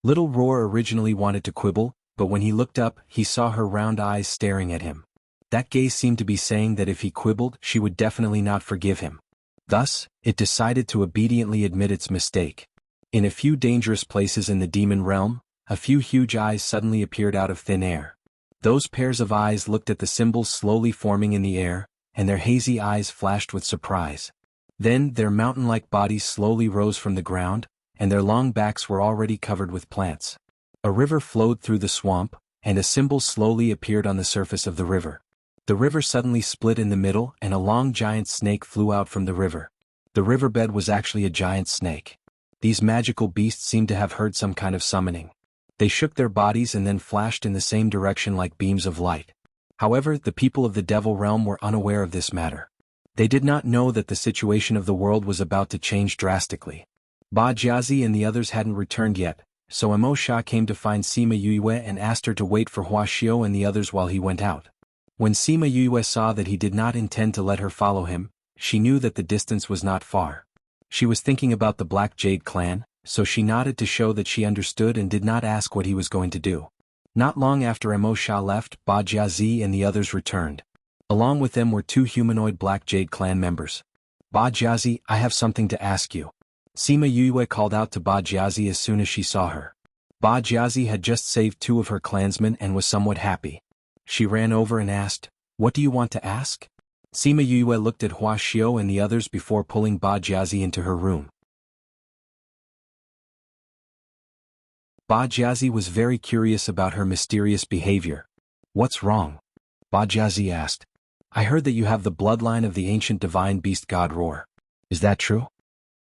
A: Little Roar originally wanted to quibble, but when he looked up, he saw her round eyes staring at him. That gaze seemed to be saying that if he quibbled, she would definitely not forgive him. Thus, it decided to obediently admit its mistake. In a few dangerous places in the demon realm, a few huge eyes suddenly appeared out of thin air. Those pairs of eyes looked at the symbols slowly forming in the air, and their hazy eyes flashed with surprise. Then, their mountain-like bodies slowly rose from the ground, and their long backs were already covered with plants. A river flowed through the swamp, and a symbol slowly appeared on the surface of the river. The river suddenly split in the middle and a long giant snake flew out from the river. The riverbed was actually a giant snake. These magical beasts seemed to have heard some kind of summoning. They shook their bodies and then flashed in the same direction like beams of light. However, the people of the Devil realm were unaware of this matter. They did not know that the situation of the world was about to change drastically. Ba Jiazi and the others hadn't returned yet, so Emo Sha came to find Sima Yue and asked her to wait for Hua Xiao and the others while he went out. When Sima Yue saw that he did not intend to let her follow him, she knew that the distance was not far. She was thinking about the Black Jade clan, so she nodded to show that she understood and did not ask what he was going to do. Not long after Emo Sha left, Ba Jiazi and the others returned. Along with them were 2 humanoid Black Jade clan members. Ba Jiazi, I have something to ask you. Sima Yue called out to Ba Jiazi as soon as she saw her. Ba Jiazi had just saved 2 of her clansmen and was somewhat happy. She ran over and asked, "What do you want to ask?" Sima Yue looked at Hua Xiao and the others before pulling Ba Jiazi into her room. Ba Jiazi was very curious about her mysterious behavior. "What's wrong?" Ba Jiazi asked. "I heard that you have the bloodline of the ancient divine beast god Roar. Is that true?"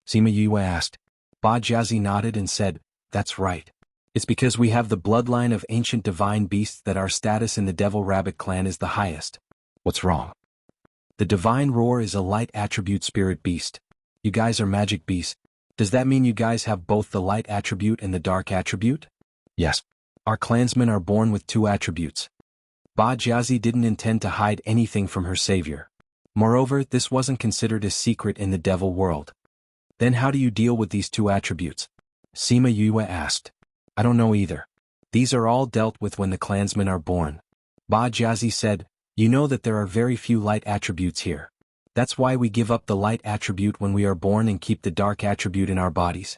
A: Sima Yue asked. Ba Jiazi nodded and said, "That's right. It's because we have the bloodline of ancient divine beasts that our status in the Devil Rabbit clan is the highest." "What's wrong?" "The divine Roar is a light attribute spirit beast. You guys are magic beasts. Does that mean you guys have both the light attribute and the dark attribute?" "Yes. Our clansmen are born with 2 attributes." Ba Jiazi didn't intend to hide anything from her savior. Moreover, this wasn't considered a secret in the devil world. "Then how do you deal with these 2 attributes?" Sima Yue asked. "I don't know either. These are all dealt with when the clansmen are born." Ba Jiazi said, "You know that there are very few light attributes here. That's why we give up the light attribute when we are born and keep the dark attribute in our bodies."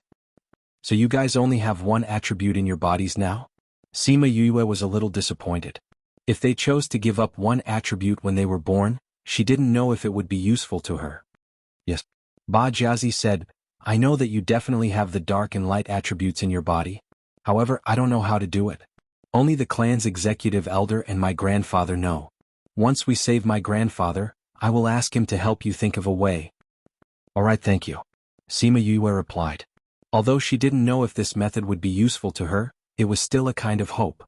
A: "So you guys only have 1 attribute in your bodies now?" Sima Yue was a little disappointed. If they chose to give up 1 attribute when they were born, she didn't know if it would be useful to her. "Yes." Ba Jiazi said, "I know that you definitely have the dark and light attributes in your body. However, I don't know how to do it. Only the clan's executive elder and my grandfather know. Once we save my grandfather, I will ask him to help you think of a way. Alright, thank you. Sima Yue replied. Although she didn't know if this method would be useful to her, it was still a kind of hope.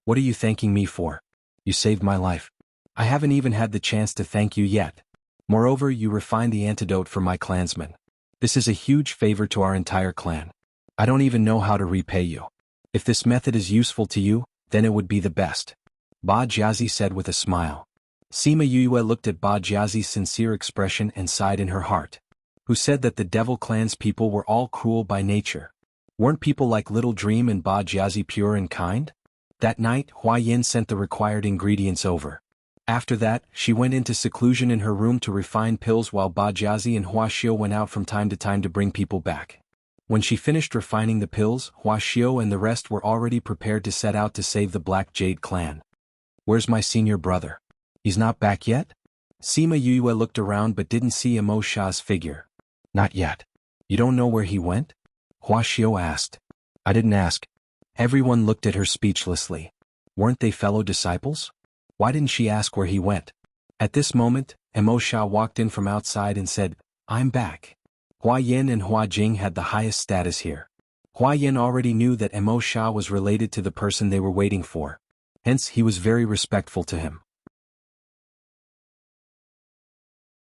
A: What are you thanking me for? You saved my life. I haven't even had the chance to thank you yet. Moreover, you refined the antidote for my clansmen. This is a huge favor to our entire clan. I don't even know how to repay you. If this method is useful to you, then it would be the best. Ba Jiazi said with a smile. Sima Yue looked at Ba Jiazi's sincere expression and sighed in her heart. Who said that the Devil Clan's people were all cruel by nature? Weren't people like Little Dream and Ba Jiazi pure and kind? That night, Hua Yin sent the required ingredients over. After that, she went into seclusion in her room to refine pills while Ba Jiazi and Hua Xiu went out from time to bring people back. When she finished refining the pills, Hua Xiu and the rest were already prepared to set out to save the Black Jade clan. Where's my senior brother? He's not back yet? Sima Yue looked around but didn't see Emo Sha's figure. Not yet. You don't know where he went? Hua Xiu asked. I didn't ask. Everyone looked at her speechlessly. Weren't they fellow disciples? Why didn't she ask where he went? At this moment, Emo Sha walked in from outside and said, I'm back. Hua Yin and Hua Jing had the highest status here. Hua Yin already knew that Emo Sha was related to the person they were waiting for. Hence, he was very respectful to him.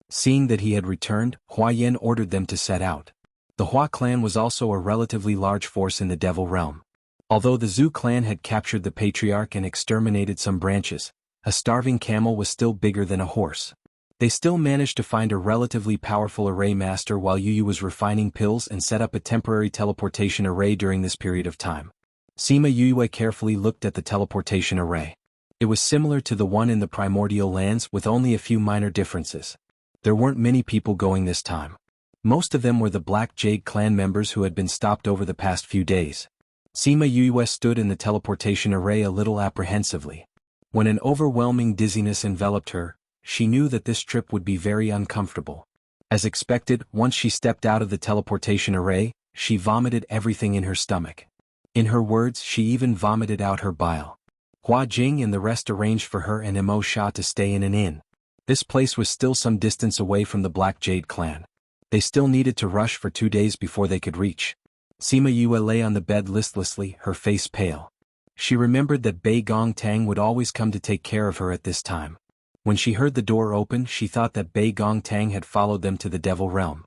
A: Seeing that he had returned, Hua Yin ordered them to set out. The Hua clan was also a relatively large force in the Devil Realm. Although the Zhu clan had captured the patriarch and exterminated some branches, a starving camel was still bigger than a horse. They still managed to find a relatively powerful array master while Yu Yu was refining pills and set up a temporary teleportation array during this period of time. Sima Yue carefully looked at the teleportation array. It was similar to the one in the primordial lands with only a few minor differences. There weren't many people going this time. Most of them were the Black Jade clan members who had been stopped over the past few days. Sima Yue stood in the teleportation array a little apprehensively. When an overwhelming dizziness enveloped her, she knew that this trip would be very uncomfortable. As expected, once she stepped out of the teleportation array, she vomited everything in her stomach. In her words, she even vomited out her bile. Hua Jing and the rest arranged for her and Emo Sha to stay in an inn. This place was still some distance away from the Black Jade clan. They still needed to rush for 2 days before they could reach. Sima Yue lay on the bed listlessly, her face pale. She remembered that Bei Gong Tang would always come to take care of her at this time. When she heard the door open, she thought that Bei Gong Tang had followed them to the Devil Realm.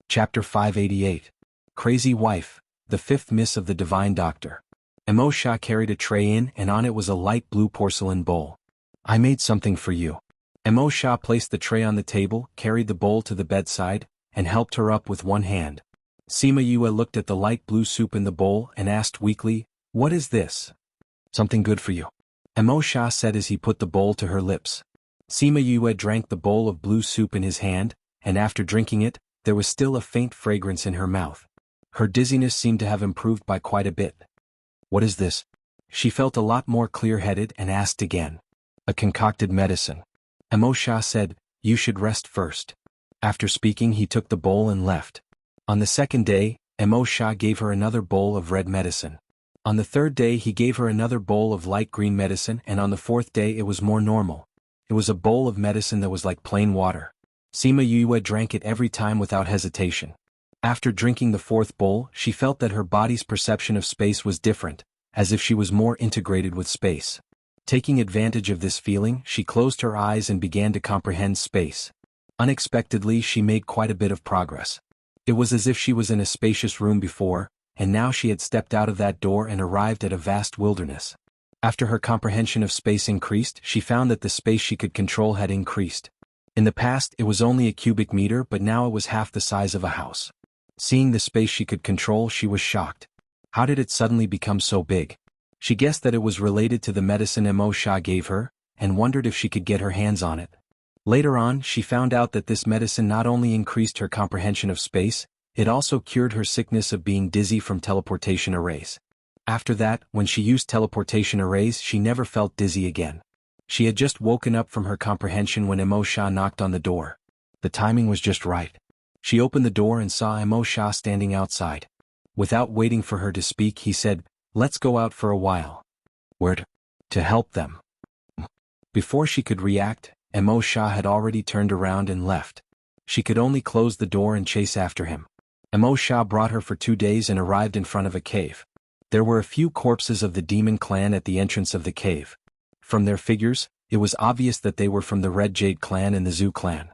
A: Chapter 588. Crazy Wife, the fifth miss of the Divine Doctor. Emo Sha carried a tray in and on it was a light blue porcelain bowl. I made something for you. Emo Sha placed the tray on the table, carried the bowl to the bedside, and helped her up with one hand. Sima Yue looked at the light blue soup in the bowl and asked weakly, What is this? Something good for you. Emo Sha said as he put the bowl to her lips. Sima Yue drank the bowl of blue soup in his hand, and after drinking it, there was still a faint fragrance in her mouth. Her dizziness seemed to have improved by quite a bit. What is this? She felt a lot more clear-headed and asked again. A concocted medicine. Emo Sha said, You should rest first. After speaking, he took the bowl and left. On the second day, Emo Sha gave her another bowl of red medicine. On the third day he gave her another bowl of light green medicine, and on the fourth day it was more normal. It was a bowl of medicine that was like plain water. Sima Yue drank it every time without hesitation. After drinking the fourth bowl, she felt that her body's perception of space was different, as if she was more integrated with space. Taking advantage of this feeling, she closed her eyes and began to comprehend space. Unexpectedly, she made quite a bit of progress. It was as if she was in a spacious room before, and now she had stepped out of that door and arrived at a vast wilderness. After her comprehension of space increased, she found that the space she could control had increased. In the past, it was only a cubic meter, but now it was half the size of a house. Seeing the space she could control, she was shocked. How did it suddenly become so big? She guessed that it was related to the medicine Emo Sha gave her, and wondered if she could get her hands on it. Later on, she found out that this medicine not only increased her comprehension of space, it also cured her sickness of being dizzy from teleportation arrays. After that, when she used teleportation arrays, she never felt dizzy again. She had just woken up from her comprehension when Emo Sha knocked on the door. The timing was just right. She opened the door and saw Emo Sha standing outside. Without waiting for her to speak, he said, "Let's go out for a while." "Where to?" "To help them." Before she could react, Emo Sha had already turned around and left. She could only close the door and chase after him. Emo Sha brought her for 2 days and arrived in front of a cave. There were a few corpses of the demon clan at the entrance of the cave. From their figures, it was obvious that they were from the Red Jade clan and the Zhu clan.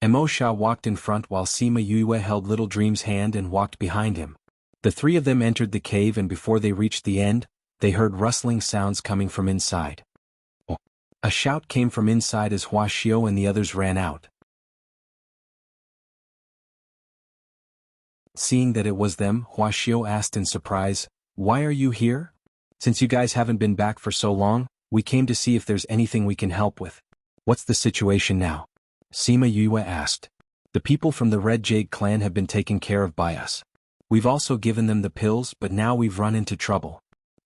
A: Emo Sha walked in front while Sima Yue held Little Dream's hand and walked behind him. The three of them entered the cave, and before they reached the end, they heard rustling sounds coming from inside. Oh. A shout came from inside as Hua Xiao and the others ran out. Seeing that it was them, Hua Xiao asked in surprise, "Why are you here? Since you guys haven't been back for so long, we came to see if there's anything we can help with." "What's the situation now?" Sima Yue asked. "The people from the Red Jade clan have been taken care of by us. We've also given them the pills, but now we've run into trouble,"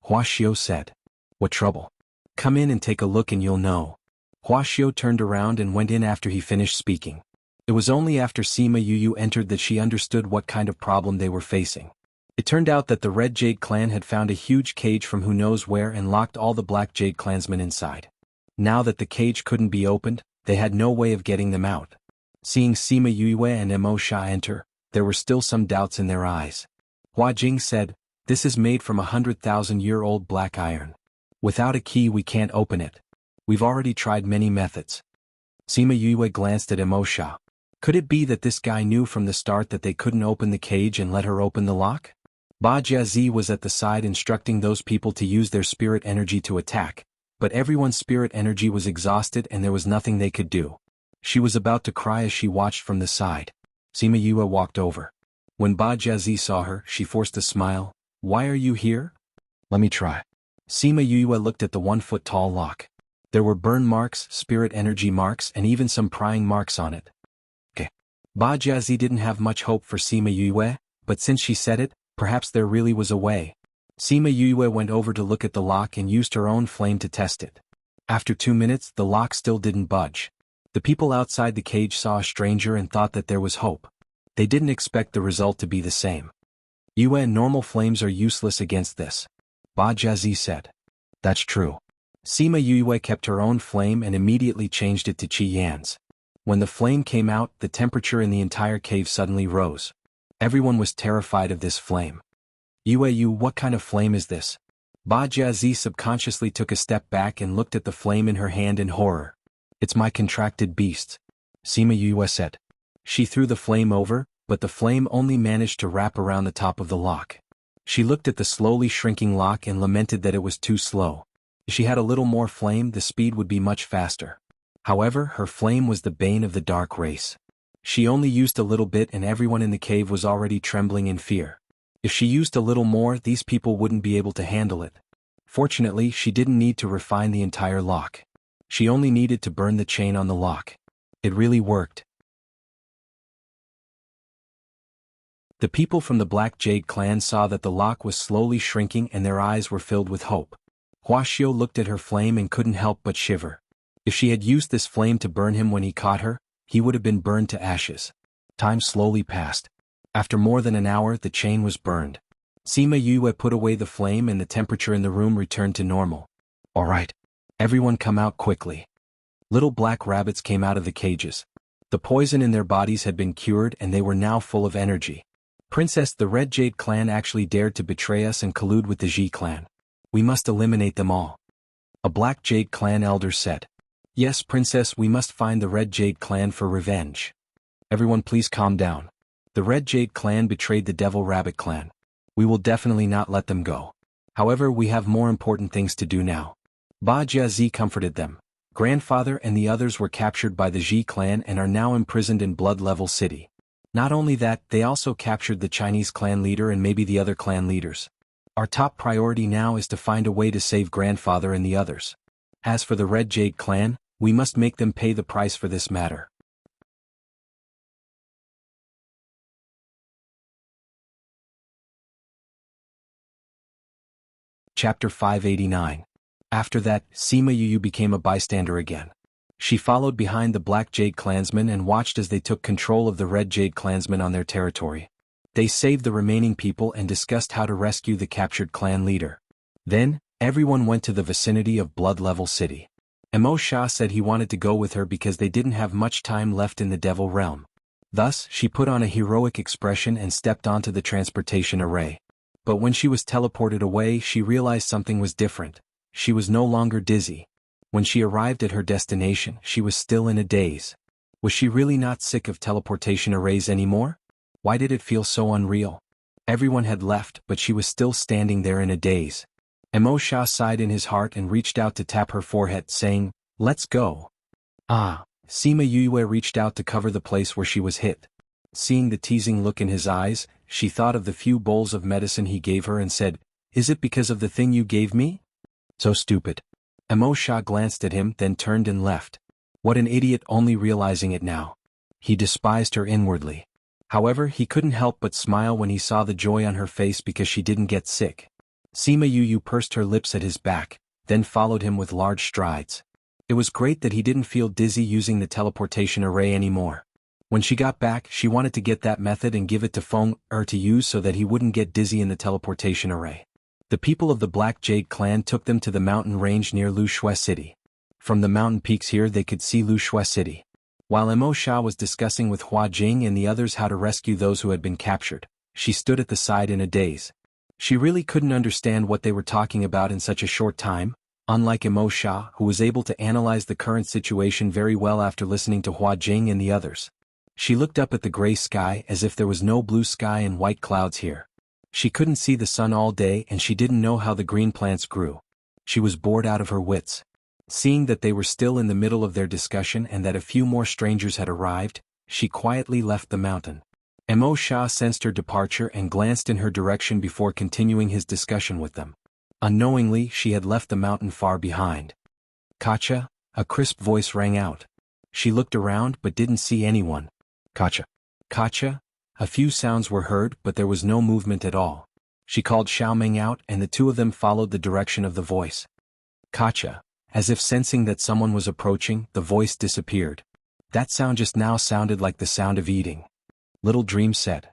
A: Hua Xiao said. "What trouble?" "Come in and take a look and you'll know." Hua Xiao turned around and went in after he finished speaking. It was only after Sima Yu entered that she understood what kind of problem they were facing. It turned out that the Red Jade clan had found a huge cage from who knows where and locked all the Black Jade clansmen inside. Now that the cage couldn't be opened, they had no way of getting them out. Seeing Sima Yue and Emo Sha enter, there were still some doubts in their eyes. Hua Jing said, "This is made from 100,000-year-old black iron. Without a key we can't open it. We've already tried many methods." Sima Yue glanced at Emo Sha. Could it be that this guy knew from the start that they couldn't open the cage and let her open the lock? Ba Jiazi was at the side instructing those people to use their spirit energy to attack, but everyone's spirit energy was exhausted and there was nothing they could do. She was about to cry as she watched from the side. Sima Yue walked over. When Ba Jiazi saw her, she forced a smile. "Why are you here?" "Let me try." Sima Yue looked at the 1-foot-tall lock. There were burn marks, spirit energy marks, and even some prying marks on it. "Okay." Ba Jiazi didn't have much hope for Sima Yue, but since she said it, perhaps there really was a way. Sima Yue went over to look at the lock and used her own flame to test it. After 2 minutes, the lock still didn't budge. The people outside the cage saw a stranger and thought that there was hope. They didn't expect the result to be the same. "Yue and normal flames are useless against this," Ba Jiazi said. "That's true." Sima Yue kept her own flame and immediately changed it to Qi Yan's. When the flame came out, the temperature in the entire cave suddenly rose. Everyone was terrified of this flame. "Yue, what kind of flame is this?" Ba Jiazi subconsciously took a step back and looked at the flame in her hand in horror. "It's my contracted beast," Sima Yue said. She threw the flame over, but the flame only managed to wrap around the top of the lock. She looked at the slowly shrinking lock and lamented that it was too slow. If she had a little more flame, the speed would be much faster. However, her flame was the bane of the dark race. She only used a little bit and everyone in the cave was already trembling in fear. If she used a little more, these people wouldn't be able to handle it. Fortunately, she didn't need to refine the entire lock. She only needed to burn the chain on the lock. It really worked. The people from the Black Jade clan saw that the lock was slowly shrinking and their eyes were filled with hope. Hua Xiao looked at her flame and couldn't help but shiver. If she had used this flame to burn him when he caught her, he would have been burned to ashes. Time slowly passed. After more than an hour, the chain was burned. Sima Yue put away the flame and the temperature in the room returned to normal. "All right. Everyone come out quickly." Little black rabbits came out of the cages. The poison in their bodies had been cured and they were now full of energy. "Princess, the Red Jade clan actually dared to betray us and collude with the Ji clan. We must eliminate them all," a Black Jade clan elder said. "Yes, Princess, we must find the Red Jade clan for revenge." "Everyone please calm down. The Red Jade clan betrayed the Devil Rabbit clan. We will definitely not let them go. However, we have more important things to do now." Ba Jiazi comforted them. Grandfather and the others were captured by the Ji clan and are now imprisoned in Blood Level City. Not only that, they also captured the Chinese clan leader and maybe the other clan leaders. Our top priority now is to find a way to save Grandfather and the others. As for the Red Jade clan, we must make them pay the price for this matter. Chapter 589. After that, Sima Yu became a bystander again. She followed behind the Black Jade clansmen and watched as they took control of the Red Jade clansmen on their territory. They saved the remaining people and discussed how to rescue the captured clan leader. Then, everyone went to the vicinity of Blood Level City. Emo Shah said he wanted to go with her because they didn't have much time left in the Devil Realm. Thus, she put on a heroic expression and stepped onto the transportation array. But when she was teleported away, she realized something was different. She was no longer dizzy. When she arrived at her destination, she was still in a daze. Was she really not sick of teleportation arrays anymore? Why did it feel so unreal? Everyone had left, but she was still standing there in a daze. Emo Shah sighed in his heart and reached out to tap her forehead, saying, "Let's go." Ah. Sima Yue reached out to cover the place where she was hit. Seeing the teasing look in his eyes, she thought of the few bowls of medicine he gave her and said, "Is it because of the thing you gave me?" So stupid. Emo Shah glanced at him, then turned and left. What an idiot, only realizing it now. He despised her inwardly. However, he couldn't help but smile when he saw the joy on her face because she didn't get sick. Sima Yu pursed her lips at his back, then followed him with large strides. It was great that he didn't feel dizzy using the teleportation array anymore. When she got back, she wanted to get that method and give it to Feng to use so that he wouldn't get dizzy in the teleportation array. The people of the Black Jade clan took them to the mountain range near Lushui City. From the mountain peaks here they could see Lushui City. While Emo Shah was discussing with Hua Jing and the others how to rescue those who had been captured, she stood at the side in a daze. She really couldn't understand what they were talking about in such a short time, unlike Emo Shah, who was able to analyze the current situation very well after listening to Hua Jing and the others. She looked up at the gray sky as if there was no blue sky and white clouds here. She couldn't see the sun all day and she didn't know how the green plants grew. She was bored out of her wits. Seeing that they were still in the middle of their discussion and that a few more strangers had arrived, she quietly left the mountain. Emo Shah sensed her departure and glanced in her direction before continuing his discussion with them. Unknowingly, she had left the mountain far behind. "Kacha?" A crisp voice rang out. She looked around but didn't see anyone. "Kacha? Kacha?" A few sounds were heard but there was no movement at all. She called Xiaomeng out and the two of them followed the direction of the voice. "Kacha." As if sensing that someone was approaching, the voice disappeared. "That sound just now sounded like the sound of eating," Little Dream said.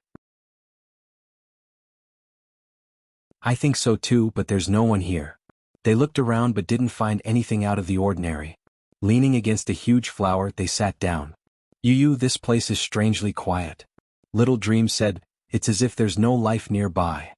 A: "I think so too, but there's no one here." They looked around but didn't find anything out of the ordinary. Leaning against a huge flower, they sat down. "Yu, this place is strangely quiet," Little Dream said. "It's as if there's no life nearby."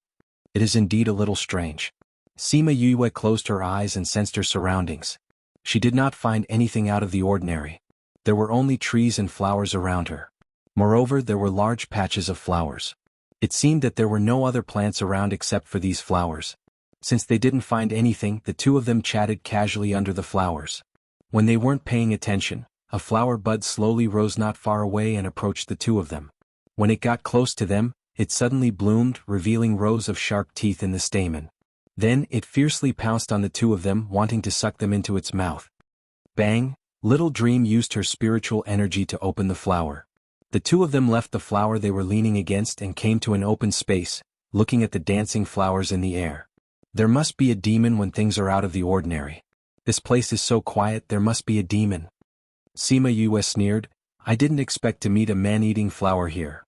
A: "It is indeed a little strange." Sima Yue closed her eyes and sensed her surroundings. She did not find anything out of the ordinary. There were only trees and flowers around her. Moreover, there were large patches of flowers. It seemed that there were no other plants around except for these flowers. Since they didn't find anything, the two of them chatted casually under the flowers. When they weren't paying attention, a flower bud slowly rose not far away and approached the two of them. When it got close to them, it suddenly bloomed, revealing rows of sharp teeth in the stamen. Then, it fiercely pounced on the two of them, wanting to suck them into its mouth. Bang! Little Dream used her spiritual energy to open the flower. The two of them left the flower they were leaning against and came to an open space, looking at the dancing flowers in the air. There must be a demon when things are out of the ordinary. This place is so quiet, there must be a demon. Sima Yue sneered. "I didn't expect to meet a man-eating flower here."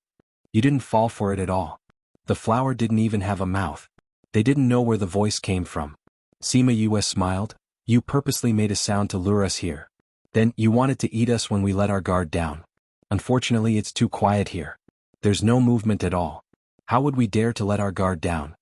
A: "You didn't fall for it at all. The flower didn't even have a mouth." They didn't know where the voice came from. Sima Yue smiled. "You purposely made a sound to lure us here. Then, you wanted to eat us when we let our guard down. Unfortunately, it's too quiet here. There's no movement at all. How would we dare to let our guard down?"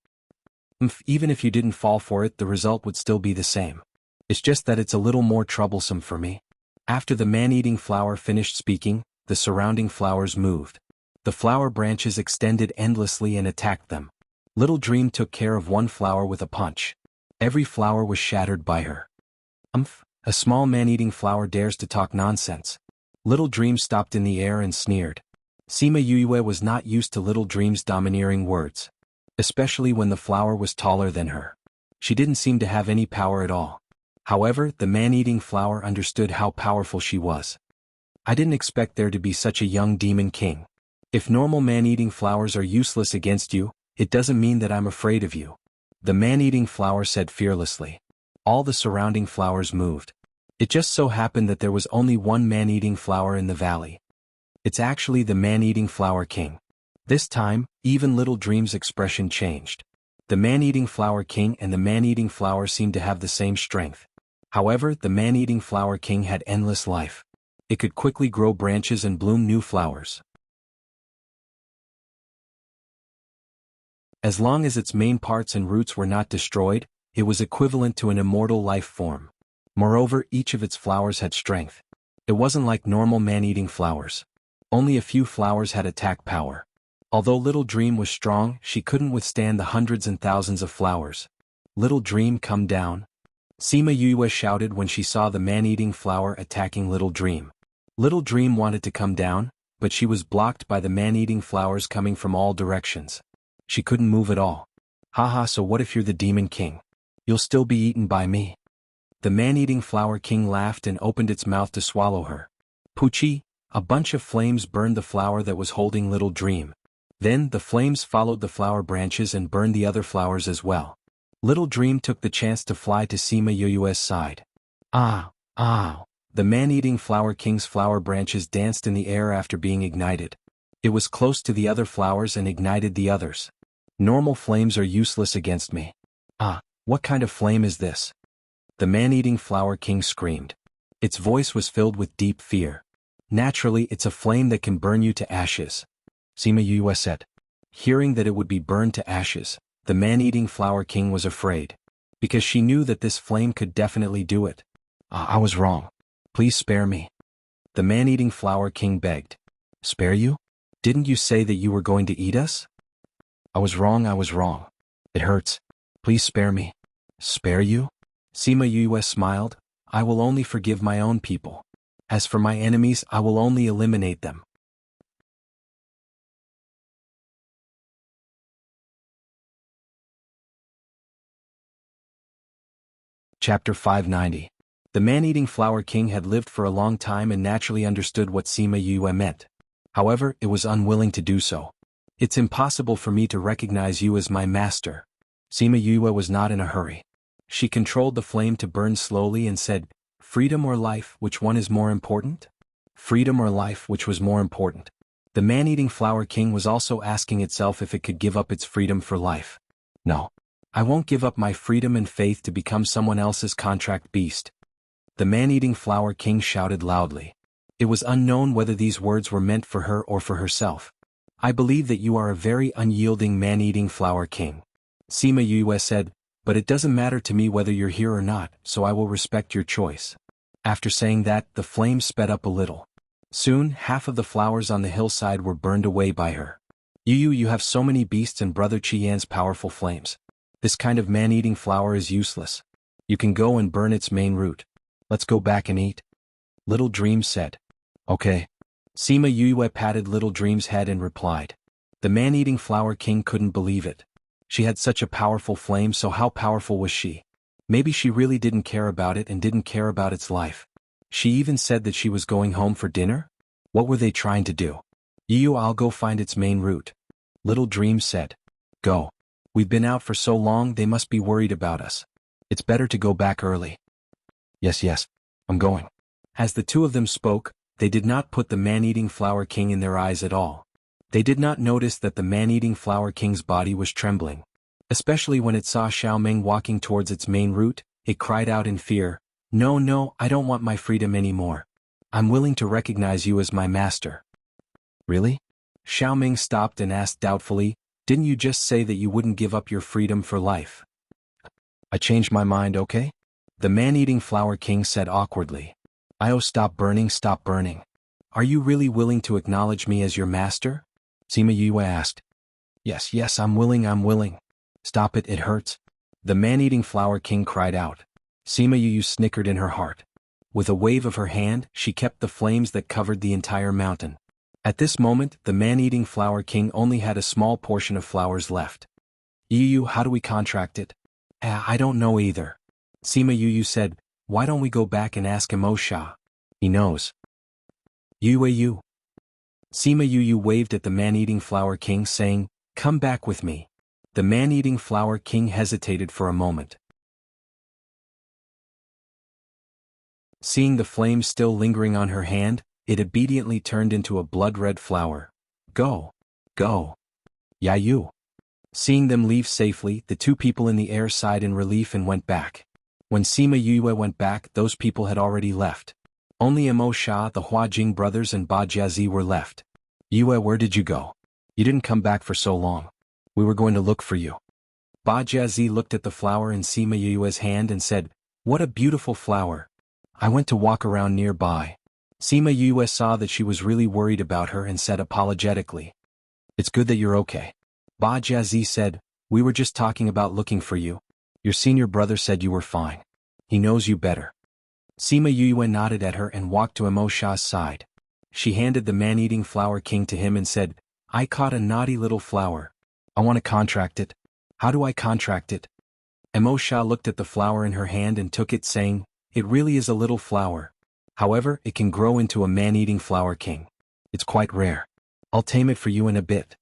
A: Even if you didn't fall for it, the result would still be the same. It's just that it's a little more troublesome for me." After the man-eating flower finished speaking, the surrounding flowers moved. The flower branches extended endlessly and attacked them. Little Dream took care of one flower with a punch. Every flower was shattered by her. A small man-eating flower dares to talk nonsense." Little Dream stopped in the air and sneered. Sima Yue was not used to Little Dream's domineering words. Especially when the flower was taller than her. She didn't seem to have any power at all. However, the man-eating flower understood how powerful she was. "I didn't expect there to be such a young demon king. If normal man-eating flowers are useless against you, it doesn't mean that I'm afraid of you," the man-eating flower said fearlessly. All the surrounding flowers moved. It just so happened that there was only one man-eating flower in the valley. It's actually the man-eating flower king. This time, even Little Dream's expression changed. The man-eating flower king and the man-eating flower seemed to have the same strength. However, the man-eating flower king had endless life. It could quickly grow branches and bloom new flowers. As long as its main parts and roots were not destroyed, it was equivalent to an immortal life form. Moreover, each of its flowers had strength. It wasn't like normal man-eating flowers. Only a few flowers had attack power. Although Little Dream was strong, she couldn't withstand the hundreds and thousands of flowers. Little Dream, come down. Sima Yue shouted when she saw the man-eating flower attacking Little Dream. Little Dream wanted to come down, but she was blocked by the man-eating flowers coming from all directions. She couldn't move at all. Haha, so what if you're the Demon King? You'll still be eaten by me. The man-eating flower king laughed and opened its mouth to swallow her. Poochie, a bunch of flames burned the flower that was holding Little Dream. Then, the flames followed the flower branches and burned the other flowers as well. Little Dream took the chance to fly to Sima Yu's side. Ah! The man-eating flower king's flower branches danced in the air after being ignited. It was close to the other flowers and ignited the others. Normal flames are useless against me. Ah, what kind of flame is this? The man-eating flower king screamed. Its voice was filled with deep fear. Naturally, it's a flame that can burn you to ashes. Sima Yue said. Hearing that it would be burned to ashes, the man-eating flower king was afraid. Because she knew that this flame could definitely do it. I was wrong. Please spare me. The man-eating flower king begged. Spare you? Didn't you say that you were going to eat us? I was wrong. It hurts. Please spare me. Spare you? Sima Yue smiled. I will only forgive my own people. As for my enemies, I will only eliminate them. Chapter 590. The man-eating flower king had lived for a long time and naturally understood what Sima Yue meant. However, it was unwilling to do so. It's impossible for me to recognize you as my master. Sima Yue was not in a hurry. She controlled the flame to burn slowly and said, Freedom or life, which one is more important? Freedom or life, which was more important? The man-eating flower king was also asking itself if it could give up its freedom for life. No. I won't give up my freedom and faith to become someone else's contract beast. The man-eating flower king shouted loudly. It was unknown whether these words were meant for her or for herself. I believe that you are a very unyielding man-eating flower king. Sima Yue said, but it doesn't matter to me whether you're here or not, so I will respect your choice. After saying that, the flame sped up a little. Soon, half of the flowers on the hillside were burned away by her. You have so many beasts and Brother Qian's powerful flames. This kind of man-eating flower is useless. You can go and burn its main root. Let's go back and eat. Little Dream said. Okay. Sima Yue patted Little Dream's head and replied. The man-eating flower king couldn't believe it. She had such a powerful flame, so how powerful was she? Maybe she really didn't care about it and didn't care about its life. She even said that she was going home for dinner? What were they trying to do? I'll go find its main root. Little Dream said. Go. We've been out for so long, they must be worried about us. It's better to go back early. Yes, I'm going. As the two of them spoke, they did not put the man-eating flower king in their eyes at all. They did not notice that the man-eating flower king's body was trembling. Especially when it saw Xiaoming walking towards its main root, it cried out in fear, No, I don't want my freedom anymore. I'm willing to recognize you as my master. Really? Xiaoming stopped and asked doubtfully, Didn't you just say that you wouldn't give up your freedom for life? I changed my mind, okay? The man-eating flower king said awkwardly. Stop burning. Are you really willing to acknowledge me as your master? Sima Yue asked. Yes, I'm willing. Stop it hurts. The man-eating flower king cried out. Sima Yue snickered in her heart. With a wave of her hand, she kept the flames that covered the entire mountain. At this moment, the man-eating flower king only had a small portion of flowers left. How do we contract it? I don't know either. Sima Yue said, Why don't we go back and ask Sha? He knows. Yue. Sima Yue waved at the man-eating flower king saying, Come back with me. The man-eating flower king hesitated for a moment. Seeing the flame still lingering on her hand, it obediently turned into a blood-red flower. Go! Go! Yayu! Seeing them leave safely, the two people in the air sighed in relief and went back. When Sima Yue went back, those people had already left. Only Mo Sha, the Hua Jing brothers and Ba Jiazi were left. Yue, where did you go? You didn't come back for so long. We were going to look for you. Ba Jiazi looked at the flower in Sima Yue's hand and said, "What a beautiful flower. I went to walk around nearby." Sima Yue saw that she was really worried about her and said apologetically, "It's good that you're okay." Ba Jiazi said, "We were just talking about looking for you. Your senior brother said you were fine. He knows you better." Sima Yue nodded at her and walked to Mo Sha's side. She handed the man-eating flower king to him and said, "I caught a naughty little flower. I want to contract it. How do I contract it?" Mo Sha looked at the flower in her hand and took it, saying, "It really is a little flower. However, it can grow into a man-eating flower king. It's quite rare. I'll tame it for you in a bit."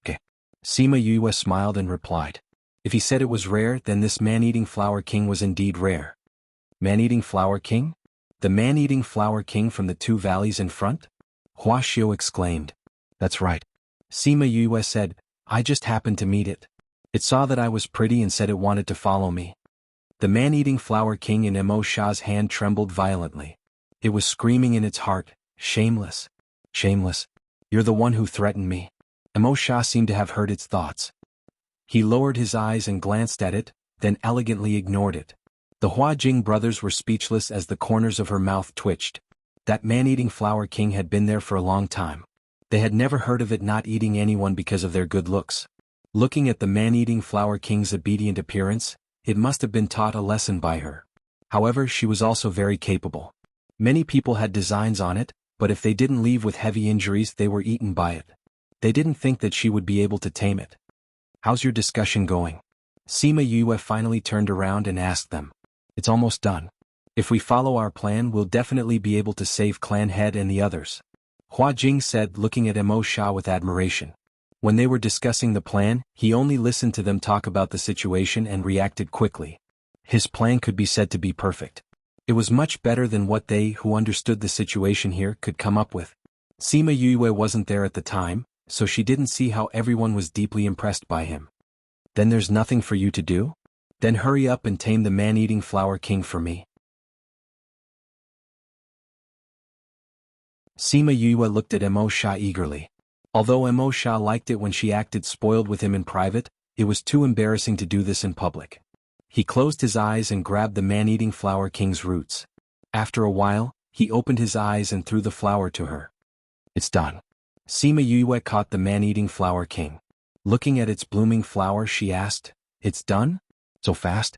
A: Okay. Sima Yue smiled and replied, "If he said it was rare, then this man-eating flower king was indeed rare." Man-eating flower king? The man-eating flower king from the two valleys in front? Hua Xiu exclaimed. "That's right." Sima Yue said, "I just happened to meet it. It saw that I was pretty and said it wanted to follow me." The man-eating flower king in Mo Sha's hand trembled violently. It was screaming in its heart, "Shameless! Shameless! You're the one who threatened me." Mo Sha seemed to have heard its thoughts. He lowered his eyes and glanced at it, then elegantly ignored it. The Hua Jing brothers were speechless as the corners of her mouth twitched. That man-eating flower king had been there for a long time. They had never heard of it not eating anyone because of their good looks. Looking at the man-eating flower king's obedient appearance, it must have been taught a lesson by her. However, she was also very capable. Many people had designs on it, but if they didn't leave with heavy injuries, they were eaten by it. They didn't think that she would be able to tame it. "How's your discussion going?" Sima Yue finally turned around and asked them. "It's almost done. If we follow our plan, we'll definitely be able to save Clan Head and the others," Hua Jing said, looking at Mo Sha with admiration. When they were discussing the plan, he only listened to them talk about the situation and reacted quickly. His plan could be said to be perfect. It was much better than what they, who understood the situation here, could come up with. Sima Yue wasn't there at the time, so she didn't see how everyone was deeply impressed by him. "Then there's nothing for you to do? Then hurry up and tame the man-eating flower king for me." Sima Yue looked at Mo Sha eagerly. Although Mo Sha liked it when she acted spoiled with him in private, it was too embarrassing to do this in public. He closed his eyes and grabbed the man-eating flower king's roots. After a while, he opened his eyes and threw the flower to her. "It's done." Sima Yue caught the man-eating flower king. Looking at its blooming flower, she asked, "It's done? So fast?"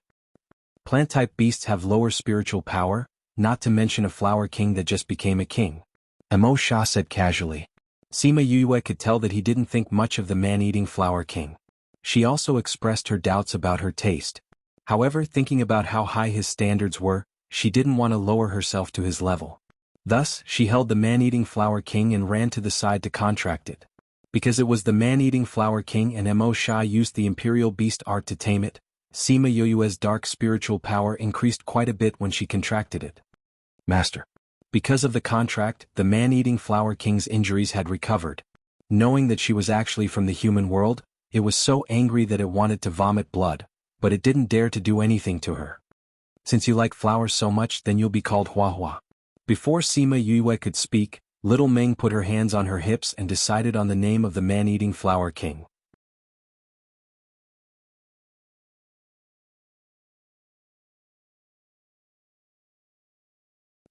A: Plant-type beasts have lower spiritual power, not to mention a flower king that just became a king. Mo Sha said casually. Sima Yue could tell that he didn't think much of the man-eating flower king. She also expressed her doubts about her taste. However, thinking about how high his standards were, she didn't want to lower herself to his level. Thus, she held the man-eating flower king and ran to the side to contract it. Because it was the man-eating flower king and Mo Sha used the imperial beast art to tame it, Sima Yue's dark spiritual power increased quite a bit when she contracted it. "Master." Because of the contract, the man-eating flower king's injuries had recovered. Knowing that she was actually from the human world, it was so angry that it wanted to vomit blood, but it didn't dare to do anything to her. "Since you like flowers so much, then you'll be called Hua Hua." Before Sima Yue could speak, Little Meng put her hands on her hips and decided on the name of the man-eating flower king.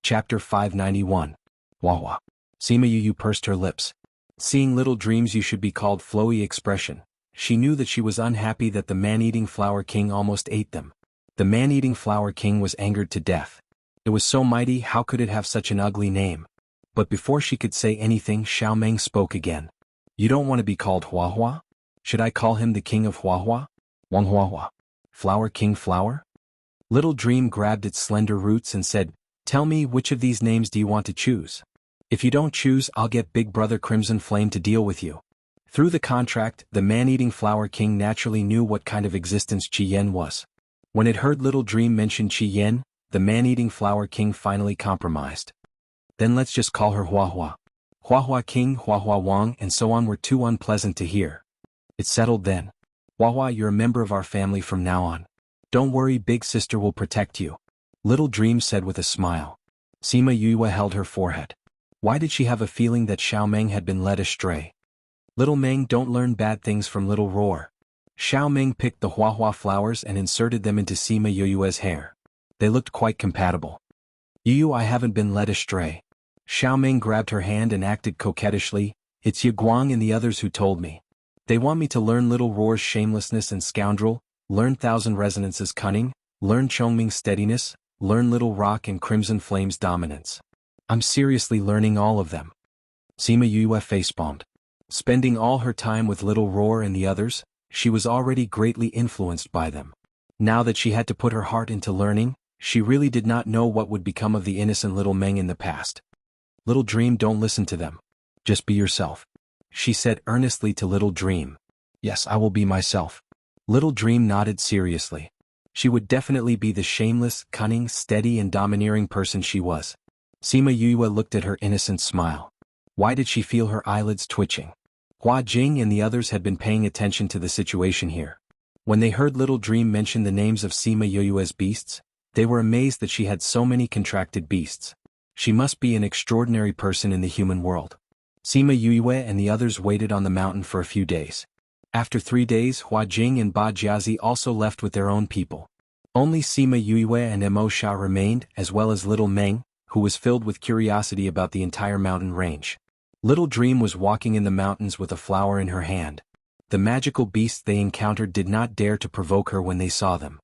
A: Chapter 591. Hua. Sima Yu pursed her lips. Seeing Little Dreams You Should Be Called flowy expression, she knew that she was unhappy that the man-eating flower king almost ate them. The man-eating flower king was angered to death. It was so mighty, how could it have such an ugly name? But before she could say anything, Xiao Meng spoke again. "You don't want to be called Hua Hua? Should I call him the king of Hua Hua? Wang Hua Hua. Flower King Flower?" Little Dream grabbed its slender roots and said, "Tell me, which of these names do you want to choose? If you don't choose, I'll get Big Brother Crimson Flame to deal with you." Through the contract, the man-eating flower king naturally knew what kind of existence Qi Yen was. When it heard Little Dream mention Qi Yen, The man-eating flower king finally compromised. Then let's just call her Huahua. Huahua King, Huahua Wang, and so on were too unpleasant to hear. It's settled then. Huahua, you're a member of our family from now on. Don't worry, big sister will protect you. Little Dream said with a smile. Sima Yue held her forehead. Why did she have a feeling that Xiao Meng had been led astray? Little Meng, don't learn bad things from Little Roar. Xiao Meng picked the Huahua flowers and inserted them into Sima Yue's hair. They looked quite compatible. Yu, I haven't been led astray. Xiao Meng grabbed her hand and acted coquettishly. It's Ye Guang and the others who told me. They want me to learn Little Roar's shamelessness and scoundrel, learn Thousand Resonance's cunning, learn Chongming's steadiness, learn Little Rock and Crimson Flame's dominance. I'm seriously learning all of them. Sima Yue facepalmed. Spending all her time with Little Roar and the others, she was already greatly influenced by them. Now that she had to put her heart into learning, she really did not know what would become of the innocent Little Meng in the past. Little Dream, don't listen to them. Just be yourself. She said earnestly to Little Dream. Yes, I will be myself. Little Dream nodded seriously. She would definitely be the shameless, cunning, steady and domineering person she was. Sima Yue looked at her innocent smile. Why did she feel her eyelids twitching? Hua Jing and the others had been paying attention to the situation here. When they heard Little Dream mention the names of Sima Yue's beasts, they were amazed that she had so many contracted beasts. She must be an extraordinary person in the human world. Sima Yue and the others waited on the mountain for a few days. After 3 days, Hua Jing and Ba Jiazi also left with their own people. Only Sima Yue and Mo Sha remained, as well as Little Meng, who was filled with curiosity about the entire mountain range. Little Dream was walking in the mountains with a flower in her hand. The magical beasts they encountered did not dare to provoke her when they saw them.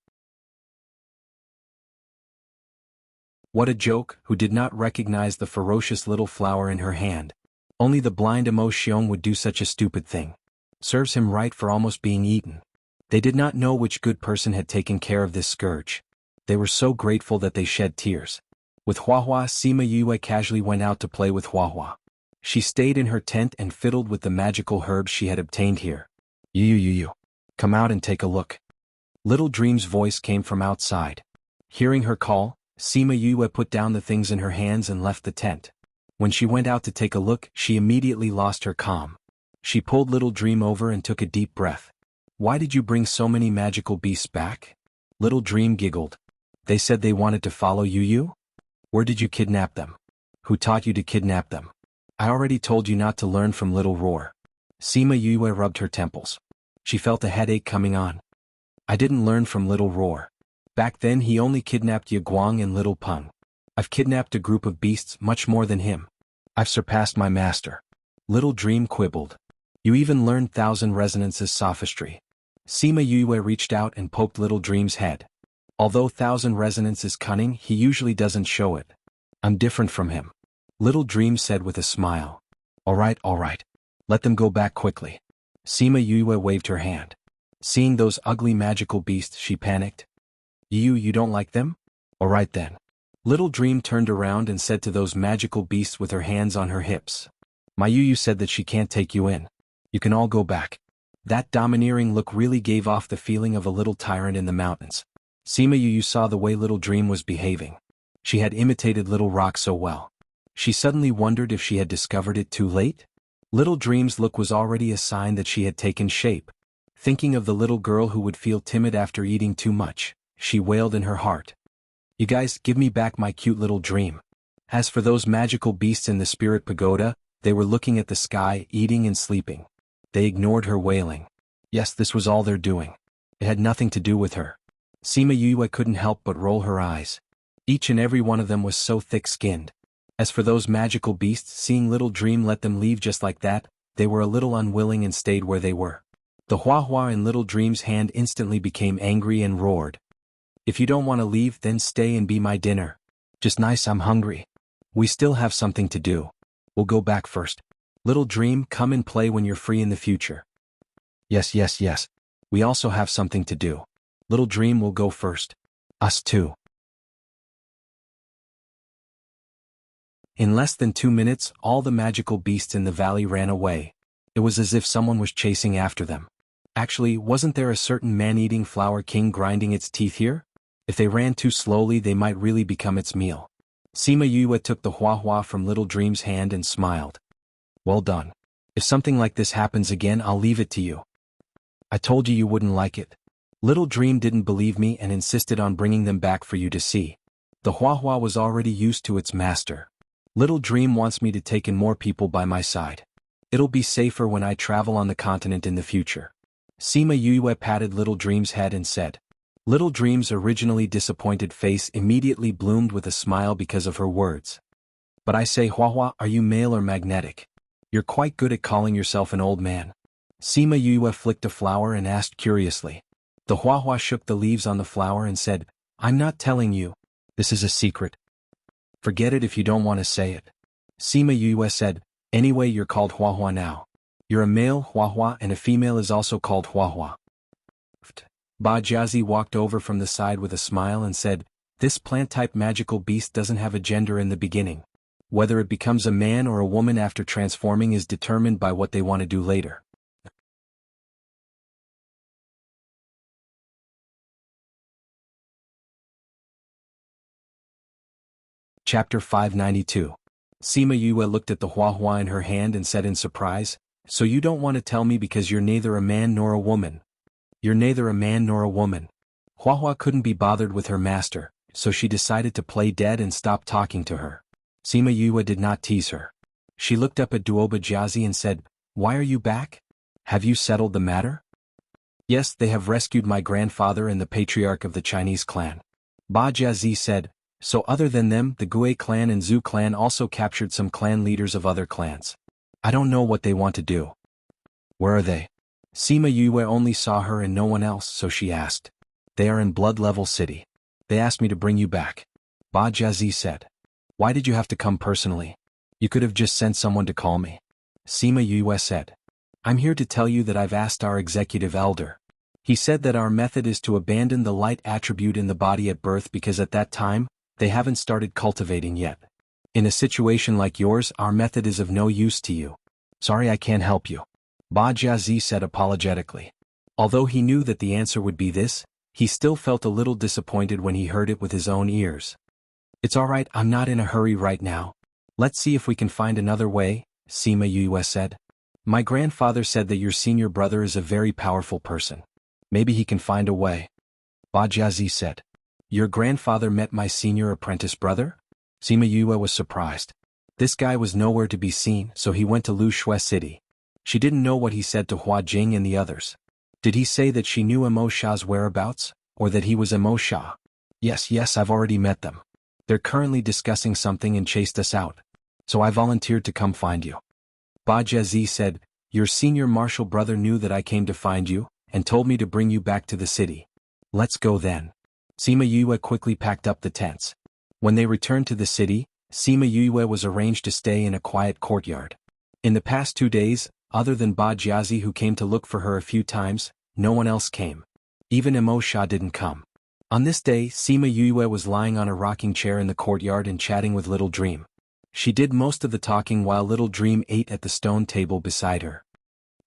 A: What a joke, who did not recognize the ferocious little flower in her hand. Only the blind Mo Xiong would do such a stupid thing. Serves him right for almost being eaten. They did not know which good person had taken care of this scourge. They were so grateful that they shed tears. With Huahua, Sima Yue casually went out to play with Huahua. She stayed in her tent and fiddled with the magical herbs she had obtained here. You. Come out and take a look. Little Dream's voice came from outside. Hearing her call, Sima Yue put down the things in her hands and left the tent. When she went out to take a look, she immediately lost her calm. She pulled Little Dream over and took a deep breath. Why did you bring so many magical beasts back? Little Dream giggled. They said they wanted to follow you? Where did you kidnap them? Who taught you to kidnap them? I already told you not to learn from Little Roar. Sima Yue rubbed her temples. She felt a headache coming on. I didn't learn from Little Roar. Back then he only kidnapped Ye Guang and Little Peng. I've kidnapped a group of beasts much more than him. I've surpassed my master. Little Dream quibbled. You even learned Thousand Resonance's sophistry. Sima Yue reached out and poked Little Dream's head. Although Thousand Resonance is cunning, he usually doesn't show it. I'm different from him. Little Dream said with a smile. All right. Let them go back quickly. Sima Yue waved her hand. Seeing those ugly magical beasts, she panicked. You don't like them? All right then. Little Dream turned around and said to those magical beasts with her hands on her hips. My Yu said that she can't take you in. You can all go back. That domineering look really gave off the feeling of a little tyrant in the mountains. Sima Yu saw the way Little Dream was behaving. She had imitated Little Rock so well. She suddenly wondered if she had discovered it too late. Little Dream's look was already a sign that she had taken shape. Thinking of the little girl who would feel timid after eating too much, she wailed in her heart. You guys, give me back my cute Little Dream. As for those magical beasts in the spirit pagoda, they were looking at the sky, eating and sleeping. They ignored her wailing. Yes, this was all their doing. It had nothing to do with her. Sima Yue couldn't help but roll her eyes. Each and every one of them was so thick-skinned. As for those magical beasts, seeing Little Dream let them leave just like that, they were a little unwilling and stayed where they were. The Huahua in Little Dream's hand instantly became angry and roared. If you don't want to leave, then stay and be my dinner. Just nice, I'm hungry. We still have something to do. We'll go back first. Little Dream, come and play when you're free in the future. Yes. We also have something to do. Little Dream will go first. Us too. In less than 2 minutes, all the magical beasts in the valley ran away. It was as if someone was chasing after them. Actually, wasn't there a certain man-eating flower king grinding its teeth here? If they ran too slowly they might really become its meal. Sima Yue took the hua from Little Dream's hand and smiled. Well done. If something like this happens again I'll leave it to you. I told you wouldn't like it. Little Dream didn't believe me and insisted on bringing them back for you to see. The hua was already used to its master. Little Dream wants me to take in more people by my side. It'll be safer when I travel on the continent in the future. Sima Yue patted Little Dream's head and said. Little Dream's originally disappointed face immediately bloomed with a smile because of her words. But I say hua, are you male or magnetic? You're quite good at calling yourself an old man. Sima Yue flicked a flower and asked curiously. The hua shook the leaves on the flower and said, I'm not telling you. This is a secret. Forget it if you don't want to say it. Sima Yue said, anyway you're called hua now. You're a male hua and a female is also called hua. Ba Jiazi walked over from the side with a smile and said, this plant-type magical beast doesn't have a gender in the beginning. Whether it becomes a man or a woman after transforming is determined by what they want to do later. Chapter 592. Sima Yue looked at the hua in her hand and said in surprise, so you don't want to tell me because you're neither a man nor a woman. You're neither a man nor a woman. Hua couldn't be bothered with her master, so she decided to play dead and stop talking to her. Sima Yue did not tease her. She looked up at Duoba Jiazi and said, why are you back? Have you settled the matter? Yes, they have rescued my grandfather and the patriarch of the Chinese clan. Ba Jiazi said, so other than them, the Gui clan and Zhu clan also captured some clan leaders of other clans. I don't know what they want to do. Where are they? Sima Yue only saw her and no one else, so she asked. They are in Blood Level City. They asked me to bring you back. Ba Jiazi said. Why did you have to come personally? You could have just sent someone to call me. Sima Yue said. I'm here to tell you that I've asked our executive elder. He said that our method is to abandon the light attribute in the body at birth because at that time, they haven't started cultivating yet. In a situation like yours, our method is of no use to you. Sorry I can't help you. Ba Jiazi said apologetically. Although he knew that the answer would be this, he still felt a little disappointed when he heard it with his own ears. It's alright, I'm not in a hurry right now. Let's see if we can find another way, Sima Yue said. My grandfather said that your senior brother is a very powerful person. Maybe he can find a way. Ba Jiazi said. Your grandfather met my senior apprentice brother? Sima Yue was surprised. This guy was nowhere to be seen, so he went to Lu Shui City. She didn't know what he said to Hua Jing and the others. Did he say that she knew Emo Sha's whereabouts, or that he was Emo Sha? Yes, I've already met them. They're currently discussing something and chased us out. So I volunteered to come find you. Ba Jiazi said, your senior martial brother knew that I came to find you, and told me to bring you back to the city. Let's go then. Sima Yue quickly packed up the tents. When they returned to the city, Sima Yue was arranged to stay in a quiet courtyard. In the past 2 days, other than Ba Jiazi who came to look for her a few times, no one else came. Even Emo Sha didn't come. On this day, Sima Yue was lying on a rocking chair in the courtyard and chatting with Little Dream. She did most of the talking while Little Dream ate at the stone table beside her.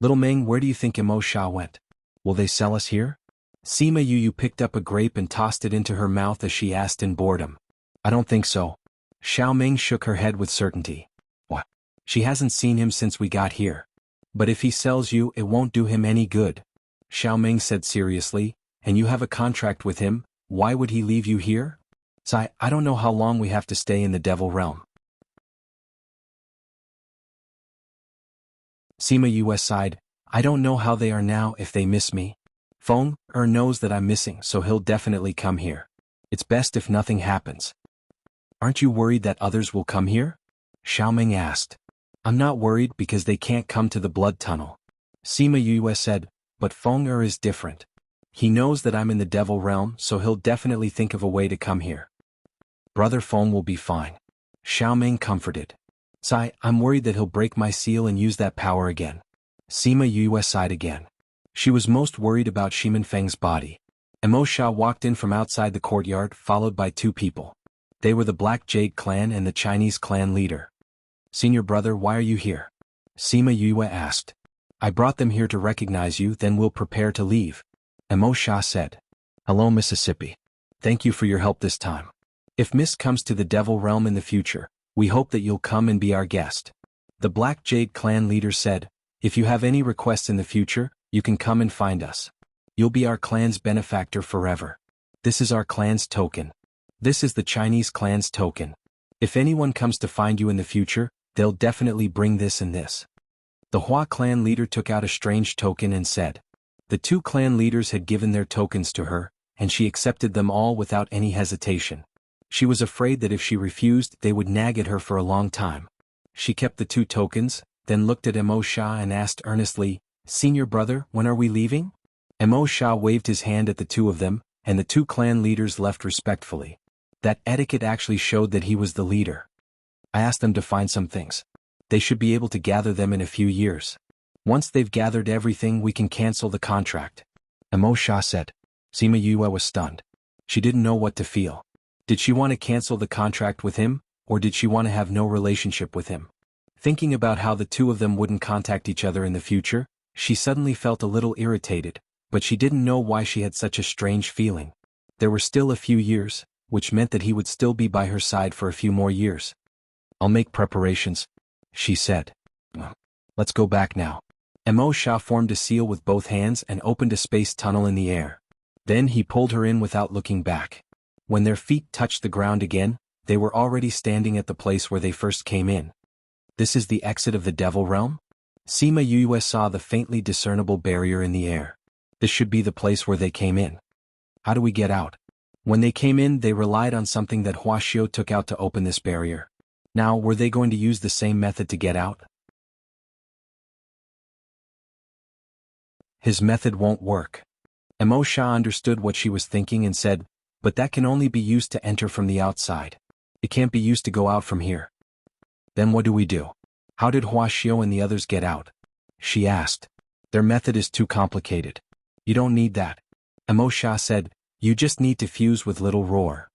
A: Little Meng, where do you think Emo Sha went? Will they sell us here? Sima Yue picked up a grape and tossed it into her mouth as she asked in boredom. I don't think so. Xiao Meng shook her head with certainty. What? She hasn't seen him since we got here. But if he sells you, it won't do him any good. Xiao Meng said seriously, and you have a contract with him, why would he leave you here? Sai, I don't know how long we have to stay in the Devil Realm. Sima Yue sighed, I don't know how they are now if they miss me. Feng knows that I'm missing, so he'll definitely come here. It's best if nothing happens. Aren't you worried that others will come here? Xiao Meng asked. I'm not worried because they can't come to the blood tunnel. Sima Yue said, but Feng is different. He knows that I'm in the Devil Realm, so he'll definitely think of a way to come here. Brother Feng will be fine. Xiao Meng comforted. Sai, I'm worried that he'll break my seal and use that power again. Sima Yue sighed again. She was most worried about Shimin Feng's body. Emo Sha walked in from outside the courtyard followed by 2 people. They were the Black Jade clan and the Chinese clan leader. Senior brother, why are you here? Sima Yue asked. I brought them here to recognize you, then we'll prepare to leave. Emo Sha said. Hello Mississippi. Thank you for your help this time. If Mist comes to the Devil Realm in the future, we hope that you'll come and be our guest. The Black Jade clan leader said, if you have any requests in the future, you can come and find us. You'll be our clan's benefactor forever. This is our clan's token. This is the Chinese clan's token. If anyone comes to find you in the future, they'll definitely bring this and this. The Hua clan leader took out a strange token and said. The two clan leaders had given their tokens to her, and she accepted them all without any hesitation. She was afraid that if she refused, they would nag at her for a long time. She kept the two tokens, then looked at Mo Sha and asked earnestly, Senior brother, when are we leaving? Mo Sha waved his hand at the two of them, and the two clan leaders left respectfully. That etiquette actually showed that he was the leader. I asked them to find some things. They should be able to gather them in a few years. Once they've gathered everything, we can cancel the contract. Mo Sha said. Sima Yue was stunned. She didn't know what to feel. Did she want to cancel the contract with him, or did she want to have no relationship with him? Thinking about how the two of them wouldn't contact each other in the future, she suddenly felt a little irritated, but she didn't know why she had such a strange feeling. There were still a few years, which meant that he would still be by her side for a few more years. I'll make preparations, she said. Let's go back now. Mo Sha formed a seal with both hands and opened a space tunnel in the air. Then he pulled her in without looking back. When their feet touched the ground again, they were already standing at the place where they first came in. This is the exit of the Devil Realm? Sima Yue saw the faintly discernible barrier in the air. This should be the place where they came in. How do we get out? When they came in, they relied on something that Huaxiao took out to open this barrier. Now, were they going to use the same method to get out? His method won't work. Mo Sha understood what she was thinking and said, but that can only be used to enter from the outside. It can't be used to go out from here. Then what do we do? How did Huaxiao and the others get out? She asked. Their method is too complicated. You don't need that. Mo Sha said, you just need to fuse with Little Roar.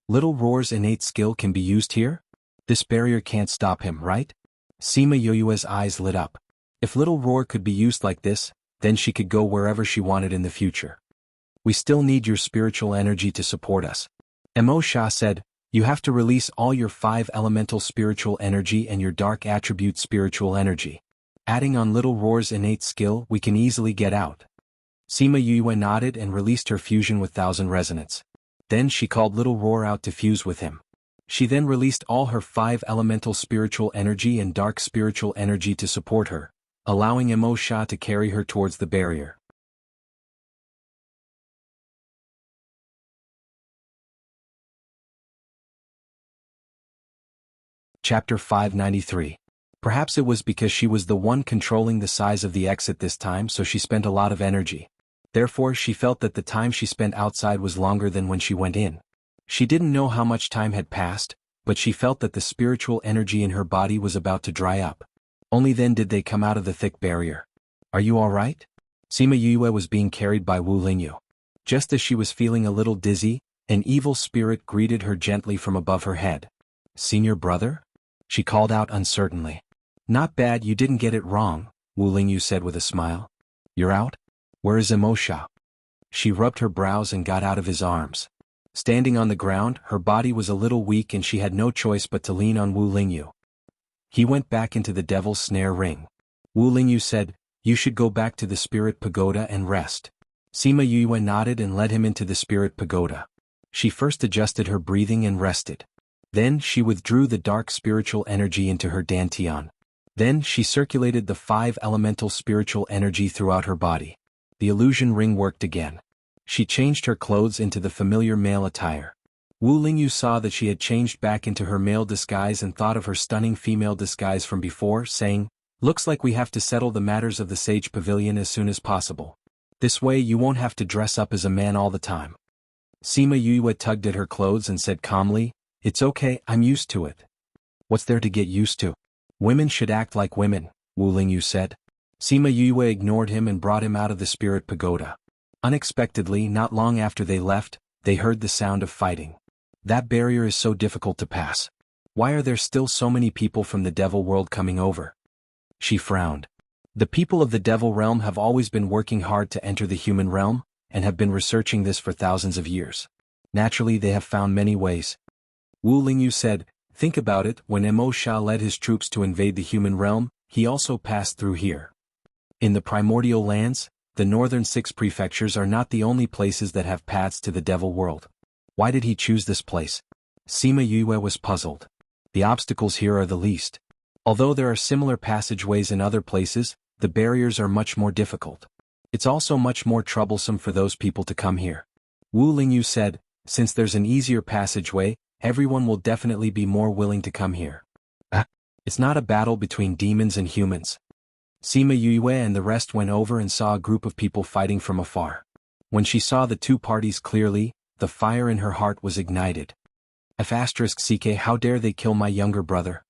A: Little Roar's innate skill can be used here? This barrier can't stop him, right? Sima Yue's eyes lit up. If Little Roar could be used like this, then she could go wherever she wanted in the future. We still need your spiritual energy to support us. Mo Sha said, you have to release all your 5 elemental spiritual energy and your dark attribute spiritual energy. Adding on Little Roar's innate skill, we can easily get out. Sima Yue nodded and released her fusion with 1000 resonance. Then she called Little Roar out to fuse with him. She then released all her 5 elemental spiritual energy and dark spiritual energy to support her, allowing Mo Sha to carry her towards the barrier. Chapter 593. Perhaps it was because she was the one controlling the size of the exit this time, so she spent a lot of energy. Therefore, she felt that the time she spent outside was longer than when she went in. She didn't know how much time had passed, but she felt that the spiritual energy in her body was about to dry up. Only then did they come out of the thick barrier. Are you all right? Sima Yue was being carried by Wu Lingyu. Just as she was feeling a little dizzy, an evil spirit greeted her gently from above her head. Senior brother? She called out uncertainly. Not bad, you didn't get it wrong, Wu Lingyu said with a smile. You're out? Where is Mo Sha? She rubbed her brows and got out of his arms. Standing on the ground, her body was a little weak and she had no choice but to lean on Wu Lingyu. He went back into the devil's snare ring. Wu Lingyu said, you should go back to the spirit pagoda and rest. Sima Yue nodded and led him into the spirit pagoda. She first adjusted her breathing and rested. Then she withdrew the dark spiritual energy into her dantian. Then she circulated the 5 elemental spiritual energy throughout her body. The illusion ring worked again. She changed her clothes into the familiar male attire. Wu Lingyu saw that she had changed back into her male disguise and thought of her stunning female disguise from before, saying, looks like we have to settle the matters of the Sage Pavilion as soon as possible. This way you won't have to dress up as a man all the time. Sima Yue tugged at her clothes and said calmly, it's okay, I'm used to it. What's there to get used to? Women should act like women, Wu Lingyu said. Sima Yue ignored him and brought him out of the spirit pagoda. Unexpectedly, not long after they left, they heard the sound of fighting. That barrier is so difficult to pass. Why are there still so many people from the devil world coming over? She frowned. The people of the devil realm have always been working hard to enter the human realm, and have been researching this for thousands of years. Naturally they have found many ways. Wu Lingyu said, think about it, when Mo Sha led his troops to invade the human realm, he also passed through here. In the primordial lands, the northern 6 prefectures are not the only places that have paths to the devil world. Why did he choose this place? Sima Yue was puzzled. The obstacles here are the least. Although there are similar passageways in other places, the barriers are much more difficult. It's also much more troublesome for those people to come here. Wu Lingyu said, since there's an easier passageway, everyone will definitely be more willing to come here. It's not a battle between demons and humans. Sima Yue and the rest went over and saw a group of people fighting from afar. When she saw the 2 parties clearly, the fire in her heart was ignited. *CK, how dare they kill my younger brother?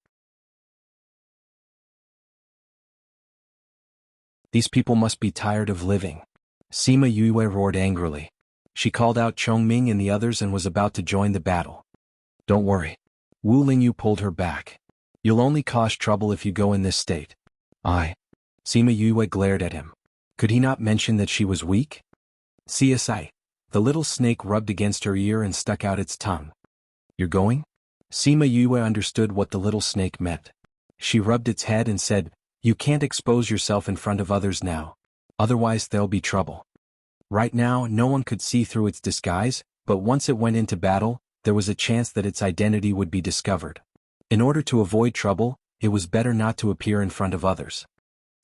A: These people must be tired of living. Sima Yue roared angrily. She called out Chongming and the others and was about to join the battle. Don't worry. Wu Lingyu pulled her back. You'll only cause trouble if you go in this state. Sima Yue glared at him. Could he not mention that she was weak? CSI. The little snake rubbed against her ear and stuck out its tongue. You're going? Sima Yue understood what the little snake meant. She rubbed its head and said, you can't expose yourself in front of others now. Otherwise there'll be trouble. Right now no one could see through its disguise, but once it went into battle, there was a chance that its identity would be discovered. In order to avoid trouble, it was better not to appear in front of others.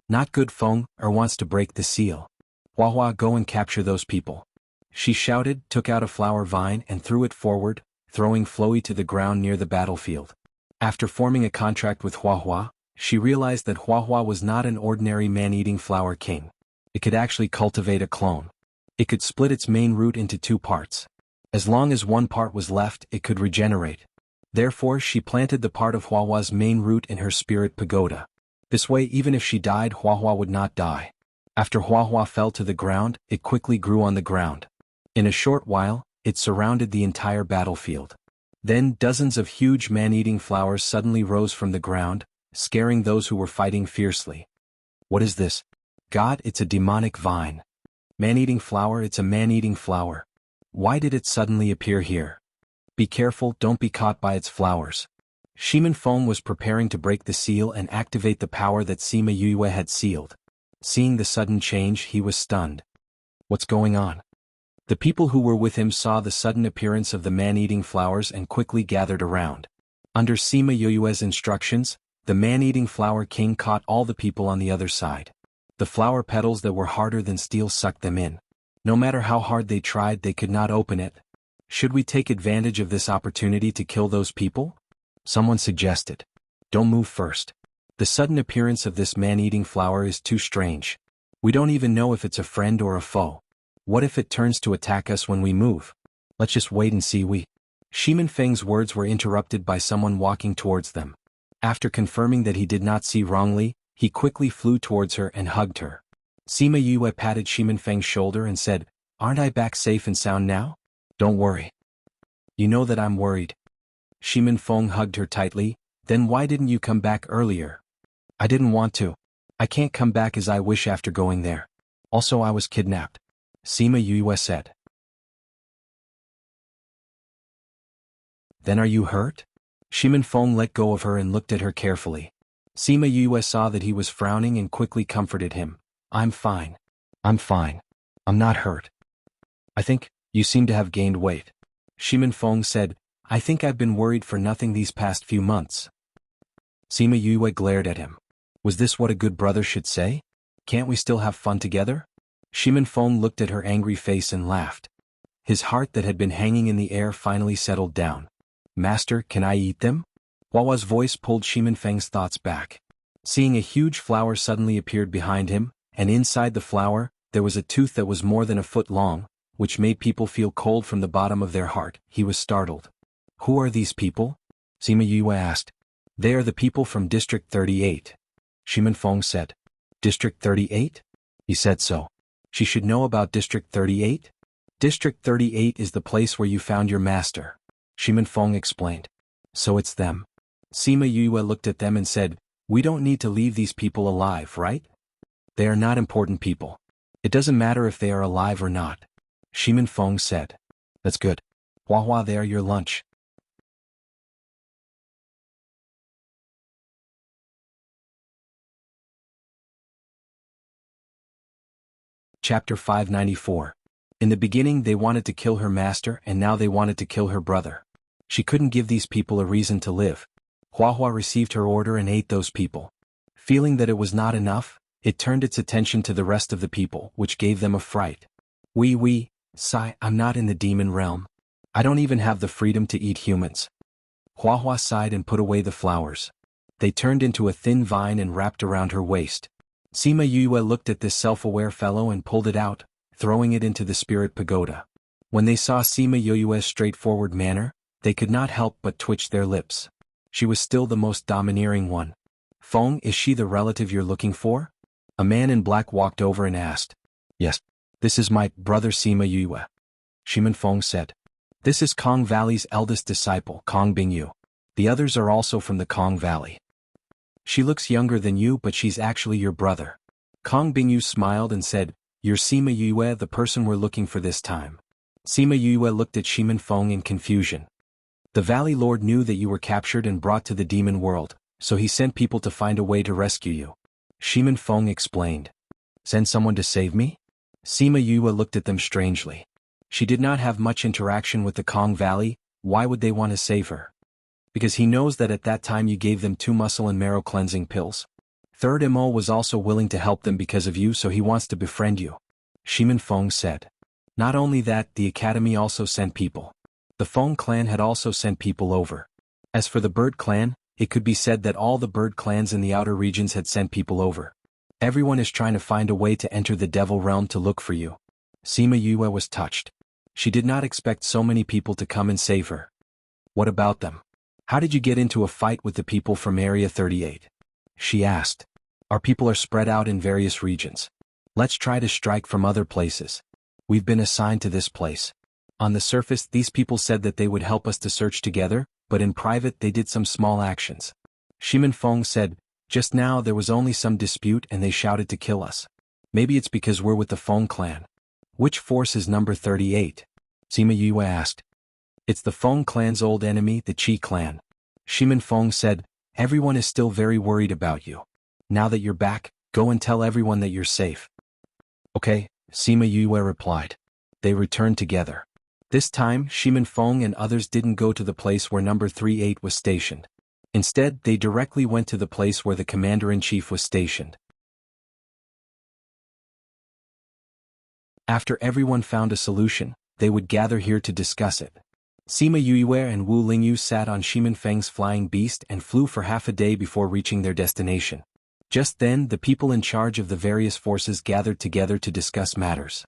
A: Not good. Feng wants to break the seal. Hua, go and capture those people. She shouted, took out a flower vine and threw it forward, throwing Floey to the ground near the battlefield. After forming a contract with Hua, she realized that Hua was not an ordinary man-eating flower king. It could actually cultivate a clone. It could split its main root into 2 parts. As long as one part was left, it could regenerate. Therefore she planted the part of Hua's main root in her spirit pagoda. This way even if she died, Hua would not die. After Hua fell to the ground, it quickly grew on the ground. In a short while, it surrounded the entire battlefield. Then dozens of huge man-eating flowers suddenly rose from the ground, scaring those who were fighting fiercely. What is this? God, it's a demonic vine. Man-eating flower, it's a man-eating flower. Why did it suddenly appear here? Be careful, don't be caught by its flowers. Shimin Feng was preparing to break the seal and activate the power that Sima Yue had sealed. Seeing the sudden change, he was stunned. What's going on? The people who were with him saw the sudden appearance of the man-eating flowers and quickly gathered around. Under Sima Yue's instructions, the man-eating flower king caught all the people on the other side. The flower petals that were harder than steel sucked them in. No matter how hard they tried, they could not open it. Should we take advantage of this opportunity to kill those people? Someone suggested. Don't move first. The sudden appearance of this man-eating flower is too strange. We don't even know if it's a friend or a foe. What if it turns to attack us when we move? Let's just wait and see. Shimin Feng's words were interrupted by someone walking towards them. After confirming that he did not see wrongly, he quickly flew towards her and hugged her. Sima Yue patted Shimin Feng's shoulder and said, aren't I back safe and sound now? Don't worry. You know that I'm worried. Shimin Feng hugged her tightly. Then why didn't you come back earlier? I didn't want to. I can't come back as I wish after going there. Also I was kidnapped. Sima Yue said. Then are you hurt? Shimin Feng let go of her and looked at her carefully. Sima Yue saw that he was frowning and quickly comforted him. I'm fine. I'm fine. I'm not hurt. I think, you seem to have gained weight. Shimin Feng said, I think I've been worried for nothing these past few months. Sima Yue glared at him. Was this what a good brother should say? Can't we still have fun together? Shimin Feng looked at her angry face and laughed. His heart that had been hanging in the air finally settled down. Master, can I eat them? Hua's voice pulled Shimin Feng's thoughts back. Seeing a huge flower suddenly appeared behind him, and inside the flower, there was a tooth that was more than a foot long, which made people feel cold from the bottom of their heart. He was startled. Who are these people? Sima Yue asked. They are the people from District 38. Shimin Feng said. District 38? He said so. She should know about District 38? District 38 is the place where you found your master. Shimin Feng explained. So it's them. Sima Yue looked at them and said, we don't need to leave these people alive, right? They are not important people. It doesn't matter if they are alive or not. Shimin Feng said. That's good. Hua, they are your lunch. Chapter 594. In the beginning they wanted to kill her master and now they wanted to kill her brother. She couldn't give these people a reason to live. Hua received her order and ate those people. Feeling that it was not enough, it turned its attention to the rest of the people, which gave them a fright. Sigh, I'm not in the demon realm. I don't even have the freedom to eat humans. Hua sighed and put away the flowers. They turned into a thin vine and wrapped around her waist. Sima Yue looked at this self-aware fellow and pulled it out, throwing it into the spirit pagoda. When they saw Sima Yue's straightforward manner, they could not help but twitch their lips. She was still the most domineering one. Feng, is she the relative you're looking for? A man in black walked over and asked. Yes. This is my brother Sima Yue. Shimen Feng said. This is Kong Valley's eldest disciple, Kong Bingyu. The others are also from the Kong Valley. She looks younger than you but she's actually your brother. Kong Bingyu smiled and said, You're Sima Yue, the person we're looking for this time. Sima Yue looked at Shimen Feng in confusion. The Valley Lord knew that you were captured and brought to the demon world, so he sent people to find a way to rescue you. Shimen Feng explained. Send someone to save me? Sima Yue looked at them strangely. She did not have much interaction with the Kong Valley. Why would they want to save her? Because he knows that at that time you gave them 2 muscle and marrow cleansing pills. Third Imo was also willing to help them because of you, so he wants to befriend you. Shimen Feng said. Not only that, the academy also sent people. The Feng clan had also sent people over. As for the Bird clan, it could be said that all the Bird clans in the outer regions had sent people over. Everyone is trying to find a way to enter the devil realm to look for you. Sima Yue was touched. She did not expect so many people to come and save her. What about them? How did you get into a fight with the people from Area 38? She asked. Our people are spread out in various regions. Let's try to strike from other places. We've been assigned to this place. On the surface, these people said that they would help us to search together, but in private they did some small actions. Shimen Feng said, Just now there was only some dispute and they shouted to kill us. Maybe it's because we're with the Feng clan. Which force is number 38? Sima Yue asked. It's the Feng clan's old enemy, the Qi clan. Shimen Feng said, Everyone is still very worried about you. Now that you're back, go and tell everyone that you're safe. Okay, Sima Yue replied. They returned together. This time, Shimen Feng and others didn't go to the place where number 38 was stationed. Instead, they directly went to the place where the commander-in-chief was stationed. After everyone found a solution, they would gather here to discuss it. Sima Yue and Wu Lingyu sat on Shimen Feng's flying beast and flew for half a day before reaching their destination. Just then, the people in charge of the various forces gathered together to discuss matters.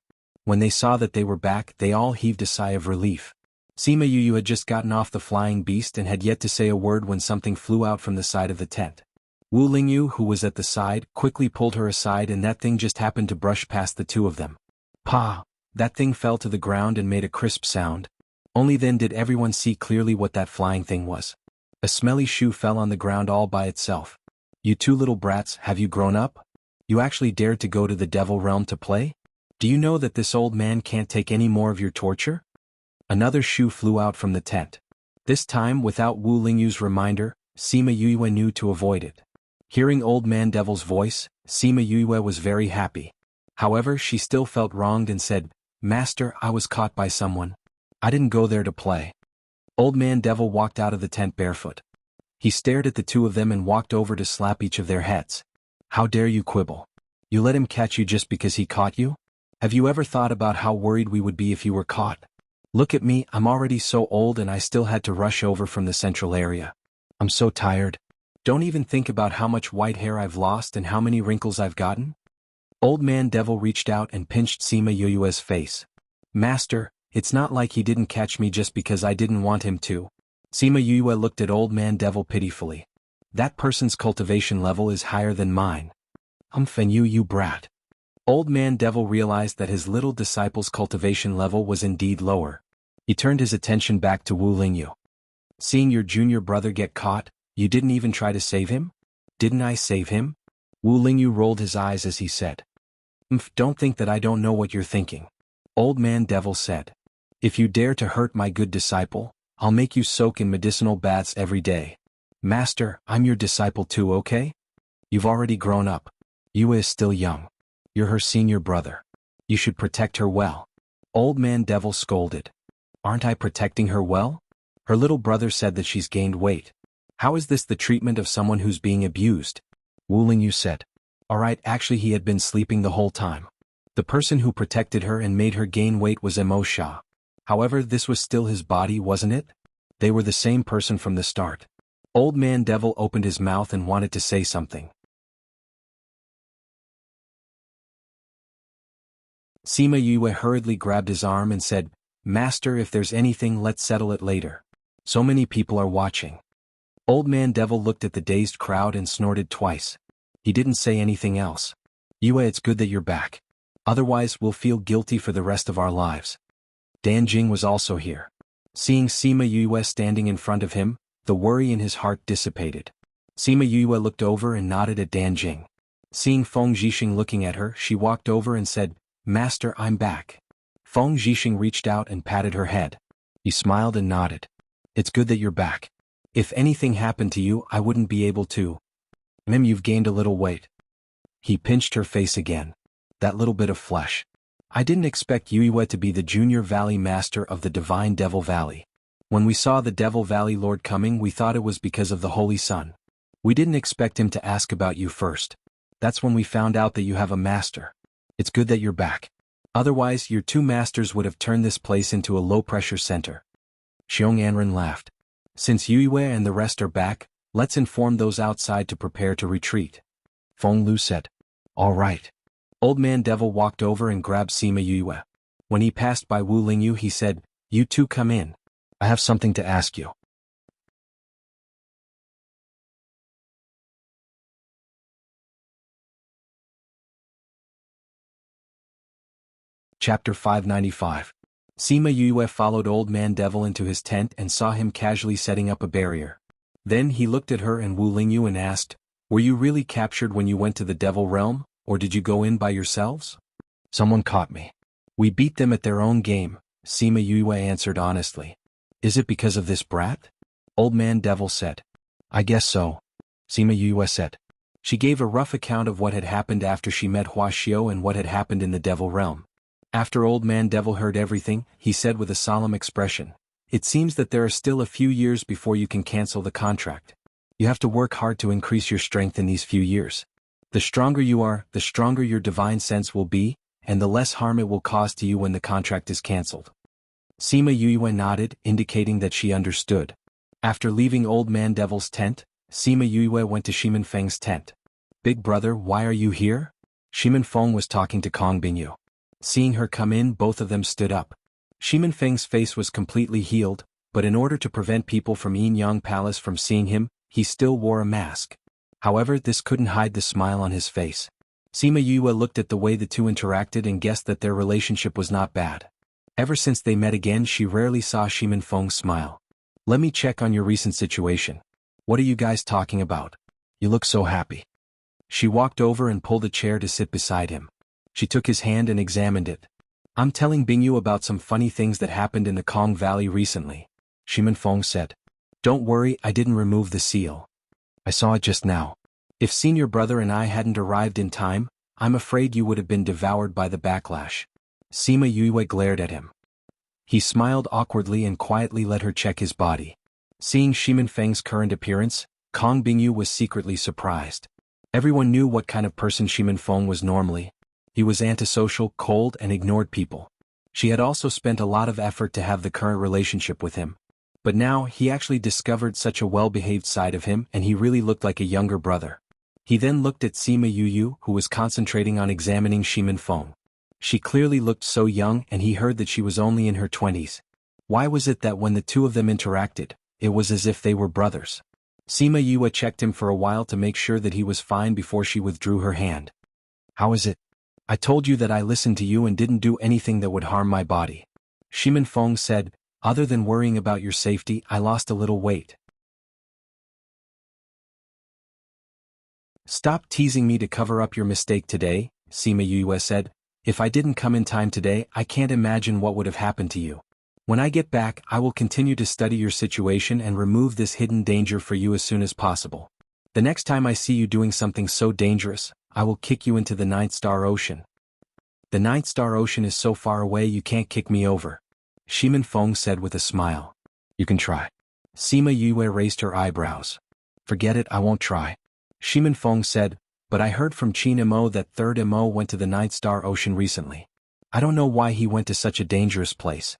A: When they saw that they were back, they all heaved a sigh of relief. Sima Yue had just gotten off the flying beast and had yet to say a word when something flew out from the side of the tent. Wu Lingyu, who was at the side, quickly pulled her aside and that thing just happened to brush past the two of them. Pa! That thing fell to the ground and made a crisp sound. Only then did everyone see clearly what that flying thing was. A smelly shoe fell on the ground all by itself. You two little brats, have you grown up? You actually dared to go to the devil realm to play? Do you know that this old man can't take any more of your torture? Another shoe flew out from the tent. This time, without Wu Lingyu's reminder, Sima Yue knew to avoid it. Hearing Old Man Devil's voice, Sima Yue was very happy. However, she still felt wronged and said, Master, I was caught by someone. I didn't go there to play. Old Man Devil walked out of the tent barefoot. He stared at the two of them and walked over to slap each of their heads. How dare you quibble? You let him catch you just because he caught you? Have you ever thought about how worried we would be if you were caught? Look at me, I'm already so old and I still had to rush over from the central area. I'm so tired. Don't even think about how much white hair I've lost and how many wrinkles I've gotten. Old Man Devil reached out and pinched Sima Yue's face. Master, it's not like he didn't catch me just because I didn't want him to. Sima Yue looked at Old Man Devil pitifully. That person's cultivation level is higher than mine. Fen you brat. Old Man Devil realized that his little disciple's cultivation level was indeed lower. He turned his attention back to Wu Lingyu. Seeing your junior brother get caught, you didn't even try to save him? Didn't I save him? Wu Lingyu rolled his eyes as he said. Don't think that I don't know what you're thinking. Old Man Devil said. If you dare to hurt my good disciple, I'll make you soak in medicinal baths every day. Master, I'm your disciple too, okay? You've already grown up. Yue is still young. You're her senior brother. You should protect her well. Old Man Devil scolded. Aren't I protecting her well? Her little brother said that she's gained weight. How is this the treatment of someone who's being abused? Wu Lingyu said. Alright, actually he had been sleeping the whole time. The person who protected her and made her gain weight was Emo Sha. However, this was still his body, wasn't it? They were the same person from the start. Old Man Devil opened his mouth and wanted to say something. Sima Yue hurriedly grabbed his arm and said, Master, if there's anything, let's settle it later. So many people are watching. Old Man Devil looked at the dazed crowd and snorted twice. He didn't say anything else. Yue, it's good that you're back. Otherwise, we'll feel guilty for the rest of our lives. Dan Jing was also here. Seeing Sima Yue standing in front of him, the worry in his heart dissipated. Sima Yue looked over and nodded at Dan Jing. Seeing Feng Zhixing looking at her, she walked over and said, Master, I'm back. Feng Zhixing reached out and patted her head. He smiled and nodded. It's good that you're back. If anything happened to you, I wouldn't be able to. You've gained a little weight. He pinched her face again. That little bit of flesh. I didn't expect Yue to be the junior valley master of the divine Devil Valley. When we saw the Devil Valley Lord coming, we thought it was because of the Holy Sun. We didn't expect him to ask about you first. That's when we found out that you have a master. It's good that you're back. Otherwise, your two masters would have turned this place into a low-pressure center. Xiong Anren laughed. Since Yue and the rest are back, let's inform those outside to prepare to retreat. Feng Lu said. All right. Old Man Devil walked over and grabbed Sima Yue. When he passed by Wu Lingyu, he said, You two come in. I have something to ask you. Chapter 595. Sima Yue followed Old Man Devil into his tent and saw him casually setting up a barrier. Then he looked at her and Wu Lingyu and asked, Were you really captured when you went to the Devil Realm, or did you go in by yourselves? Someone caught me. We beat them at their own game, Sima Yue answered honestly. Is it because of this brat? Old Man Devil said. I guess so, Sima Yue said. She gave a rough account of what had happened after she met Huaxiao and what had happened in the Devil Realm. After Old Man Devil heard everything, he said with a solemn expression, It seems that there are still a few years before you can cancel the contract. You have to work hard to increase your strength in these few years. The stronger you are, the stronger your divine sense will be, and the less harm it will cause to you when the contract is cancelled. Sima Yue nodded, indicating that she understood. After leaving Old Man Devil's tent, Sima Yue went to Shimin Feng's tent. Big brother, why are you here? Shimin Feng was talking to Kong Bingyu. Seeing her come in, both of them stood up. Shimin Feng's face was completely healed, but in order to prevent people from Yin Yang Palace from seeing him, he still wore a mask. However, this couldn't hide the smile on his face. Sima Yue looked at the way the two interacted and guessed that their relationship was not bad. Ever since they met again, she rarely saw Shimin Feng smile. Let me check on your recent situation. What are you guys talking about? You look so happy. She walked over and pulled a chair to sit beside him. She took his hand and examined it. I'm telling Bingyu about some funny things that happened in the Kong Valley recently, Shimin Feng said. Don't worry, I didn't remove the seal. I saw it just now. If senior brother and I hadn't arrived in time, I'm afraid you would have been devoured by the backlash. Sima Yue glared at him. He smiled awkwardly and quietly let her check his body. Seeing Shimin Feng's current appearance, Kong Bingyu was secretly surprised. Everyone knew what kind of person Shimin Feng was normally. He was antisocial, cold, and ignored people. She had also spent a lot of effort to have the current relationship with him. But now, he actually discovered such a well-behaved side of him and he really looked like a younger brother. He then looked at Sima Yue, who was concentrating on examining Shimin Feng. She clearly looked so young and he heard that she was only in her 20s. Why was it that when the two of them interacted, it was as if they were brothers? Sima Yue checked him for a while to make sure that he was fine before she withdrew her hand. How is it? I told you that I listened to you and didn't do anything that would harm my body. Shimin Feng said, other than worrying about your safety, I lost a little weight. Stop teasing me to cover up your mistake today, Sima Yue said. If I didn't come in time today, I can't imagine what would have happened to you. When I get back, I will continue to study your situation and remove this hidden danger for you as soon as possible. The next time I see you doing something so dangerous, I will kick you into the Ninth Star Ocean. The Ninth Star Ocean is so far away you can't kick me over, Shimin Feng said with a smile. You can try. Sima Yue raised her eyebrows. Forget it, I won't try. Shimin Feng said, but I heard from Qin Mo that Third Mo went to the Ninth Star Ocean recently. I don't know why he went to such a dangerous place.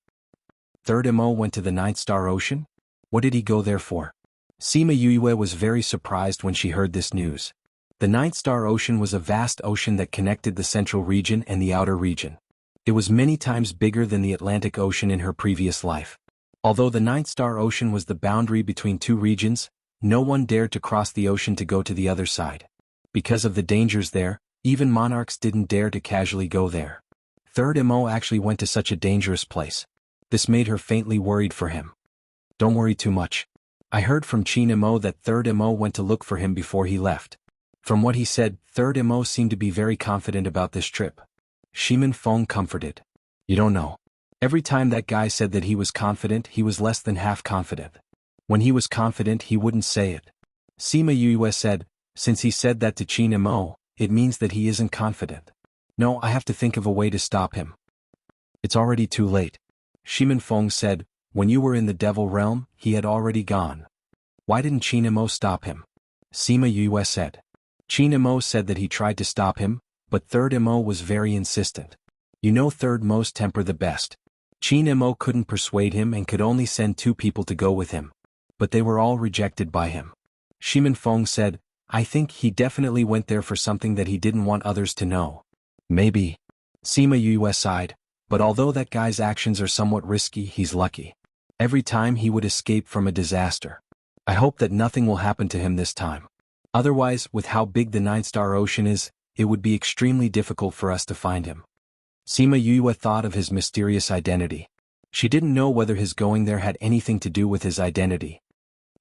A: Third Mo went to the Ninth Star Ocean? What did he go there for? Sima Yue was very surprised when she heard this news. The Ninth Star Ocean was a vast ocean that connected the central region and the outer region. It was many times bigger than the Atlantic Ocean in her previous life. Although the Ninth Star Ocean was the boundary between two regions, no one dared to cross the ocean to go to the other side. Because of the dangers there, even monarchs didn't dare to casually go there. Third Mo actually went to such a dangerous place. This made her faintly worried for him. Don't worry too much. I heard from Qin Mo that Third Mo went to look for him before he left. From what he said, Third Mo seemed to be very confident about this trip. Shimin Feng comforted. You don't know. Every time that guy said that he was confident, he was less than half confident. When he was confident, he wouldn't say it. Sima Yue said, since he said that to Qin Mo, it means that he isn't confident. No, I have to think of a way to stop him. It's already too late. Shimin Feng said, when you were in the Devil Realm, he had already gone. Why didn't Qin Mo stop him? Sima Yue said. Qin Mo said that he tried to stop him, but Third Mo was very insistent. You know Third Mo's temper the best. Qin Mo couldn't persuade him and could only send 2 people to go with him. But they were all rejected by him. Shimin Feng said, I think he definitely went there for something that he didn't want others to know. Maybe. Sima Yue sighed, but although that guy's actions are somewhat risky, he's lucky. Every time he would escape from a disaster. I hope that nothing will happen to him this time. Otherwise, with how big the Ninth Star Ocean is, it would be extremely difficult for us to find him. Sima Yue thought of his mysterious identity. She didn't know whether his going there had anything to do with his identity.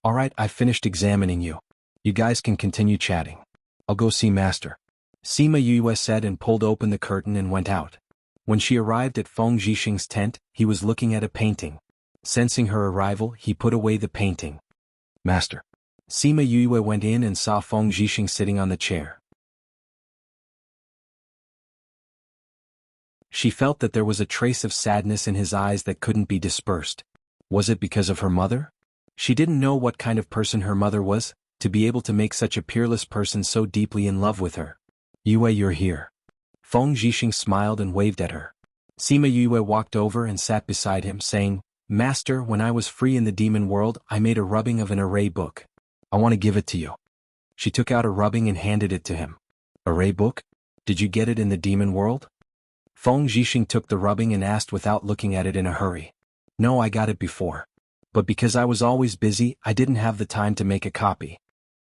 A: Alright, I've finished examining you. You guys can continue chatting. I'll go see Master. Sima Yue said and pulled open the curtain and went out. When she arrived at Feng Zhixing's tent, he was looking at a painting. Sensing her arrival, he put away the painting. Master. Sima Yue went in and saw Feng Zhixing sitting on the chair. She felt that there was a trace of sadness in his eyes that couldn't be dispersed. Was it because of her mother? She didn't know what kind of person her mother was, to be able to make such a peerless person so deeply in love with her. Yue, you're here. Feng Zhixing smiled and waved at her. Sima Yue walked over and sat beside him, saying, Master, when I was free in the demon world, I made a rubbing of an array book. I want to give it to you. She took out a rubbing and handed it to him. Array book? Did you get it in the demon world? Feng Zhixing took the rubbing and asked without looking at it in a hurry. No, I got it before. But because I was always busy, I didn't have the time to make a copy.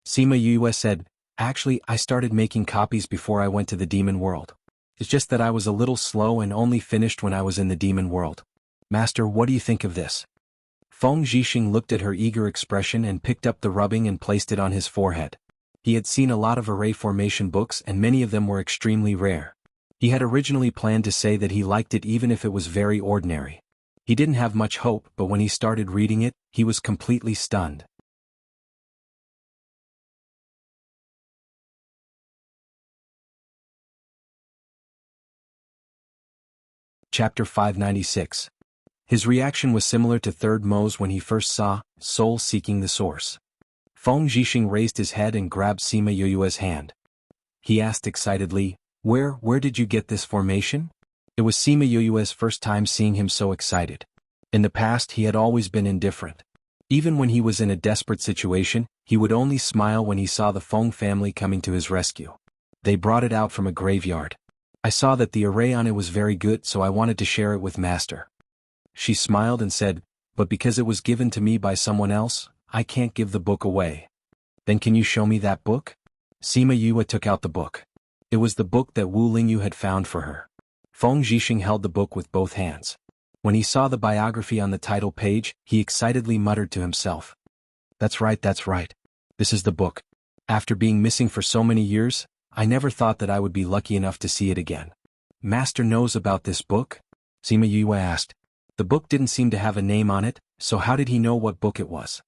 A: Sima Yue said, Actually, I started making copies before I went to the demon world. It's just that I was a little slow and only finished when I was in the demon world. Master, what do you think of this? Feng Zhixing looked at her eager expression and picked up the rubbing and placed it on his forehead. He had seen a lot of array formation books and many of them were extremely rare. He had originally planned to say that he liked it even if it was very ordinary. He didn't have much hope, but when he started reading it, he was completely stunned. Chapter 596. His reaction was similar to Third Mo's when he first saw Soul Seeking the Source. Feng Zhixing raised his head and grabbed Sima Yue's hand. He asked excitedly, Where did you get this formation? It was Sima Yue's first time seeing him so excited. In the past he had always been indifferent. Even when he was in a desperate situation, he would only smile when he saw the Feng family coming to his rescue. They brought it out from a graveyard. I saw that the array on it was very good, so I wanted to share it with Master. She smiled and said, But because it was given to me by someone else, I can't give the book away. Then can you show me that book? Sima Yue took out the book. It was the book that Wu Lingyu had found for her. Feng Zhixing held the book with both hands. When he saw the biography on the title page, he excitedly muttered to himself. That's right. This is the book. After being missing for so many years, I never thought that I would be lucky enough to see it again. Master knows about this book? Sima Yue asked. The book didn't seem to have a name on it, so how did he know what book it was?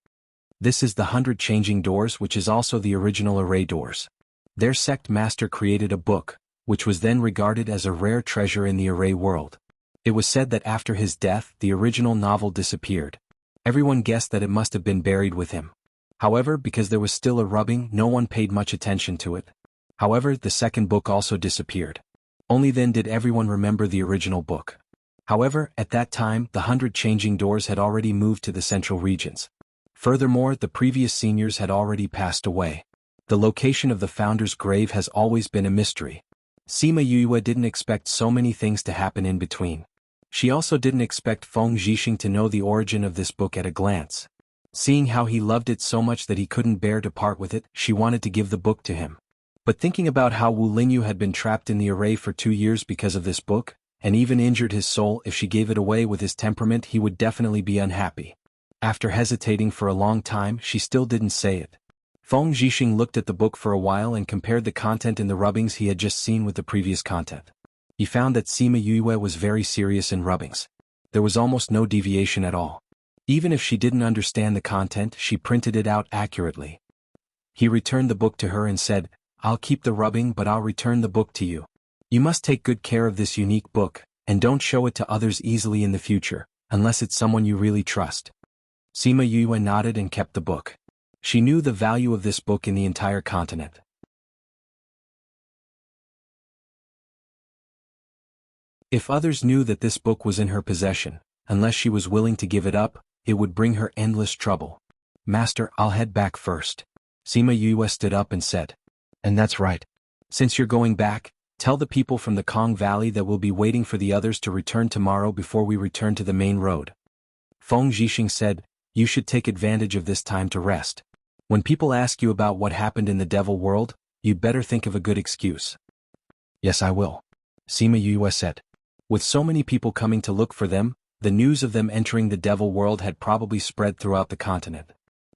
A: This is the 100 Changing Doors, which is also the original array doors. Their sect master created a book, which was then regarded as a rare treasure in the array world. It was said that after his death the original novel disappeared. Everyone guessed that it must have been buried with him. However, because there was still a rubbing, no one paid much attention to it. However, the second book also disappeared. Only then did everyone remember the original book. However, at that time the 100 Changing Doors had already moved to the central regions. Furthermore, the previous seniors had already passed away. The location of the founder's grave has always been a mystery. Sima Yue didn't expect so many things to happen in between. She also didn't expect Feng Zhixing to know the origin of this book at a glance. Seeing how he loved it so much that he couldn't bear to part with it, she wanted to give the book to him. But thinking about how Wu Lingyu had been trapped in the array for 2 years because of this book, and even injured his soul, if she gave it away with his temperament he would definitely be unhappy. After hesitating for a long time, she still didn't say it. Feng Zhixing looked at the book for a while and compared the content in the rubbings he had just seen with the previous content. He found that Sima Yue was very serious in rubbings. There was almost no deviation at all. Even if she didn't understand the content, she printed it out accurately. He returned the book to her and said, "I'll keep the rubbing, but I'll return the book to you. You must take good care of this unique book, and don't show it to others easily in the future, unless it's someone you really trust." Sima Yue nodded and kept the book. She knew the value of this book in the entire continent. If others knew that this book was in her possession, unless she was willing to give it up, it would bring her endless trouble. "Master, I'll head back first." Sima Yue stood up and said. "And that's right. Since you're going back, tell the people from the Kong Valley that we'll be waiting for the others to return tomorrow before we return to the main road." Feng Zhixing said, "You should take advantage of this time to rest. When people ask you about what happened in the devil world, you'd better think of a good excuse." "Yes, I will," Sima Yue said. With so many people coming to look for them, the news of them entering the devil world had probably spread throughout the continent.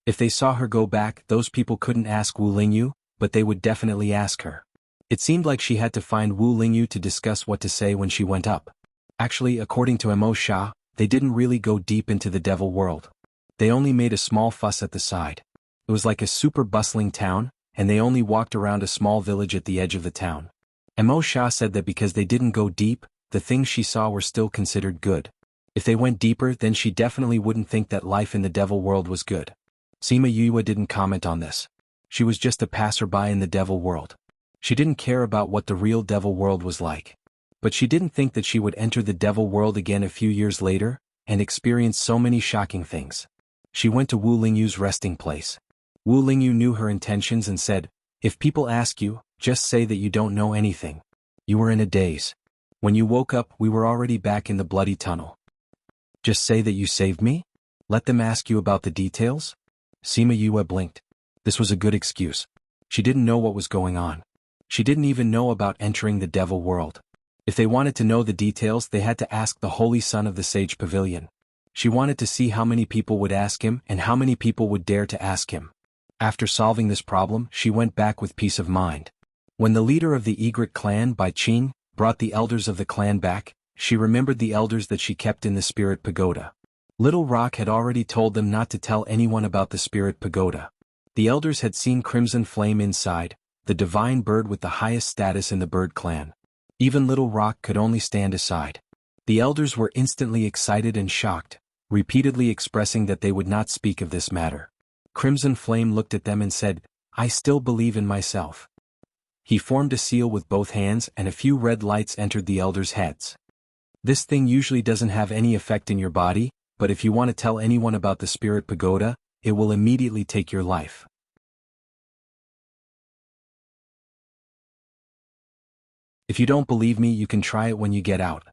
A: If they saw her go back, those people couldn't ask Wu Lingyu, but they would definitely ask her. It seemed like she had to find Wu Lingyu to discuss what to say when she went up. Actually, according to Mo Sha, they didn't really go deep into the devil world. They only made a small fuss at the side. It was like a super bustling town, and they only walked around a small village at the edge of the town. And Mo Sha said that because they didn't go deep, the things she saw were still considered good. If they went deeper, then she definitely wouldn't think that life in the devil world was good. Sima Yue didn't comment on this. She was just a passerby in the devil world. She didn't care about what the real devil world was like. But she didn't think that she would enter the devil world again a few years later, and experience so many shocking things. She went to Wu Lingyu's resting place. Wu Lingyu knew her intentions and said, "If people ask you, just say that you don't know anything. You were in a daze. When you woke up, we were already back in the bloody tunnel. Just say that you saved me? Let them ask you about the details?" Sima Yue blinked. This was a good excuse. She didn't know what was going on. She didn't even know about entering the devil world. If they wanted to know the details, they had to ask the Holy Son of the Sage Pavilion. She wanted to see how many people would ask him and how many people would dare to ask him. After solving this problem, she went back with peace of mind. When the leader of the Egret clan, Bai Qing, brought the elders of the clan back, she remembered the elders that she kept in the Spirit Pagoda. Little Rock had already told them not to tell anyone about the Spirit Pagoda. The elders had seen Crimson Flame inside, the divine bird with the highest status in the bird clan. Even Little Rock could only stand aside. The elders were instantly excited and shocked, repeatedly expressing that they would not speak of this matter. Crimson Flame looked at them and said, "I still believe in myself." He formed a seal with both hands and a few red lights entered the elders' heads. This thing usually doesn't have any effect in your body, but if you want to tell anyone about the Spirit Pagoda, it will immediately take your life. If you don't believe me, you can try it when you get out,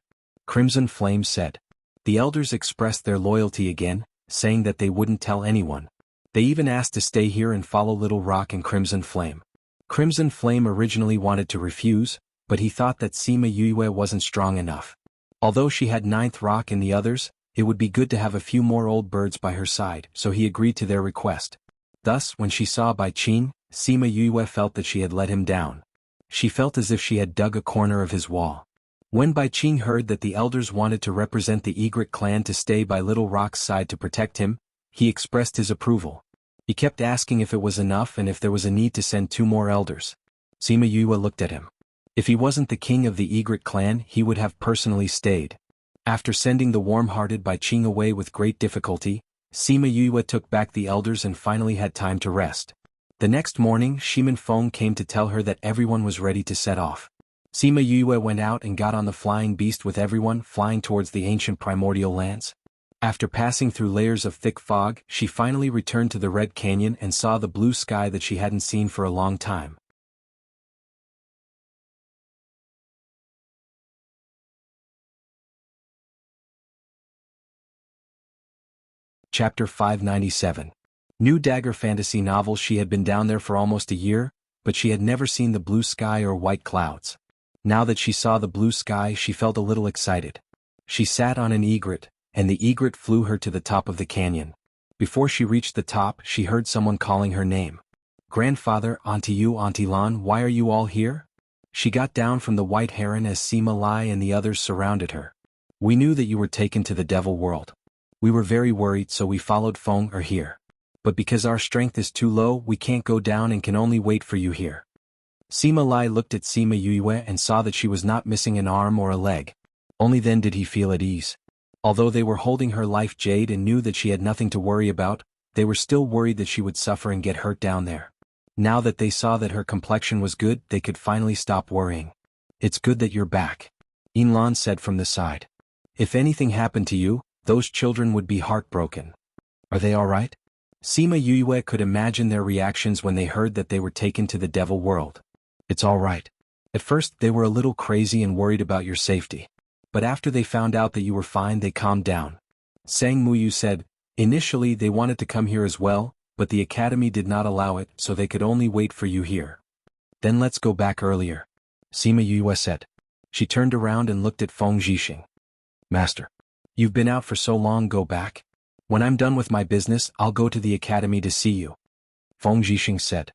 A: Crimson Flame said. The elders expressed their loyalty again, saying that they wouldn't tell anyone. They even asked to stay here and follow Little Rock and Crimson Flame. Crimson Flame originally wanted to refuse, but he thought that Sima Yue wasn't strong enough. Although she had Ninth Rock and the others, it would be good to have a few more old birds by her side, so he agreed to their request. Thus, when she saw Bai Qing, Sima Yue felt that she had let him down. She felt as if she had dug a corner of his wall. When Bai Qing heard that the elders wanted to represent the Egret clan to stay by Little Rock's side to protect him, he expressed his approval. He kept asking if it was enough and if there was a need to send 2 more elders. Sima Yue looked at him. If he wasn't the king of the Egret clan, he would have personally stayed. After sending the warm-hearted Bai Qing away with great difficulty, Sima Yue took back the elders and finally had time to rest. The next morning, Shimin Feng came to tell her that everyone was ready to set off. Sima Yue went out and got on the flying beast with everyone flying towards the ancient primordial lands. After passing through layers of thick fog, she finally returned to the Red Canyon and saw the blue sky that she hadn't seen for a long time. Chapter 597. New Dagger Fantasy Novel. She had been down there for almost a year, but she had never seen the blue sky or white clouds. Now that she saw the blue sky, she felt a little excited. She sat on an egret, and the egret flew her to the top of the canyon. Before she reached the top, she heard someone calling her name. "Grandfather, Auntie Lan, why are you all here?" She got down from the white heron as Sima Lai and the others surrounded her. "We knew that you were taken to the devil world. We were very worried, so we followed Feng here. But because our strength is too low, we can't go down and can only wait for you here." Sima Lai looked at Sima Yue and saw that she was not missing an arm or a leg. Only then did he feel at ease. Although they were holding her life jade and knew that she had nothing to worry about, they were still worried that she would suffer and get hurt down there. Now that they saw that her complexion was good, they could finally stop worrying. "It's good that you're back," Inlan said from the side. "If anything happened to you, those children would be heartbroken. Are they all right?" Sima Yue could imagine their reactions when they heard that they were taken to the devil world. "It's all right. At first they were a little crazy and worried about your safety. But after they found out that you were fine, they calmed down." Sang Muyu said, "Initially they wanted to come here as well, but the academy did not allow it, so they could only wait for you here." "Then let's go back earlier," Sima Yue said. She turned around and looked at Feng Zhixing. "Master, you've been out for so long, go back. When I'm done with my business, I'll go to the academy to see you," Feng Zhixing said.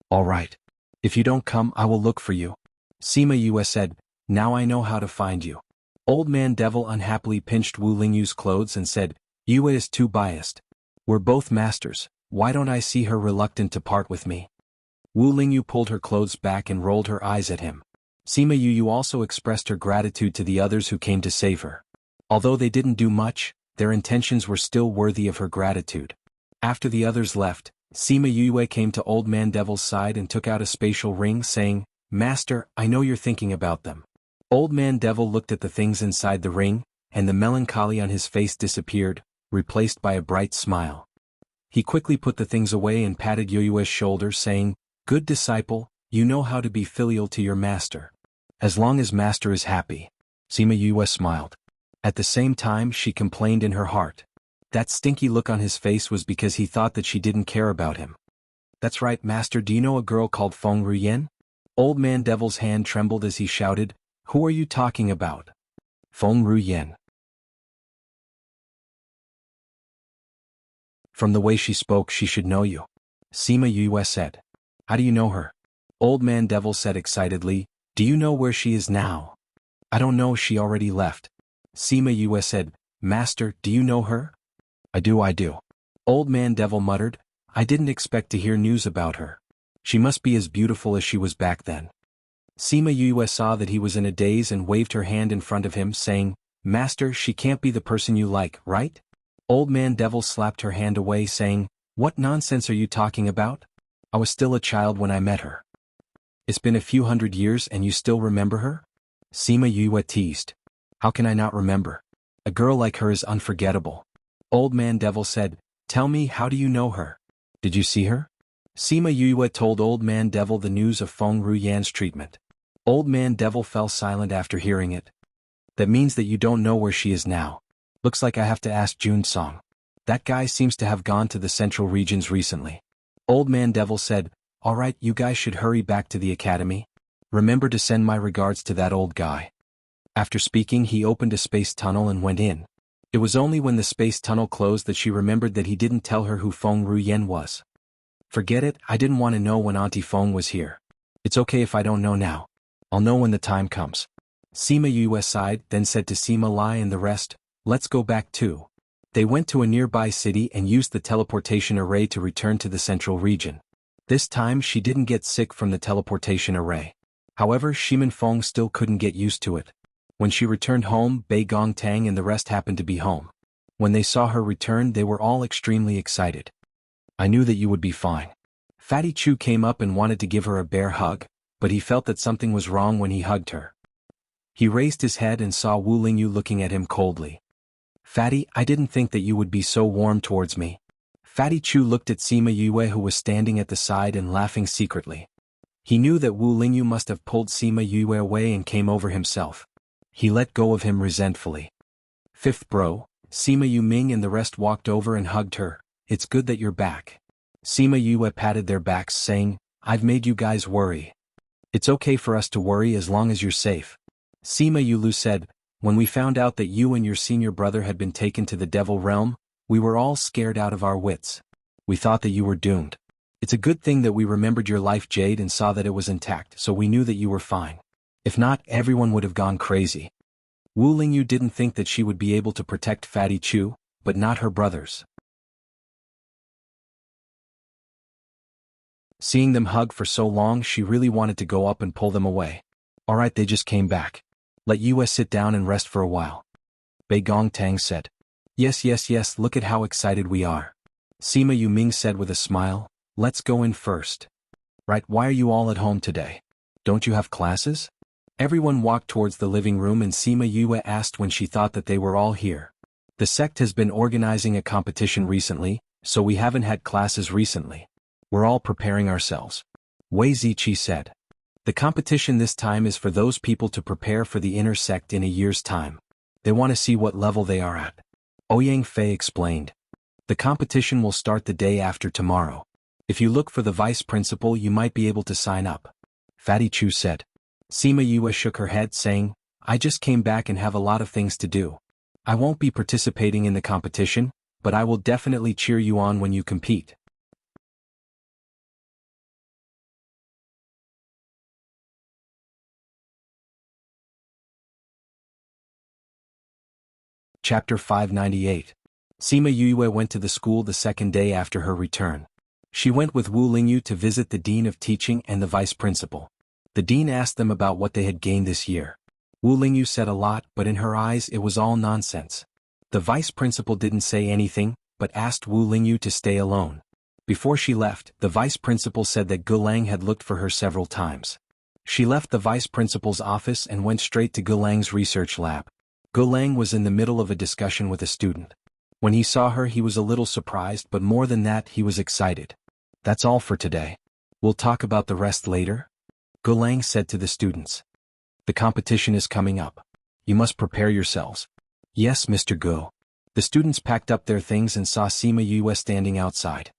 A: "All right. If you don't come, I will look for you," Sima Yue said. "Now I know how to find you." Old Man Devil unhappily pinched Wu Lingyu's clothes and said, "Yue is too biased. We're both masters, why don't I see her reluctant to part with me?" Wu Lingyu pulled her clothes back and rolled her eyes at him. Sima Yue also expressed her gratitude to the others who came to save her. Although they didn't do much, their intentions were still worthy of her gratitude. After the others left, Sima Yue came to Old Man Devil's side and took out a spatial ring, saying, "Master, I know you're thinking about them." Old Man Devil looked at the things inside the ring, and the melancholy on his face disappeared, replaced by a bright smile. He quickly put the things away and patted Yue's shoulder, saying, "Good disciple, you know how to be filial to your master. As long as master is happy." Sima Yue smiled. At the same time, she complained in her heart. That stinky look on his face was because he thought that she didn't care about him. "That's right, master. Do you know a girl called Feng Ruyen?" Old Man Devil's hand trembled as he shouted, "Who are you talking about?" "Feng Ruyen." "From the way she spoke, she should know you," Sima Yue said. "How do you know her?" Old Man Devil said excitedly, "Do you know where she is now?" "I don't know, she already left." Sima Yue said, "Master, do you know her?" I do. Old Man Devil muttered, "I didn't expect to hear news about her. She must be as beautiful as she was back then." Sima Yue saw that he was in a daze and waved her hand in front of him, saying, "Master, she can't be the person you like, right?" Old Man Devil slapped her hand away, saying, "What nonsense are you talking about? I was still a child when I met her." "It's been a few hundred years and you still remember her?" Sima Yue teased. "How can I not remember? A girl like her is unforgettable." Old Man Devil said, "Tell me, how do you know her? Did you see her?" Sima Yue told Old Man Devil the news of Feng Ruyan's treatment. Old Man Devil fell silent after hearing it. "That means that you don't know where she is now. Looks like I have to ask Jun Song. That guy seems to have gone to the central regions recently." Old Man Devil said, "All right, you guys should hurry back to the academy. Remember to send my regards to that old guy." After speaking, he opened a space tunnel and went in. It was only when the space tunnel closed that she remembered that he didn't tell her who Feng Ruyen was. "Forget it, I didn't want to know when Auntie Feng was here. It's okay if I don't know now. I'll know when the time comes." Sima Yue sighed, then said to Sima Lai and the rest, let's go back too. They went to a nearby city and used the teleportation array to return to the central region. This time she didn't get sick from the teleportation array. However, Shimin Feng still couldn't get used to it. When she returned home, Bei Gong Tang and the rest happened to be home. When they saw her return, they were all extremely excited. I knew that you would be fine. Fatty Chu came up and wanted to give her a bear hug, but he felt that something was wrong when he hugged her. He raised his head and saw Wu Lingyu looking at him coldly. Fatty, I didn't think that you would be so warm towards me. Fatty Chu looked at Sima Yue who was standing at the side and laughing secretly. He knew that Wu Lingyu must have pulled Sima Yue away and came over himself. He let go of him resentfully. Fifth bro, Sima Yuming and the rest walked over and hugged her. It's good that you're back. Sima Yue patted their backs saying, I've made you guys worry. It's okay for us to worry as long as you're safe. Sima Yulu said, when we found out that you and your senior brother had been taken to the devil realm, we were all scared out of our wits. We thought that you were doomed. It's a good thing that we remembered your life jade and saw that it was intact, so we knew that you were fine. If not, everyone would have gone crazy. Wu Lingyu didn't think that she would be able to protect Fatty Chu, but not her brothers. Seeing them hug for so long, she really wanted to go up and pull them away. Alright, they just came back. Let Yue sit down and rest for a while. Bei Gong Tang said. Yes, look at how excited we are. Sima Yuming said with a smile, let's go in first. Right, why are you all at home today? Don't you have classes? Everyone walked towards the living room and Sima Yue asked when she thought that they were all here. The sect has been organizing a competition recently, so we haven't had classes recently. We're all preparing ourselves. Wei Ziqi said. The competition this time is for those people to prepare for the inner sect in a year's time. They want to see what level they are at. Ouyang Fei explained. The competition will start the day after tomorrow. If you look for the vice principal, you might be able to sign up. Fatty Chu said. Sima Yue shook her head saying, I just came back and have a lot of things to do. I won't be participating in the competition, but I will definitely cheer you on when you compete. Chapter 598. Sima Yue went to the school the second day after her return. She went with Wu Lingyu to visit the dean of teaching and the vice principal. The dean asked them about what they had gained this year. Wu Lingyu said a lot, but in her eyes it was all nonsense. The vice principal didn't say anything, but asked Wu Lingyu to stay alone. Before she left, the vice principal said that Gulang had looked for her several times. She left the vice principal's office and went straight to Gulang's research lab. Gulang was in the middle of a discussion with a student. When he saw her, he was a little surprised, but more than that, he was excited. That's all for today. We'll talk about the rest later. Gulang said to the students. The competition is coming up. You must prepare yourselves. Yes, Mr. Gu. The students packed up their things and saw Sima Yue standing outside.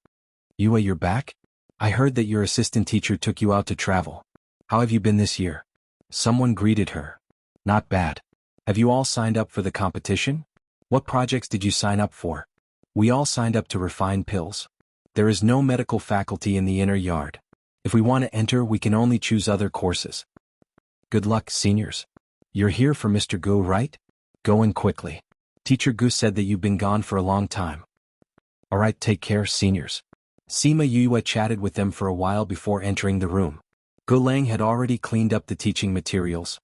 A: Yue, you're back? I heard that your assistant teacher took you out to travel. How have you been this year? Someone greeted her. Not bad. Have you all signed up for the competition? What projects did you sign up for? We all signed up to refine pills. There is no medical faculty in the inner yard. If we want to enter, we can only choose other courses. Good luck, seniors. You're here for Mr. Gu, right? Go in quickly. Teacher Gu said that you've been gone for a long time. Alright, take care, seniors. Sima Yue chatted with them for a while before entering the room. Gulang had already cleaned up the teaching materials.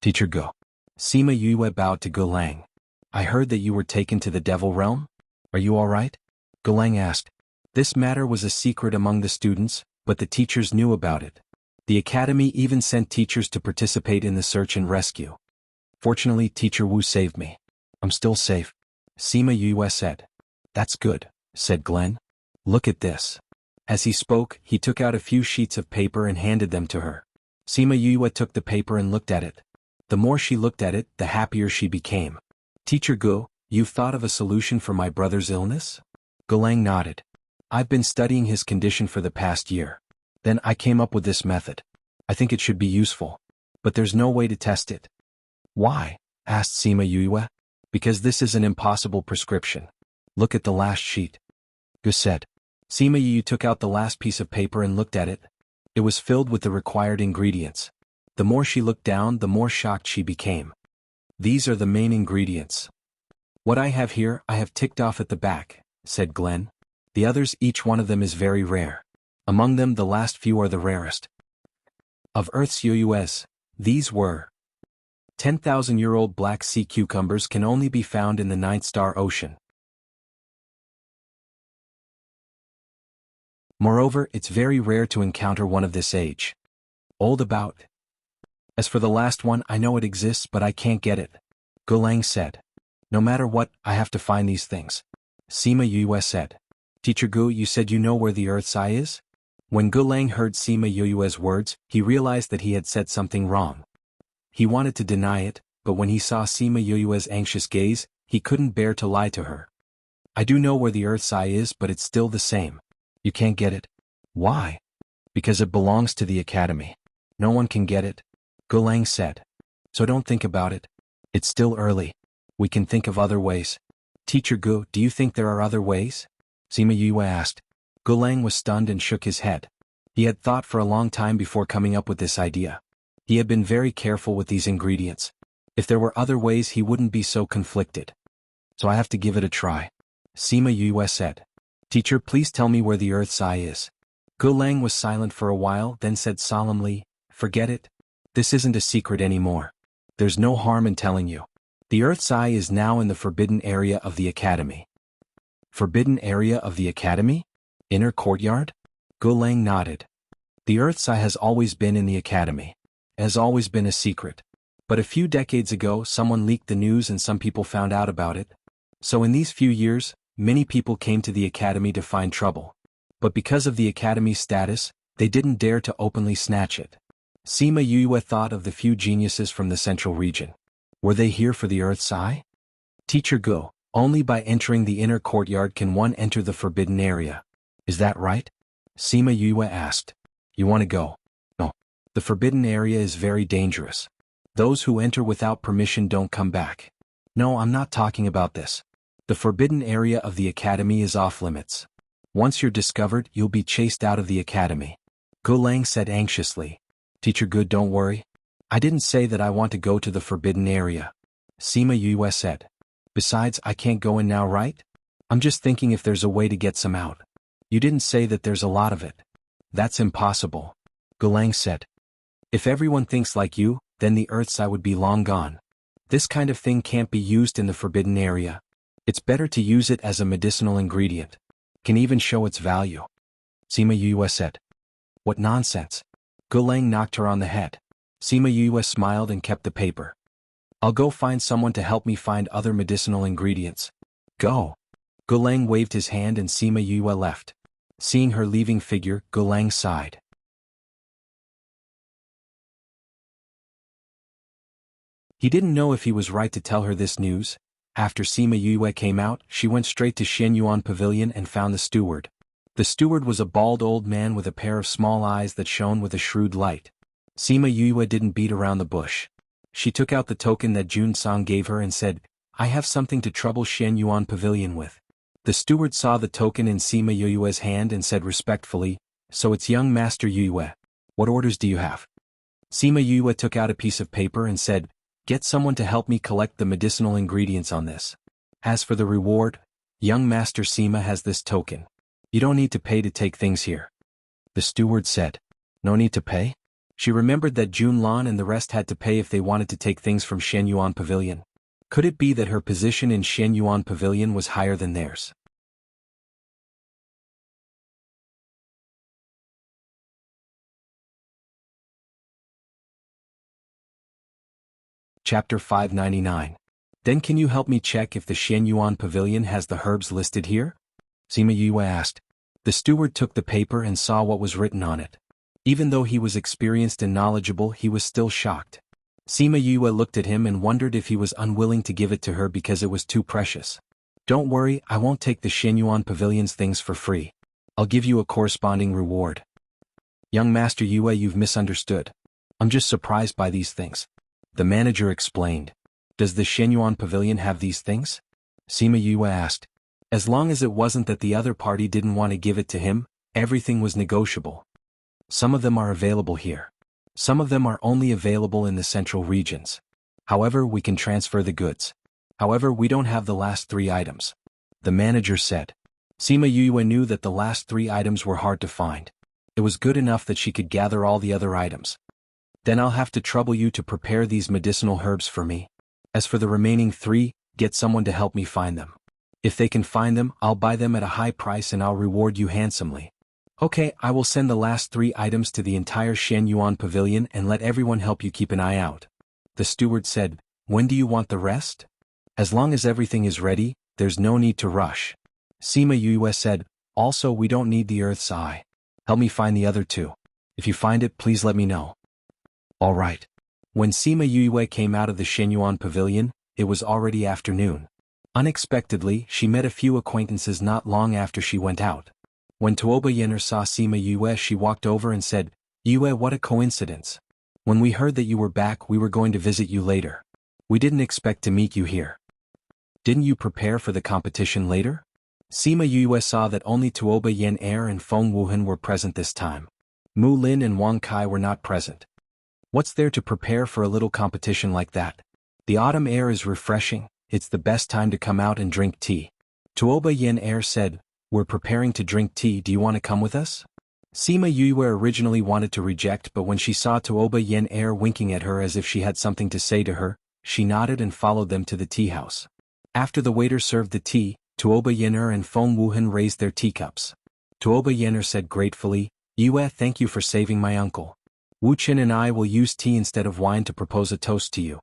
A: Teacher Gu. Sima Yue bowed to Gulang. I heard that you were taken to the devil realm? Are you alright? Gulang asked. This matter was a secret among the students, but the teachers knew about it. The academy even sent teachers to participate in the search and rescue. Fortunately, Teacher Wu saved me. I'm still safe. Sima Yue said. That's good, said Glenn. Look at this. As he spoke, he took out a few sheets of paper and handed them to her. Sima Yue took the paper and looked at it. The more she looked at it, the happier she became. Teacher Gu, you've thought of a solution for my brother's illness? Gulang nodded. I've been studying his condition for the past year. Then I came up with this method. I think it should be useful. But there's no way to test it. Why? Asked Sima Yue. Because this is an impossible prescription. Look at the last sheet. Gu said. Sima Yue took out the last piece of paper and looked at it. It was filled with the required ingredients. The more she looked down, the more shocked she became. These are the main ingredients. What I have here, I have ticked off at the back, said Glenn. The others, each one of them is very rare. Among them, the last few are the rarest. Of Earth's UUS, these were 10,000-year-old black sea cucumbers can only be found in the Ninth-Star Ocean. Moreover, it's very rare to encounter one of this age. Old about. As for the last one, I know it exists but I can't get it. Gulang said. No matter what, I have to find these things. Sima Yue said. Teacher Gu, you said you know where the Earth's eye is? When Gulang heard Sima Yue's words, he realized that he had said something wrong. He wanted to deny it, but when he saw Sima Yue's anxious gaze, he couldn't bear to lie to her. I do know where the Earth's eye is, but it's still the same. You can't get it. Why? Because it belongs to the Academy. No one can get it, Gulang said. So don't think about it. It's still early. We can think of other ways. Teacher Gu, do you think there are other ways? Sima Yue asked. Gulang was stunned and shook his head. He had thought for a long time before coming up with this idea. He had been very careful with these ingredients. If there were other ways, he wouldn't be so conflicted. So I have to give it a try. Sima Yue said. Teacher, please tell me where the Earth's eye is. Gulang was silent for a while, then said solemnly, forget it. This isn't a secret anymore. There's no harm in telling you. The Earth's eye is now in the forbidden area of the Academy. Forbidden area of the Academy? Inner courtyard? Gulang nodded. The Earth's eye has always been in the Academy. It has always been a secret. But a few decades ago, someone leaked the news and some people found out about it. So in these few years, many people came to the Academy to find trouble. But because of the Academy's status, they didn't dare to openly snatch it. Sima Yue thought of the few geniuses from the central region. Were they here for the Earth's eye? Teacher Gu, only by entering the inner courtyard can one enter the forbidden area. Is that right? Sima Yue asked. You want to go? No. The forbidden area is very dangerous. Those who enter without permission don't come back. No, I'm not talking about this. The forbidden area of the Academy is off limits. Once you're discovered, you'll be chased out of the Academy. Gulang said anxiously. Teacher Gu, don't worry. I didn't say that I want to go to the forbidden area. Sima Yue said. Besides, I can't go in now, right? I'm just thinking if there's a way to get some out. You didn't say that there's a lot of it. That's impossible. Gulang said. If everyone thinks like you, then the Earth's eye would be long gone. This kind of thing can't be used in the forbidden area. It's better to use it as a medicinal ingredient. Can even show its value. Sima Yue said. What nonsense. Gulang knocked her on the head. Sima Yue smiled and kept the paper. I'll go find someone to help me find other medicinal ingredients. Go. Gulang waved his hand and Sima Yue left. Seeing her leaving figure, Gulang sighed. He didn't know if he was right to tell her this news. After Sima Yue came out, she went straight to Shenyuan Pavilion and found the steward. The steward was a bald old man with a pair of small eyes that shone with a shrewd light. Sima Yue didn't beat around the bush. She took out the token that Jun Song gave her and said, I have something to trouble Shenyuan Pavilion with. The steward saw the token in Sima Yue's hand and said respectfully, So it's young Master Yue. What orders do you have? Sima Yue took out a piece of paper and said, Get someone to help me collect the medicinal ingredients on this. As for the reward, young Master Sima has this token. You don't need to pay to take things here. The steward said. No need to pay? She remembered that Jun Lan and the rest had to pay if they wanted to take things from Shenyuan Pavilion. Could it be that her position in Shenyuan Pavilion was higher than theirs? Chapter 599. Then can you help me check if the Shenyuan Pavilion has the herbs listed here? Sima Yue asked. The steward took the paper and saw what was written on it. Even though he was experienced and knowledgeable, he was still shocked. Sima Yue looked at him and wondered if he was unwilling to give it to her because it was too precious. Don't worry, I won't take the Shenyuan Pavilion's things for free. I'll give you a corresponding reward. Young Master Yue, you've misunderstood. I'm just surprised by these things. The manager explained. Does the Shenyuan Pavilion have these things? Sima Yue asked. As long as it wasn't that the other party didn't want to give it to him, everything was negotiable. Some of them are available here. Some of them are only available in the central regions. However, we can transfer the goods. However, we don't have the last 3 items. The manager said. Sima Yue knew that the last 3 items were hard to find. It was good enough that she could gather all the other items. Then I'll have to trouble you to prepare these medicinal herbs for me. As for the remaining 3, get someone to help me find them. If they can find them, I'll buy them at a high price and I'll reward you handsomely. Okay, I will send the last 3 items to the entire Shenyuan pavilion and let everyone help you keep an eye out. The steward said, when do you want the rest? As long as everything is ready, there's no need to rush. Sima Yue said, also we don't need the Earth's Eye. Help me find the other 2. If you find it, please let me know. All right. When Sima Yue came out of the Shenyuan pavilion, it was already afternoon. Unexpectedly, she met a few acquaintances not long after she went out. When Tuoba Yenner saw Sima Yue, she walked over and said, Yue, what a coincidence. When we heard that you were back, we were going to visit you later. We didn't expect to meet you here. Didn't you prepare for the competition later? Sima Yue saw that only Tuoba Yen Er and Feng Wuhan were present this time. Mu Lin and Wang Kai were not present. What's there to prepare for a little competition like that? The autumn air is refreshing, it's the best time to come out and drink tea. Tuoba Yen Er said, we're preparing to drink tea, do you want to come with us? Sima Yue originally wanted to reject, but when she saw Tuoba Yen Er winking at her as if she had something to say to her, she nodded and followed them to the tea house. After the waiter served the tea, Tuoba Yenner and Feng Wuhan raised their teacups. Tuoba Yenner said gratefully, Yue, thank you for saving my uncle. Wu Qin and I will use tea instead of wine to propose a toast to you.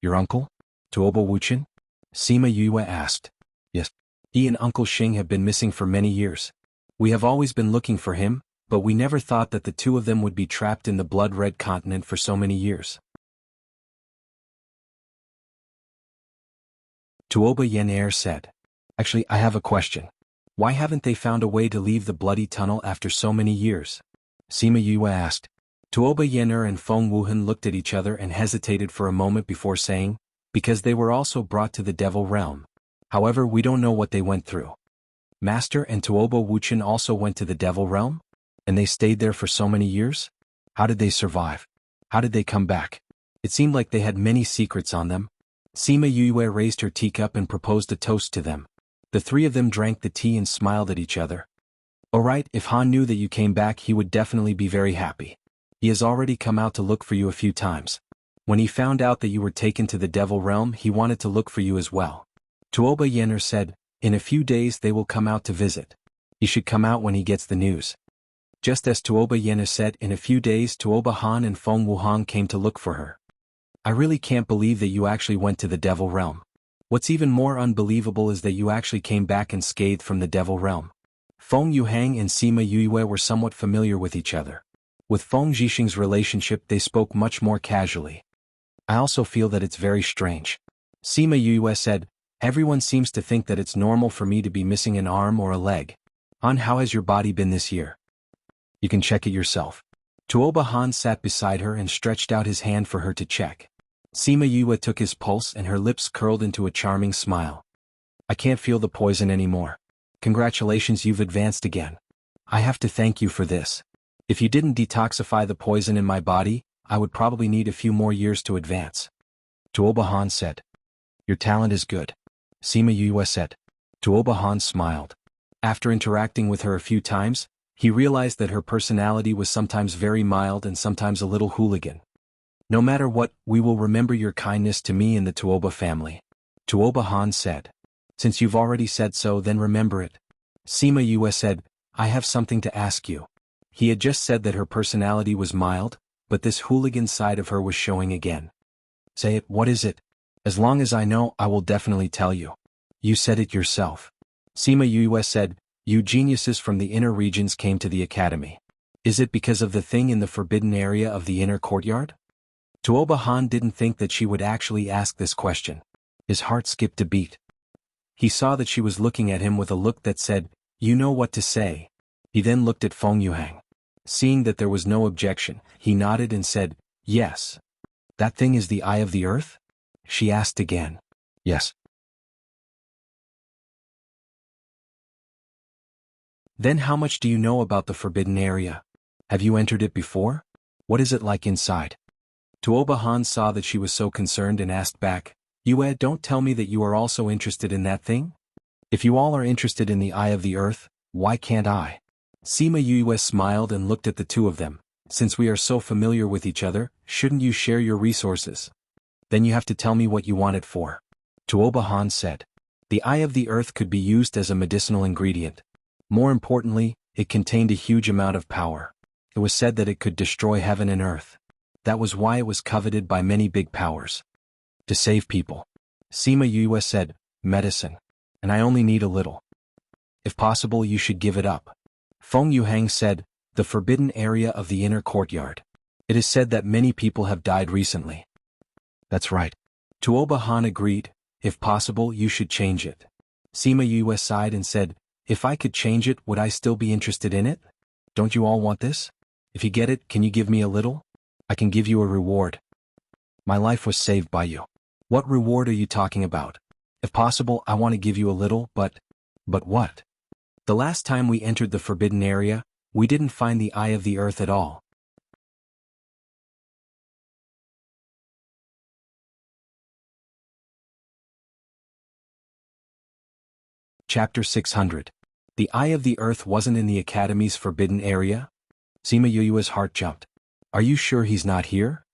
A: Your uncle? Tuoba Wu Qin? Sima Yue asked. Yes. He and Uncle Xing have been missing for many years. We have always been looking for him, but we never thought that the 2 of them would be trapped in the blood-red continent for so many years. Tuoba Yen Er said. Actually, I have a question. Why haven't they found a way to leave the bloody tunnel after so many years? Sima Yue asked. Tuoba Yen Er and Feng Wuhan looked at each other and hesitated for a moment before saying, because they were also brought to the Devil Realm. However, we don't know what they went through. Master and Tuoba Wuchen also went to the Devil Realm? And they stayed there for so many years? How did they survive? How did they come back? It seemed like they had many secrets on them. Sima Yue raised her teacup and proposed a toast to them. The 3 of them drank the tea and smiled at each other. Alright, if Han knew that you came back, he would definitely be very happy. He has already come out to look for you a few times. When he found out that you were taken to the Devil Realm, he wanted to look for you as well. Tuoba Yenner said, in a few days they will come out to visit. He should come out when he gets the news. Just as Tuoba Yenner said, in a few days Tuoba Han and Feng Wuhan came to look for her. I really can't believe that you actually went to the Devil Realm. What's even more unbelievable is that you actually came back unscathed from the Devil Realm. Feng Yuhang and Sima Yue were somewhat familiar with each other. With Feng Zhixing's relationship they spoke much more casually. I also feel that it's very strange. Sima Yue said, everyone seems to think that it's normal for me to be missing an arm or a leg. Han, how has your body been this year? You can check it yourself. Tuoba Han sat beside her and stretched out his hand for her to check. Sima Yue took his pulse and her lips curled into a charming smile. I can't feel the poison anymore. Congratulations, you've advanced again. I have to thank you for this. If you didn't detoxify the poison in my body, I would probably need a few more years to advance. Tuoba Han said. Your talent is good. Sima Yue said. Tuoba Han smiled. After interacting with her a few times, he realized that her personality was sometimes very mild and sometimes a little hooligan. No matter what, we will remember your kindness to me and the Tuoba family. Tuoba Han said. Since you've already said so, then remember it. Sima Yue said, I have something to ask you. He had just said that her personality was mild, but this hooligan side of her was showing again. Say it, what is it? As long as I know, I will definitely tell you. You said it yourself. Sima Yue said, you geniuses from the inner regions came to the academy. Is it because of the thing in the forbidden area of the inner courtyard? Tuoba Han didn't think that she would actually ask this question. His heart skipped a beat. He saw that she was looking at him with a look that said, you know what to say. He then looked at Feng Yuhang. Seeing that there was no objection, he nodded and said, yes. That thing is the eye of the earth? She asked again. Yes. Then how much do you know about the forbidden area? Have you entered it before? What is it like inside? Tuoba Han saw that she was so concerned and asked back, Yue, don't tell me that you are also interested in that thing? If you all are interested in the eye of the earth, why can't I? Sima Yue smiled and looked at the two of them. Since we are so familiar with each other, shouldn't you share your resources? Then you have to tell me what you want it for. Tuoba Han said. The eye of the earth could be used as a medicinal ingredient. More importantly, it contained a huge amount of power. It was said that it could destroy heaven and earth. That was why it was coveted by many big powers. To save people. Sima Yue said, medicine. And I only need a little. If possible, you should give it up. Feng Yuhang said, the forbidden area of the inner courtyard. It is said that many people have died recently. That's right. Tuoba Han agreed, if possible, you should change it. Sima Yue sighed and said, if I could change it, would I still be interested in it? Don't you all want this? If you get it, can you give me a little? I can give you a reward. My life was saved by you. What reward are you talking about? If possible, I want to give you a little, but what? The last time we entered the forbidden area, we didn't find the eye of the earth at all. Chapter 600. The eye of the earth wasn't in the Academy's forbidden area? Sima Yue's heart jumped. Are you sure he's not here?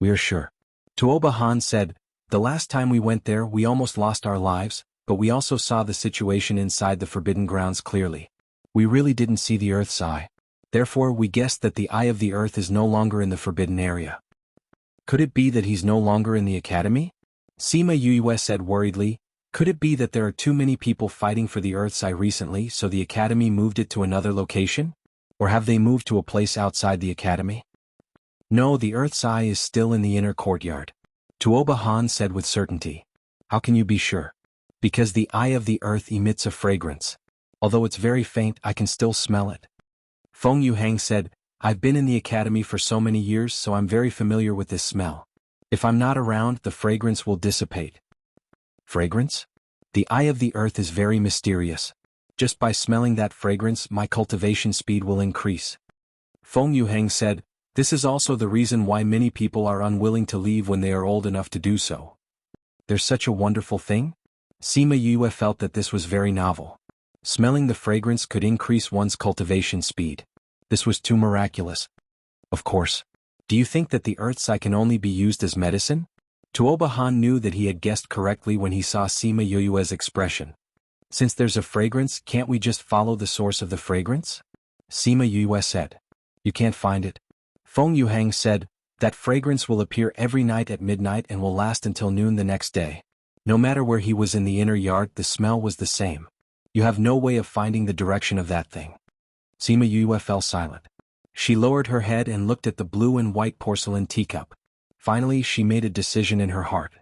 A: We're sure. Tuoba Han said, the last time we went there we almost lost our lives, but we also saw the situation inside the forbidden grounds clearly. We really didn't see the earth's eye. Therefore we guessed that the eye of the earth is no longer in the forbidden area. Could it be that he's no longer in the Academy? Sima Yue said worriedly, could it be that there are too many people fighting for the earth's eye recently so the Academy moved it to another location? Or have they moved to a place outside the Academy? No, the earth's eye is still in the inner courtyard. Tuoba Han said with certainty. How can you be sure? Because the eye of the earth emits a fragrance. Although it's very faint, I can still smell it. Feng Yuhang said, I've been in the Academy for so many years, so I'm very familiar with this smell. If I'm not around, the fragrance will dissipate. Fragrance? The eye of the earth is very mysterious. Just by smelling that fragrance, my cultivation speed will increase. Feng Yuhang said, this is also the reason why many people are unwilling to leave when they are old enough to do so. There's such a wonderful thing? Sima Yue felt that this was very novel. Smelling the fragrance could increase one's cultivation speed. This was too miraculous. Of course. Do you think that the earth's eye can only be used as medicine? Tuoba Han knew that he had guessed correctly when he saw Sima Yue's expression. Since there's a fragrance, can't we just follow the source of the fragrance? Sima Yue said. You can't find it. Feng Yuhang said, that fragrance will appear every night at midnight and will last until noon the next day. No matter where he was in the inner yard, the smell was the same. You have no way of finding the direction of that thing. Sima Yue fell silent. She lowered her head and looked at the blue and white porcelain teacup. Finally, she made a decision in her heart.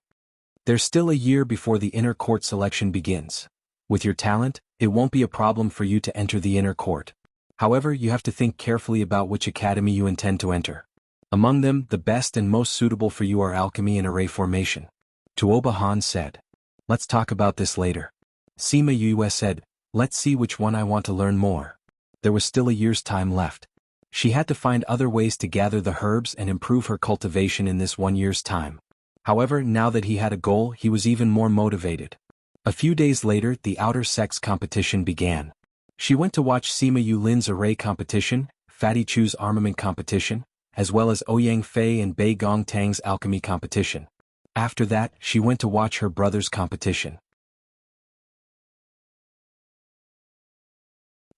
A: There's still a year before the inner court selection begins. With your talent, it won't be a problem for you to enter the inner court. However, you have to think carefully about which academy you intend to enter. Among them, the best and most suitable for you are alchemy and array formation. Tuoba Han said. Let's talk about this later. Sima Yue said, let's see which one I want to learn more. There was still a year's time left. She had to find other ways to gather the herbs and improve her cultivation in this 1 year's time. However, now that he had a goal, he was even more motivated. A few days later, the outer sex competition began. She went to watch Sima Yulin's array competition, Fatty Chu's armament competition, as well as Ouyang Fei and Bei Gong Tang's alchemy competition. After that, she went to watch her brother's competition.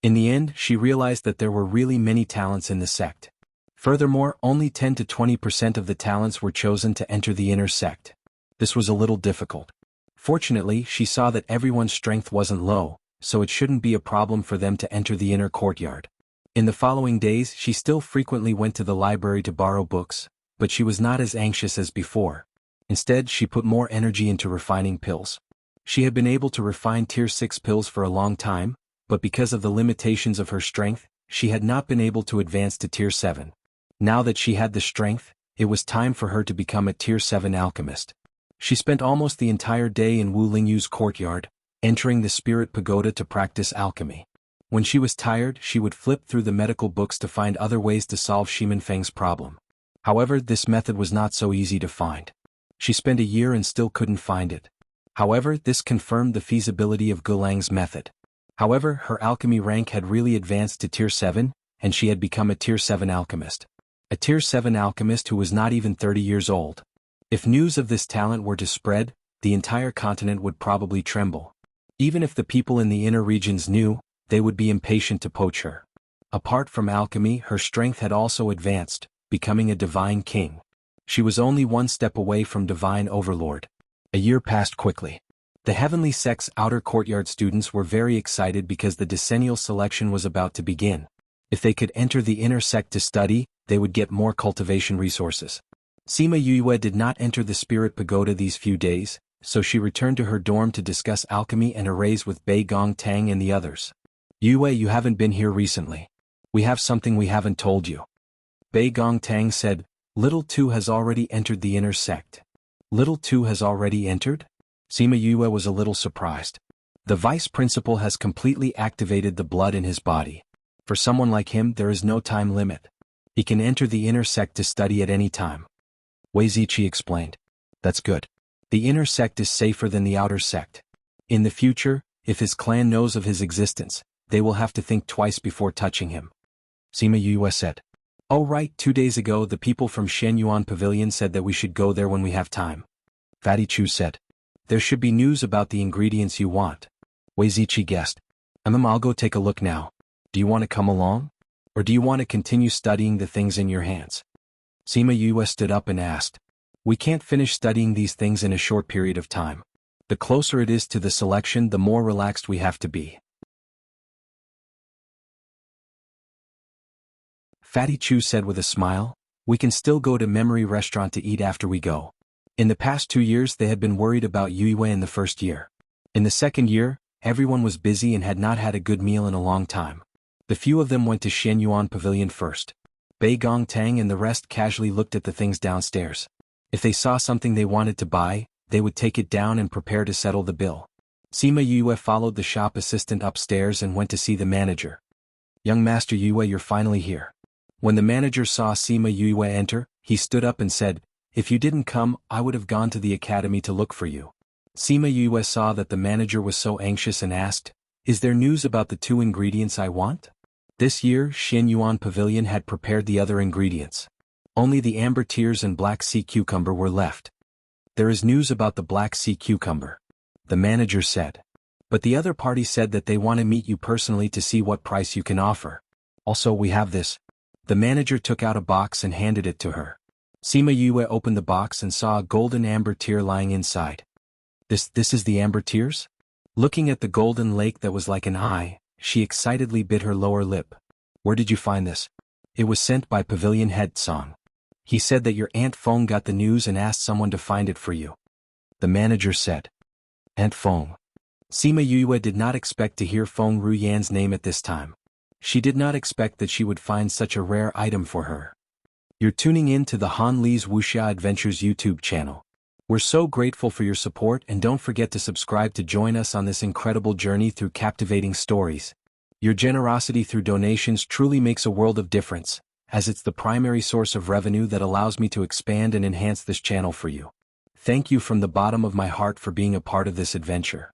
A: In the end, she realized that there were really many talents in the sect. Furthermore, only 10 to 20% of the talents were chosen to enter the inner sect. This was a little difficult. Fortunately, she saw that everyone's strength wasn't low, so it shouldn't be a problem for them to enter the inner courtyard. In the following days, she still frequently went to the library to borrow books, but she was not as anxious as before. Instead, she put more energy into refining pills. She had been able to refine Tier 6 pills for a long time, but because of the limitations of her strength, she had not been able to advance to Tier 7. Now that she had the strength, it was time for her to become a Tier 7 alchemist. She spent almost the entire day in Wu Lingyu's courtyard, entering the spirit pagoda to practice alchemy. When she was tired, she would flip through the medical books to find other ways to solve Shimen Feng's problem. However, this method was not so easy to find. She spent a year and still couldn't find it. However, this confirmed the feasibility of Gulang's method. However, her alchemy rank had really advanced to Tier 7, and she had become a Tier 7 alchemist. A Tier 7 alchemist who was not even 30 years old. If news of this talent were to spread, the entire continent would probably tremble. Even if the people in the inner regions knew, they would be impatient to poach her. Apart from alchemy, her strength had also advanced, becoming a divine king. She was only one step away from divine overlord. A year passed quickly. The Heavenly Sect's outer courtyard students were very excited because the decennial selection was about to begin. If they could enter the inner sect to study, they would get more cultivation resources. Sima Yue did not enter the Spirit Pagoda these few days, so she returned to her dorm to discuss alchemy and arrays with Bei Gong Tang and the others. Yue, you haven't been here recently. We have something we haven't told you. Bei Gong Tang said, Little Two has already entered the inner sect. Little Two has already entered? Sima Yue was a little surprised. The vice principal has completely activated the blood in his body. For someone like him, there is no time limit. He can enter the inner sect to study at any time. Wei Ziqi explained. That's good. The inner sect is safer than the outer sect. In the future, if his clan knows of his existence, they will have to think twice before touching him. Sima Yue said. Oh right, 2 days ago the people from Shenyuan Pavilion said that we should go there when we have time. Fatty Chu said. There should be news about the ingredients you want. Wei Ziqi guessed. I'll go take a look now. Do you want to come along? Or do you want to continue studying the things in your hands? Sima Yue stood up and asked. We can't finish studying these things in a short period of time. The closer it is to the selection, the more relaxed we have to be. Fatty Chu said with a smile, we can still go to Memory Restaurant to eat after we go. In the past 2 years they had been worried about Yue in the first year. In the second year, everyone was busy and had not had a good meal in a long time. The few of them went to Shenyuan Pavilion first. Bei Gong Tang and the rest casually looked at the things downstairs. If they saw something they wanted to buy, they would take it down and prepare to settle the bill. Sima Yue followed the shop assistant upstairs and went to see the manager. Young Master Yue, you're finally here. When the manager saw Sima Yue enter, he stood up and said, If you didn't come, I would have gone to the academy to look for you. Sima Yue saw that the manager was so anxious and asked, Is there news about the 2 ingredients I want? This year, Shenyuan Pavilion had prepared the other ingredients. Only the amber tears and black sea cucumber were left. There is news about the black sea cucumber. The manager said. But the other party said that they want to meet you personally to see what price you can offer. Also, we have this. The manager took out a box and handed it to her. Sima Yue opened the box and saw a golden amber tear lying inside. This is the amber tears? Looking at the golden lake that was like an eye, she excitedly bit her lower lip. Where did you find this? It was sent by Pavilion Head Song. He said that your Aunt Feng got the news and asked someone to find it for you. The manager said. Aunt Feng. Sima Yue did not expect to hear Feng Ruyan's name at this time. She did not expect that she would find such a rare item for her. You're tuning in to the Han Li's Wuxia Adventures YouTube channel. We're so grateful for your support and don't forget to subscribe to join us on this incredible journey through captivating stories. Your generosity through donations truly makes a world of difference, as it's the primary source of revenue that allows me to expand and enhance this channel for you. Thank you from the bottom of my heart for being a part of this adventure.